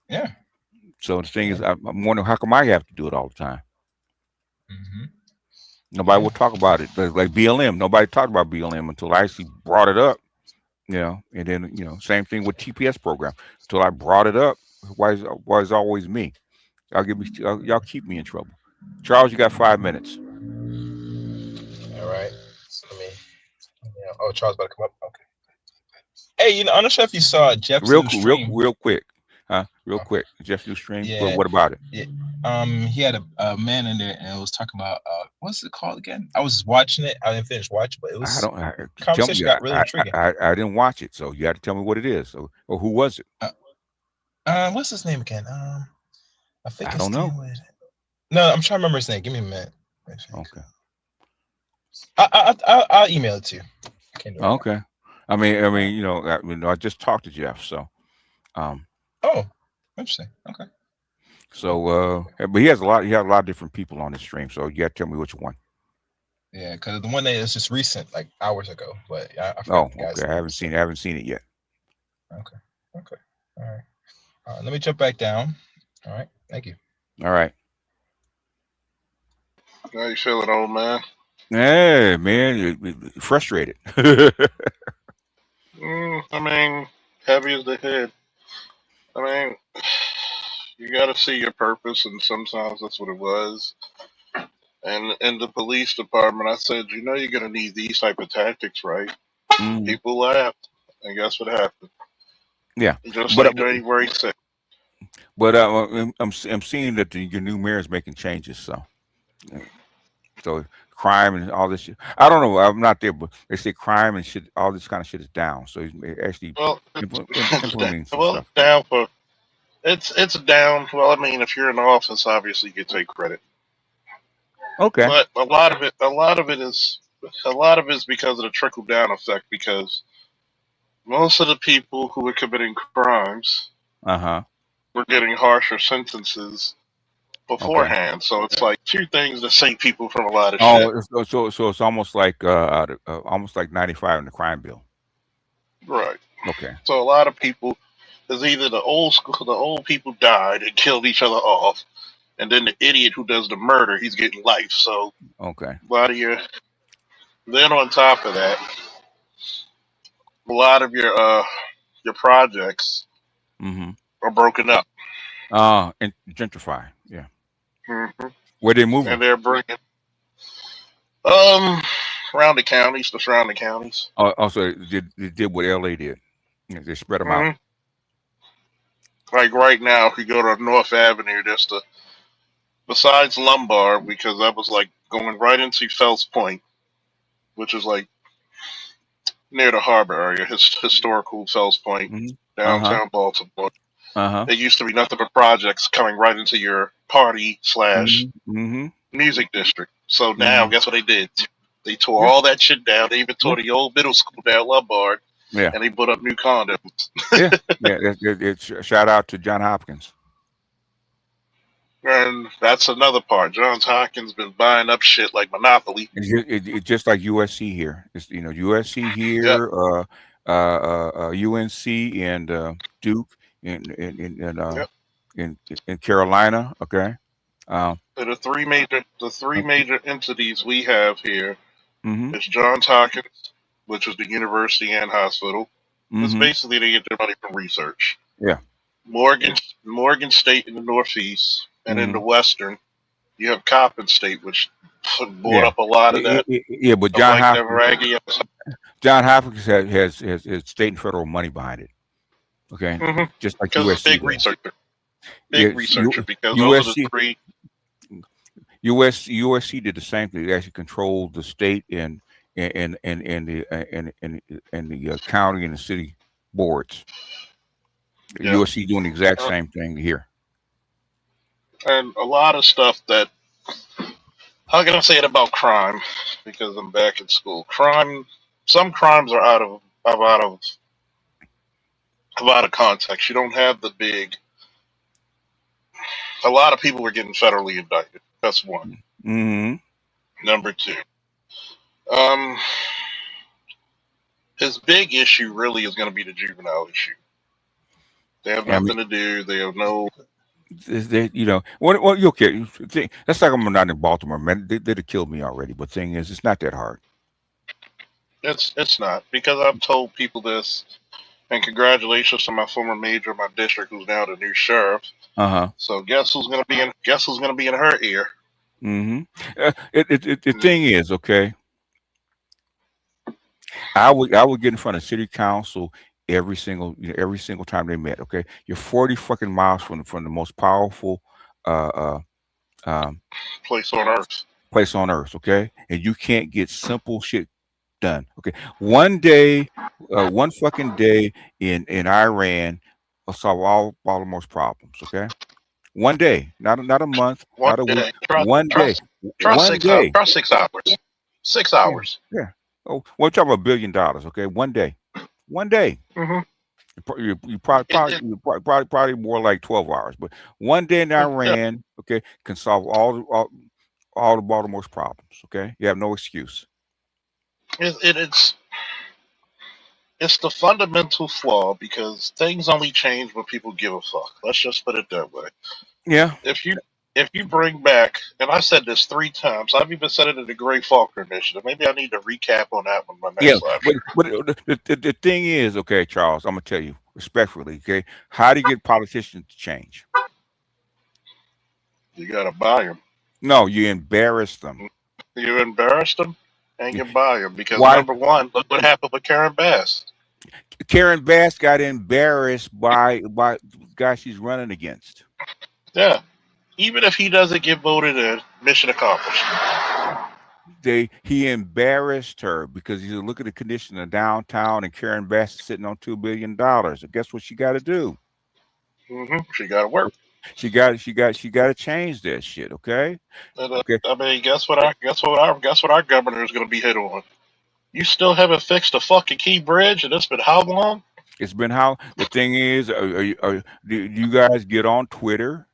yeah. So the thing is, I'm wondering how come I have to do it all the time. Mm-hmm. Nobody will talk about it. Like BLM, nobody talked about BLM until I actually brought it up. And then same thing with TPS program. Until I brought it up, why is it always me? Y'all keep me in trouble. Charles, you got 5 minutes. All right. Let me. Oh, Charles about to come up. Okay. Hey, I'm not sure if you saw Jeff's new stream. Real quick, huh? Real quick. Jeff's new stream. Yeah. What about it? Yeah. He had a man in there, and it was talking about what's it called again? I was watching it. I didn't finish watching, but it was conversation got really intriguing. I didn't watch it, so you had to tell me what it is. So, or who was it? What's his name again? I think I don't know. No, I'm trying to remember his name. Give me a minute. Okay. I'll email it to you. Okay. I mean, I just talked to Jeff, so. Oh, interesting. Okay. So, but he has a lot of different people on his stream, so you got to tell me which one. Yeah, because the one that is just recent, like hours ago. But I okay. I haven't seen it yet. Okay. All right. Let me jump back down. All right. Thank you. All right. How you feeling, old man? Hey, man, you're frustrated. I mean, heavy as the head. I mean, you got to see your purpose, and sometimes that's what it was. And in the police department, I said, you're going to need these type of tactics, right? People laughed, and guess what happened? Yeah, Just like January 6th. But I'm seeing that your new mayor is making changes, so crime and all this shit. I don't know. I'm not there, but they say crime and shit, all this kind of shit is down. So he's actually implementing some stuff. Down for it's down. Well, I mean, if you're in office, obviously you take credit. Okay. But a lot of it is because of the trickle down effect. Because most of the people who were committing crimes, were getting harsher sentences beforehand. Okay. So it's like two things that save people from a lot of shit. So it's almost like 95 in the crime bill. Right. Okay. So a lot of people, is either the old people died and killed each other off, and then the idiot who does the murder, he's getting life. So okay. A lot of then on top of that, a lot of your projects are broken up. And gentrify. Yeah. Mm-hmm. Where they moving? And they're bringing around the counties, the surrounding counties. Also, they did what LA did. They spread them out. Like right now, if you go to North Avenue, besides Lombard, because that was like going right into Fells Point, which is like near the harbor area, historical Fells Point, downtown Baltimore. There used to be nothing but projects coming right into your party / music district. So now, guess what they did? They tore all that shit down. They even tore the old middle school down, Lombard, and they put up new condos. Shout out to John Hopkins. And that's another part. Johns Hopkins been buying up shit like Monopoly. It's just like USC here. It's USC here, UNC and Duke in Carolina. Okay. So the three major entities we have here is Johns Hopkins, which is the university and hospital. It's basically they get their money from research. Yeah. Morgan State in the Northeast, and in the Western, you have Coppin State, which bought up a lot of that. Yeah, but John Hopkins has state and federal money behind it. Okay, just like USC. Big researcher. Because those are the three. USC did the same thing. They actually controlled the state and the county and the city boards. Yeah. USC doing the exact same thing here. And a lot of stuff that, how can I say it about crime? Because I'm back in school. Some crimes are out of context. You don't have the big. A lot of people were getting federally indicted. That's one. Mm-hmm. Number two, um, his big issue really is going to be the juvenile issue. They have I mean, nothing to do. They have no. well, okay. That's like I'm not in Baltimore, man. They'd have killed me already. But thing is, it's not that hard. It's not, because I've told people this. And congratulations to my former major in my district, who's now the new sheriff. So guess who's gonna be in her ear? Mm-hmm. The thing is, okay, I would get in front of city council every single time they met. Okay, you're 40 fucking miles from the most powerful Place on earth. place on earth. Okay, and you can't get simple shit done. Okay, one fucking day in Iran will solve all Baltimore's problems. Okay, one day, not a month, One not a week, day. Try, one day, try one 6 hours. day. Try 6 hours. 6 hours. Yeah. Oh, we're talking about $1 billion. Okay, one day. Mm-hmm. You probably more like 12 hours, but one day in Iran, okay, can solve all the Baltimore's problems. Okay, you have no excuse. It's the fundamental flaw, because things only change when people give a fuck. Let's just put it that way. Yeah. If you bring back, and I said this 3 times, I've even said it in the Gray Faulkner Initiative. Maybe I need to recap on that one my next live. But the thing is, okay, Charles, I'm gonna tell you respectfully, okay, how do you get politicians to change? You gotta buy them. No, you embarrass them. You embarrass them, and you buy them, because Why? number one, look what happened with Karen Bass. Karen Bass got embarrassed by the guy she's running against. Yeah. Even if he doesn't get voted in, mission accomplished. He embarrassed her because you look at the condition of downtown, and Karen Bass is sitting on $2 billion. And guess what she got to do? She got to work. She got to change that shit. Okay. Okay. I mean, guess what our governor is going to be hit on? You still haven't fixed the fucking Key Bridge, and it's been how long? It's been how. The thing is, do you guys get on Twitter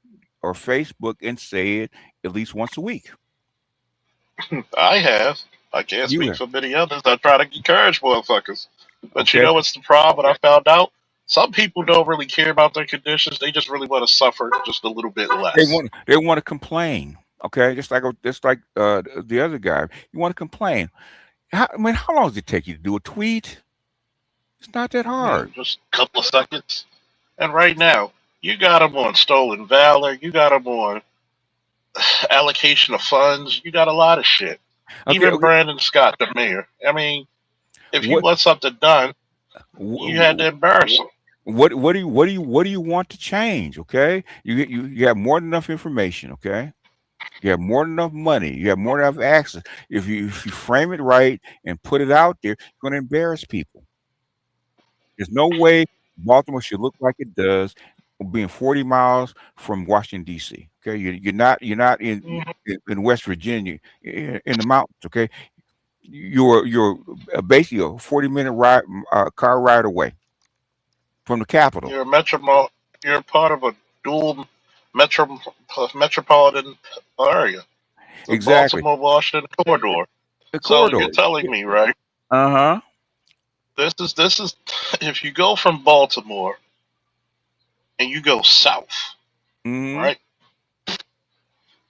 or Facebook and say it at least once a week? I have. I can't speak for many others. I try to encourage motherfuckers. But you know what's the problem? I found out some people don't really care about their conditions. They just really want to suffer just a little bit less. They want to complain. Okay, just like the other guy. You want to complain. How long does it take you to do a tweet? It's not that hard. Just a couple of seconds. And right now, you got them on stolen valor. You got them on allocation of funds. You got a lot of shit. Even Brandon Scott, the mayor. I mean, if you want something done, you had to embarrass him. What do you want to change? Okay, you have more than enough information. Okay, you have more than enough money. You have more than enough access. If you frame it right and put it out there, you're going to embarrass people. There's no way Baltimore should look like it does, being 40 miles from Washington D.C. Okay, you're not in West Virginia in the mountains. Okay, you're basically a 40-minute car ride away from the capital. You're part of a dual metropolitan area. The Exactly. Baltimore-Washington corridor. So you're telling me, right? This is if you go from Baltimore and you go south, right?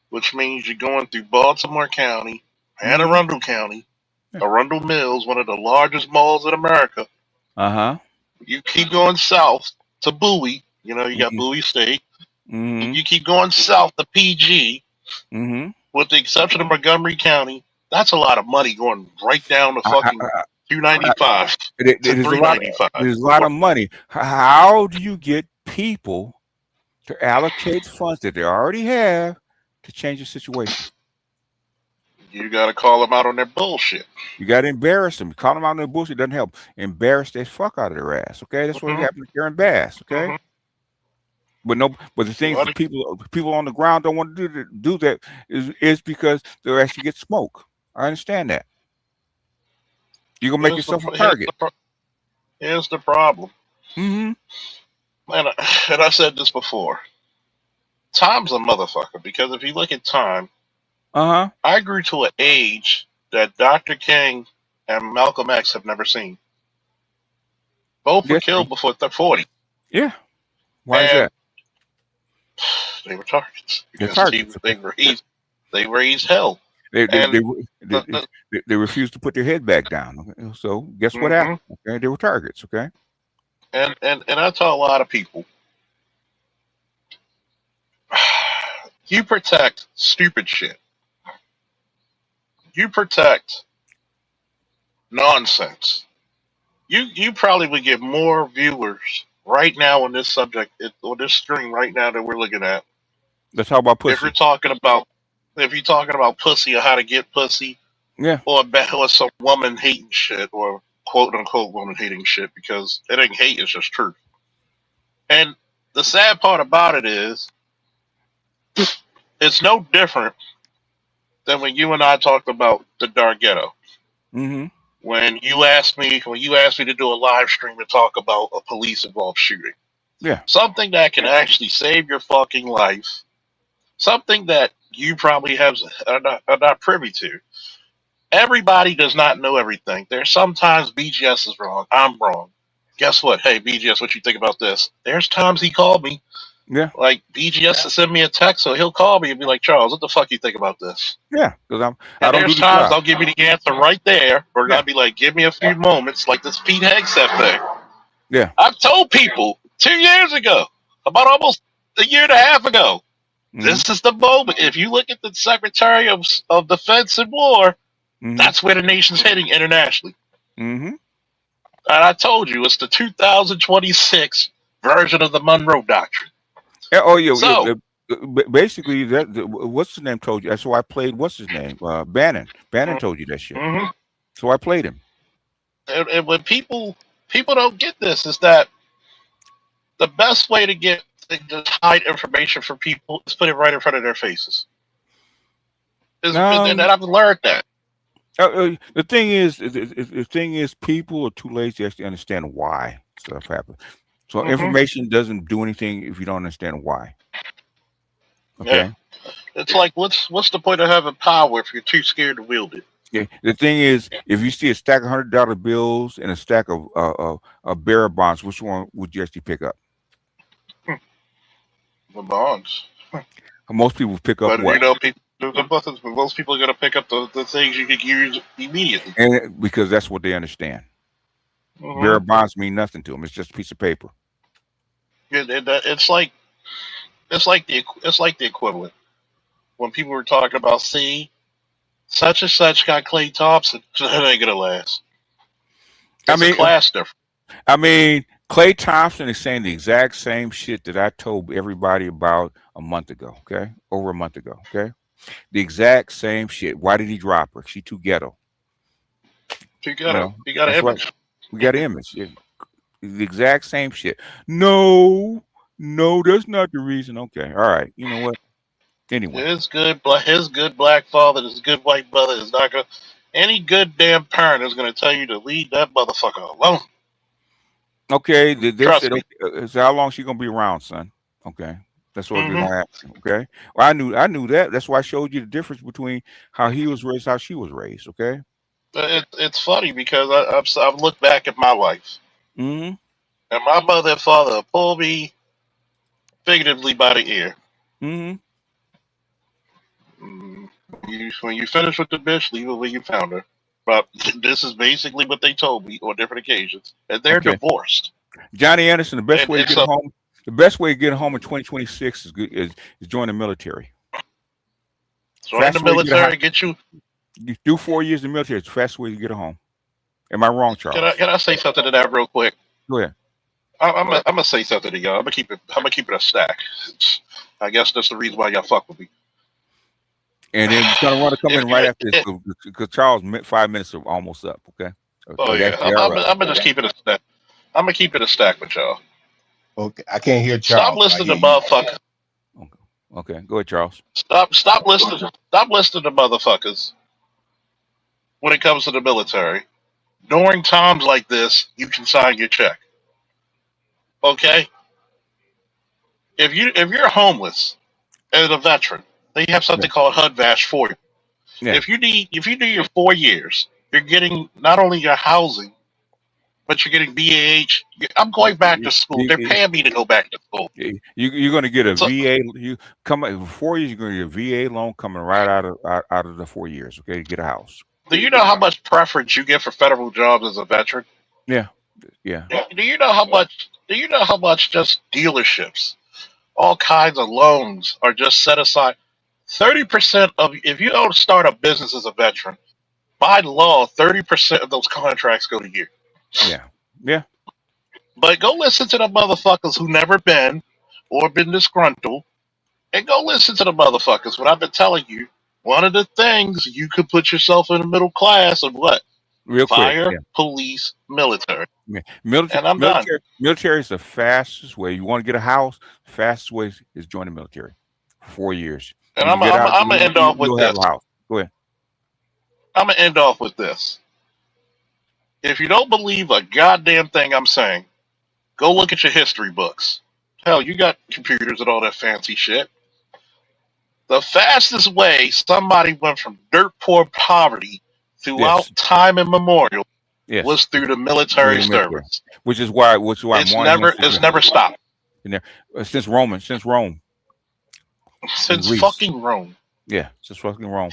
Which means you're going through Baltimore County, Anne Arundel County, Arundel Mills, one of the largest malls in America. You keep going south to Bowie. You know, you got Bowie State. You keep going south to PG. With the exception of Montgomery County, that's a lot of money going right down to fucking 295 to 395. There's a lot of money. How do you get people to allocate funds that they already have to change the situation? You got to call them out on their bullshit. You got to embarrass them. Call them out on their bullshit doesn't help. Embarrass the fuck out of their ass. Okay, that's what happened here in Bass. Okay, but the thing for people on the ground don't want to do that is because they'll actually get smoke. I understand that. You're gonna make yourself a target. Here's the problem. Mm-hmm. And I said this before. Time's a motherfucker because if you look at time, I grew to an age that Dr. King and Malcolm X have never seen. Both were killed before they're 40. Yeah. Why is that? They were targets They're because targets. they raised hell. They refused to put their head back down. Okay? So guess what happened? Okay, they were targets. Okay. And I tell a lot of people, you protect stupid shit. You protect nonsense. You probably would get more viewers right now on this subject, on this stream right now that we're looking at. Let's talk about pussy. If you're talking about pussy or how to get pussy, yeah, or some woman hating shit or quote unquote woman hating shit, because it ain't hate, it's just truth. And the sad part about it is, it's no different than when you and I talked about the dark ghetto. Mm-hmm. When you asked me to do a live stream to talk about a police involved shooting. Yeah. Something that can actually save your fucking life. Something that you probably are not privy to. Everybody does not know everything. There's sometimes BGS is wrong. I'm wrong. Guess what? Hey, BGS, what you think about this? There's times he called me. Yeah. Like BGS to send me a text, so he'll call me and be like, Charles, what the fuck you think about this? Yeah, because I don't do the times job. They'll give me the answer right there, or they'll be like, give me a few moments, like this Pete Hegseth thing. Yeah. I've told people 2 years ago, about almost a year and a half ago, this is the moment. If you look at the Secretary of Defense and War, that's where the nation's heading internationally. Mm-hmm. And I told you, it's the 2026 version of the Monroe Doctrine. Oh, yeah. So, basically, what's his name told you? That's why I played. What's his name? Bannon. Bannon told you that shit. So I played him. And when people don't get this, is that the best way to hide information from people is put it right in front of their faces. And I've learned that. The thing is, people are too lazy to actually understand why stuff happens. So information doesn't do anything if you don't understand why. Okay. Yeah. It's like, what's the point of having power if you're too scared to wield it? Yeah. The thing is, if you see a stack of $100 bills and a stack of bearer bonds, which one would you actually pick up? The bonds. Most people pick up what? You know, most people are going to pick up the things you could use immediately. And because that's what they understand. Bearer bonds mean nothing to them. It's just a piece of paper. It's like the equivalent when people were talking about, see, such and such got Klay Thompson. That ain't gonna last. It's a class difference. I mean, Klay Thompson is saying the exact same shit that I told everybody about a month ago. Okay, over a month ago. Okay, the exact same shit. Why did he drop her? She too ghetto. Too ghetto. You got an image. We got an image. Yeah. The exact same shit. No, that's not the reason. Okay, all right. You know what? Anyway, his good black father, his good white mother is not gonna. Any good damn parent is gonna tell you to leave that motherfucker alone. Okay, trust me. So how long she gonna be around, son? Okay, that's what we're gonna ask. Okay, well, I knew that. That's why I showed you the difference between how he was raised, how she was raised. Okay. It's funny because I've looked back at my life, and my mother and father pulled me figuratively by the ear. When you finish with the bitch, leave her where you found her. But this is basically what they told me on different occasions, and they're divorced. Johnny Anderson, the best way to get home. The best way to get home in 2026 is join the military. Join the military, get you. You do 4 years in the military. It's the fastest way to get home. Am I wrong, Charles? Can I say something to that real quick? Go ahead. I'm gonna say something to y'all. I'm gonna keep it a stack. I guess that's the reason why y'all fuck with me. And then you're gonna want to come If in right you, after this because Charles, 5 minutes are almost up. Okay, oh or yeah, they are up. I'm gonna just keep it a stack. I'm gonna keep it a stack with y'all. Okay, I can't hear Stop Charles, but I listening hear to you. motherfuckers. Okay, go ahead, Charles. Stop listening. Stop listening to motherfuckers when it comes to the military. During times like this, you can sign your check. Okay, if you're homeless and a veteran, they have Yeah, something called HUD-VASH for you. yeah. If you do your 4 years, you're getting not only your housing, but you're getting BAH. I'm going back to school. They're paying me to go back to school. You're going to get a So VA. You come for 4 years. You're going to get a VA loan coming right out of the 4 years. Okay, to get a house. do you know how much preference you get for federal jobs as a veteran? Yeah, yeah. Do you know how much? Do you know how much just dealerships, all kinds of loans are just set aside? 30% of if you don't start a business as a veteran, by law, 30% of those contracts go to you. Yeah. Yeah. But go listen to the motherfuckers who never been or been disgruntled, and go listen to the motherfuckers. What I've been telling you, one of the things you could put yourself in the middle class of what? Real quick. Fire, Yeah. police, military. Yeah. Military, And I'm done. military, military is the fastest way. You want to get a house, the fastest way is join the military for 4 years. And When you get out, I'm gonna end off with you'll have this. a house. Go ahead. I'm gonna end off with this. If you don't believe a goddamn thing I'm saying, go look at your history books. Hell, you got computers and all that fancy shit. The fastest way somebody went from dirt poor poverty throughout Yes. time immemorial Yes. was through the Through military the military, service. which is why I'm wanting us to It's get never stopped in there since Rome, in since Greece. fucking Rome. Yeah, since fucking Rome.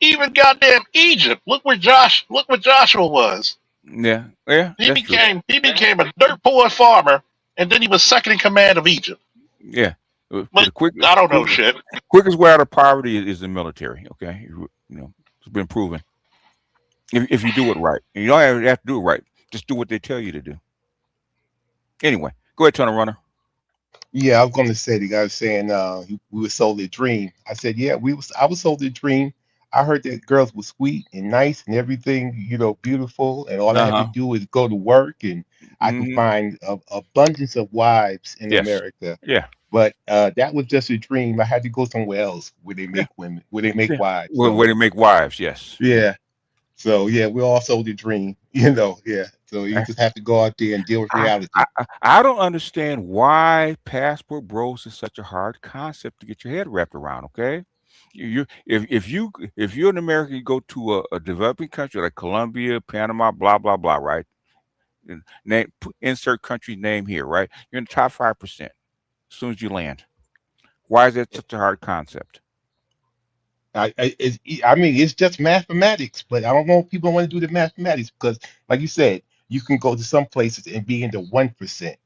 Even goddamn Egypt. Look what Joshua was. Yeah, yeah, that's true. He became a dirt poor farmer, and then he was second in command of Egypt. Yeah, but But I don't know shit. quickest way out of poverty is the military. Okay, it's been proven. If you do it right, and you don't have to do it right. Just do what they tell you to do. Anyway, go ahead, Tony Runner. Yeah, I was going to say the guy was saying we were sold a dream. I said, yeah, I was sold a dream. I heard that girls were sweet and nice and everything, beautiful, and all I had to Uh-huh. do is go to work, and I could Hmm. find abundance of wives in Yes. America. Yeah. But that was just a dream. I had to go somewhere else where they Yeah. make women, where they make Yeah. wives. Where So they make wives. Yes. yeah, so yeah, we all sold a dream, Yeah, so you Yeah. just have to go out there and deal with reality. I don't understand why passport bros is such a hard concept to get your head wrapped around. Okay, if you're an American, you go to a developing country like Colombia, Panama, blah blah blah, right? And insert country name here, right? You're in the top 5% as soon as you land. Why is that such a hard concept? I mean, it's just mathematics, but I don't know if people want to do the mathematics because, like you said, you can go to some places and be in the 1%.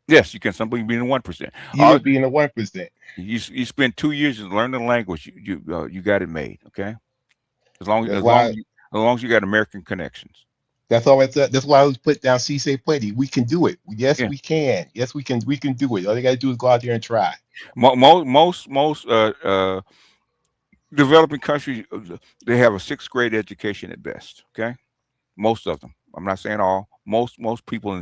Yes, you can. Somebody be in the 1%. You can be in the 1%. You spend 2 years learning the language. You got it made. Okay, as long That's as long why. as you, as long as you got American connections. That's why I was put down. C say plenty. We can do it. Yes, Yeah. we can. Yes, we can. We can do it. All you got to do is go out there and try. Most developing countries, they have a 6th grade education at best. Okay, most of them. I'm not saying all. Most people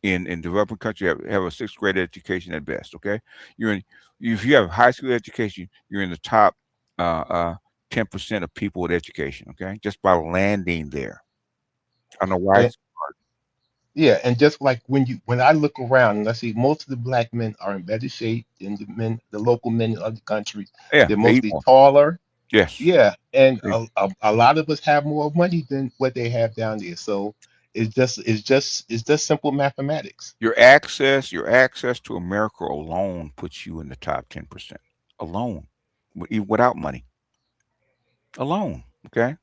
in developing countries have a 6th grade education at best. Okay, if you have a high school education, you're in the top 10% of people with education. Okay, just by landing there. I don't know why And it's hard. yeah, and just like when I look around and I see most of the black men are in better shape than the local men in other countries. Yeah, They're they eat mostly more. taller. Yes. Yeah, and They- a lot of us have more money than what they have down there. So it's just simple mathematics. Your access to America alone puts you in the top 10% alone, without money alone. Okay,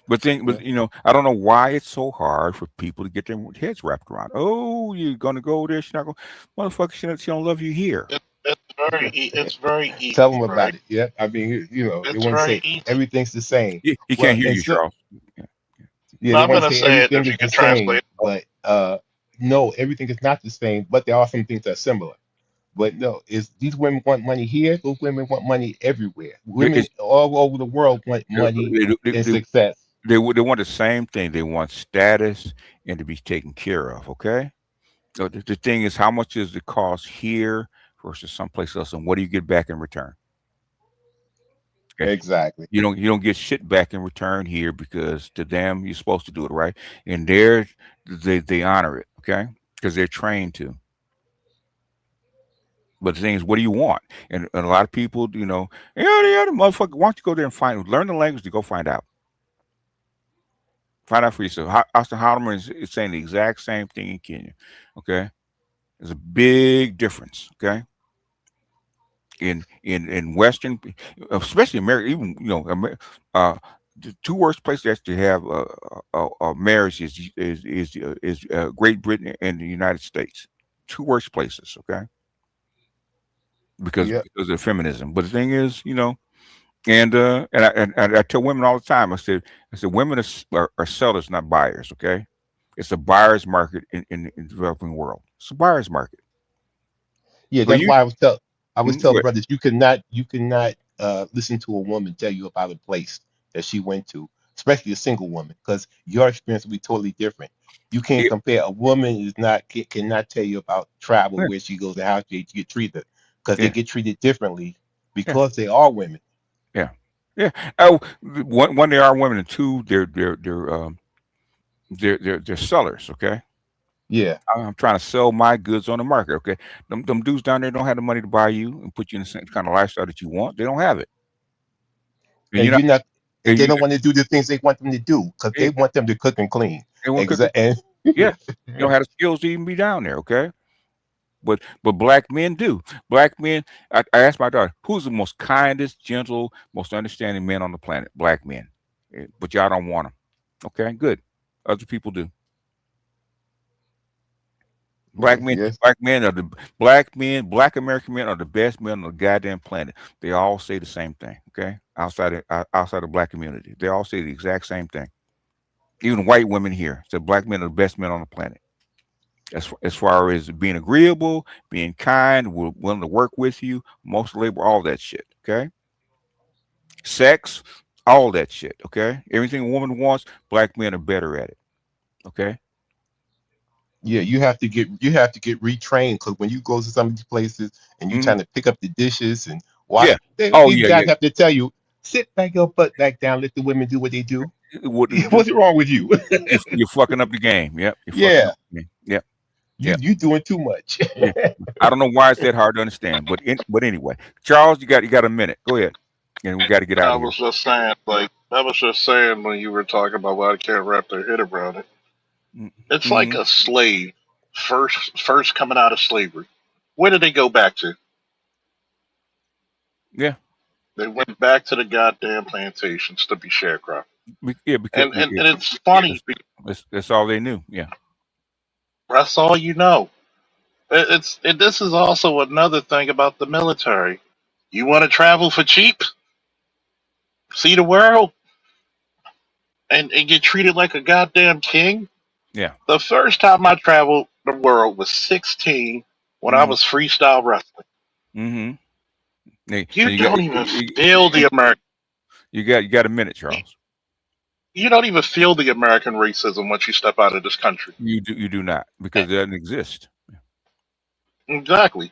but Yeah. I don't know why it's so hard for people to get their heads wrapped around. Oh, you're gonna go there? She's not going. Motherfucker, she don't love you here. It's very Tell easy, them right? about it. Yeah, I mean, they It's want to very say easy. everything's the same. He Well, can't hear and you, so Charles. Yeah. yeah, But they I'm want to gonna say say it everything if is you the can same, translate. but no, everything is not the same. But there are some things that are similar. But no, it's these women want money here. Those women want money everywhere. Women It's, all over the world want money they, they, and they, success. they want the same thing. They want status and to be taken care of. Okay. So the thing is, how much does it cost here versus someplace else, and what do you get back in return? Okay. Exactly. You don't get shit back in return here because to them you're supposed to do it right, and there they honor it. Okay, because they're trained to. But the thing is, what do you want? And a lot of people, the motherfucker. Why don't you go there and learn the language to go find out. Find out for yourself. Austin Holloman is saying the exact same thing in Kenya. Okay, there's a big difference. Okay, in Western, especially America, even the two worst places to have marriage is Great Britain and the United States. Two worst places. Okay, Yep. because of feminism. But the thing is, and I tell women all the time. I said women are sellers, not buyers. Okay, it's a buyer's market in the developing world. It's a buyer's market. Yeah, But that's you, why I was go telling ahead. brothers you cannot listen to a woman tell you about a place that she went to, especially a single woman, because your experience will be totally different. You can't Yeah, compare. A woman is not cannot tell you about travel yeah, where she goes and how she get treated, because they yeah, get treated differently yeah, because they are women. yeah. Yeah. Oh, one, they are women, and two, they're sellers. Okay, Yeah, I'm trying to sell my goods on the market. Okay, them dudes down there don't have the money to buy you and put you in the same kind of lifestyle that you want. They don't have it, and you're and not. you're not, and And they you, don't want to do the things they want them to do because they it, want them to cook and clean. they won't cook. Exactly. Yeah, you don't have the skills to even be down there. Okay, but black men do. Black men. I asked my daughter, who's the most kindest, gentle, most understanding men on the planet? Black men. But y'all don't want them. Okay, good. Other people do. Black men, Yes. black American men are the best men on the goddamn planet. They all say the same thing. Okay, outside the black community, they all say the exact same thing. Even white women here say black men are the best men on the planet. As far as being agreeable, being kind, willing to work with you, most labor, all that shit. Okay, sex, all that shit. Okay, everything a woman wants, black men are better at it. Okay, Yeah, you have to get retrained because when you go to some of these places and you hmm trying to pick up the dishes and yeah. wash, Oh these yeah, guys yeah. have to tell you, sit back your butt back down, let the women do what they do. What, What's wrong with you? you're fucking up the game. Yep, you're fucking Yeah, up the game. Yep, you yep, you doing too much. yeah. I don't know why it's that hard to understand, but anyway, Charles, you got a minute. Go ahead, and we got to get out I of here. was just saying, I was just saying when you were talking about why I can't wrap their head around it. It's like Mm-hmm. a slave first coming out of slavery. Where did they go back to? Yeah, They went back to the goddamn plantations to be sharecropped. yeah, because And it's yeah, funny because that's all they knew. Yeah, that's all you know. This is also another thing about the military. You want to travel for cheap, see the world, and get treated like a goddamn king? yeah. The first time I traveled the world was 16 when I Mm-hmm. was freestyle wrestling. Mm-hmm. You And don't even feel the American. you got a minute, Charles. You don't even feel the American racism once you step out of this country. You do not because it doesn't exist. Exactly.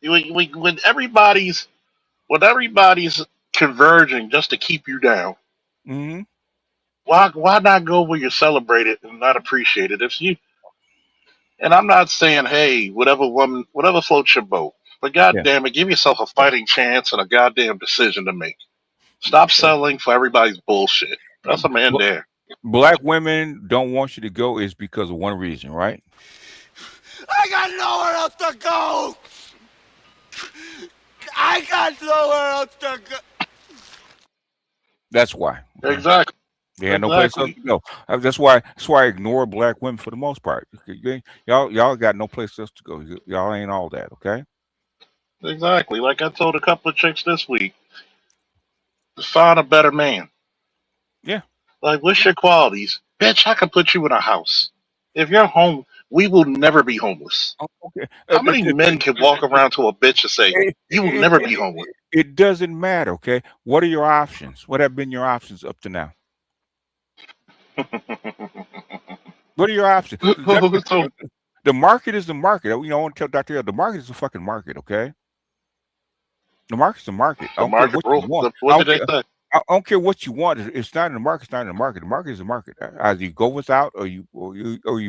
When everybody's converging just to keep you down, Mm-hmm. why not go where you're celebrated and not appreciated? If you and I'm not saying, hey, whatever floats your boat, but Yeah. goddamn it, give yourself a fighting chance and a goddamn decision to make. Stop settling for everybody's bullshit. Uh, That's a man b- there. Black women don't want you to go is because of one reason, right? I got nowhere else to go. I got nowhere else to go. That's why. Okay. Exactly. They had no place else Exactly. to go. That's why I ignore black women for the most part. Y'all got no place else to go. Y'all ain't all that. Okay. Exactly. Like I told a couple of chicks this week, find a better man. Yeah. Like, what's your qualities? Bitch, I can put you in a house. If you're home, we will never be homeless. Oh, okay. How many men can walk around to a bitch and say, you will never be homeless? It doesn't matter, okay? What are your options? What have been your options up to now? What are your options? So, The market is the market. You know, I want to tell Dr. L, the market is the fucking market, okay? The market's the market. I the don't care market what you rule. want. What did they say? I don't care what you want. It's not in the market. It's not in the market. The market is the market. Either you go without, or you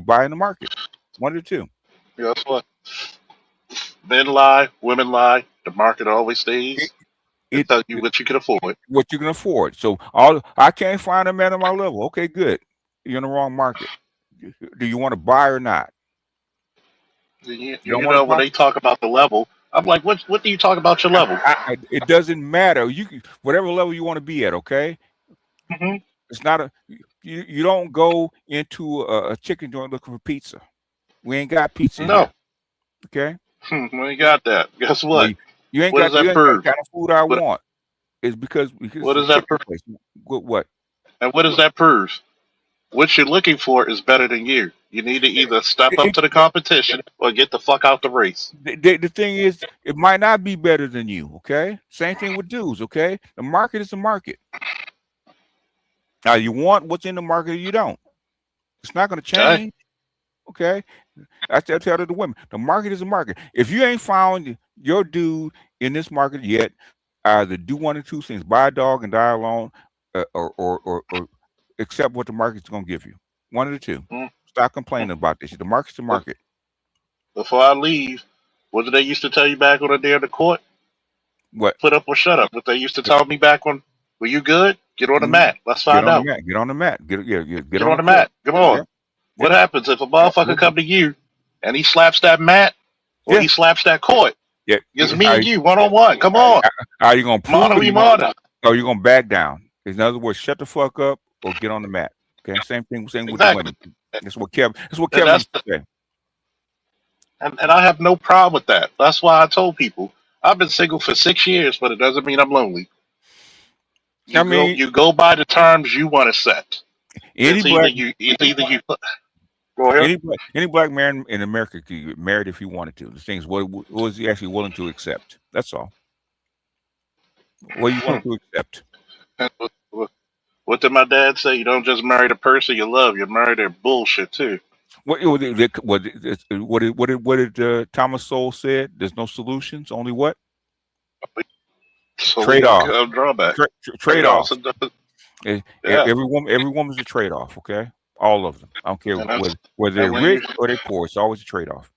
buy in the market. One of the two. Guess what? Men lie, women lie. The market always stays. It tells you what you can afford. What you can afford. So I can't find a man on my level. Okay, good. You're in the wrong market. Do you want to buy or not? You don't want to know, when buy? they talk about the level, I'm like, what do you talk about your level? It doesn't matter. Whatever level you want to be at. Okay. Mm-hmm. It's not you don't go into a chicken joint looking for pizza. We ain't got pizza No. here. Okay. We ain't got that. Guess what? You ain't What got does that the prove? kind of food I want. It's because What it's does a that chicken prove? place. What? And what does that prove? What you're looking for is better than you. You need to either step up to the competition or get the fuck out the race. The thing is, it might not be better than you. Okay. Same thing with dudes. Okay. The market is the market. Now you want what's in the market or you don't. It's not going to change. Okay. I tell to the women, the market is the market. If you ain't found your dude in this market yet, either do one of two things: buy a dog and die alone, or accept what the market's going to give you. One of the two. Stop complaining about this. The market's the market. Before I leave, what did they used to tell you back on the day of the court? What? Put up or shut up. What they used to tell me back on, were you good? Get on the mat. Let's find out. Get on the mat. Get on on the mat. Come on. Yeah. What happens if a motherfucker come to you and he slaps that mat or he slaps that court? Yeah. It's me and you one-on-one. Come on. Are you gonna prove Mano it? Or you gonna back down? In other words, shut the fuck up or get on the mat. Okay. Same thing with the women. That's what Kevin used to say. And I have no problem with that. That's why I told people I've been single for 6 years, but it doesn't mean I'm lonely. You go by the terms you want to set. It's either you. Go ahead. Any black man in America could get married if he wanted to. The thing is, what was he actually willing to accept? That's all. What you want to accept? What did my dad say? You don't just marry the person you love; you marry their bullshit too. What did Thomas Sowell said? There's no solutions, only what? So Trade off. Drawback. Trade off. Yeah. Every woman's a trade off. Okay, all of them. I don't care whether they're rich or they're poor. It's always a trade off.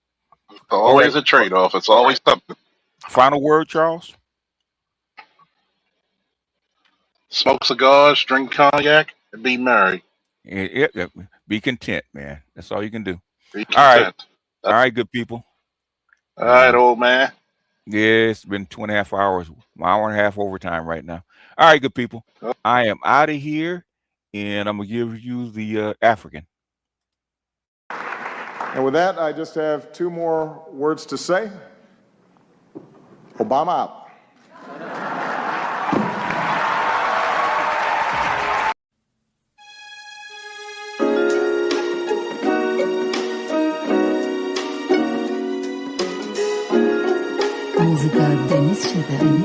Always a trade off. It's always something. Final word, Charles. Smoke cigars, drink cognac, and be merry. Be content, man. That's all you can do. Be content. All right, good people. All right, old man. Yeah, it's been 2.5 hours, an hour and a half overtime right now. All right, good people. I am out of here, and I'm gonna give you the African. And with that, I just have 2 more words to say. Obama out. Muzyka Denis Siedem.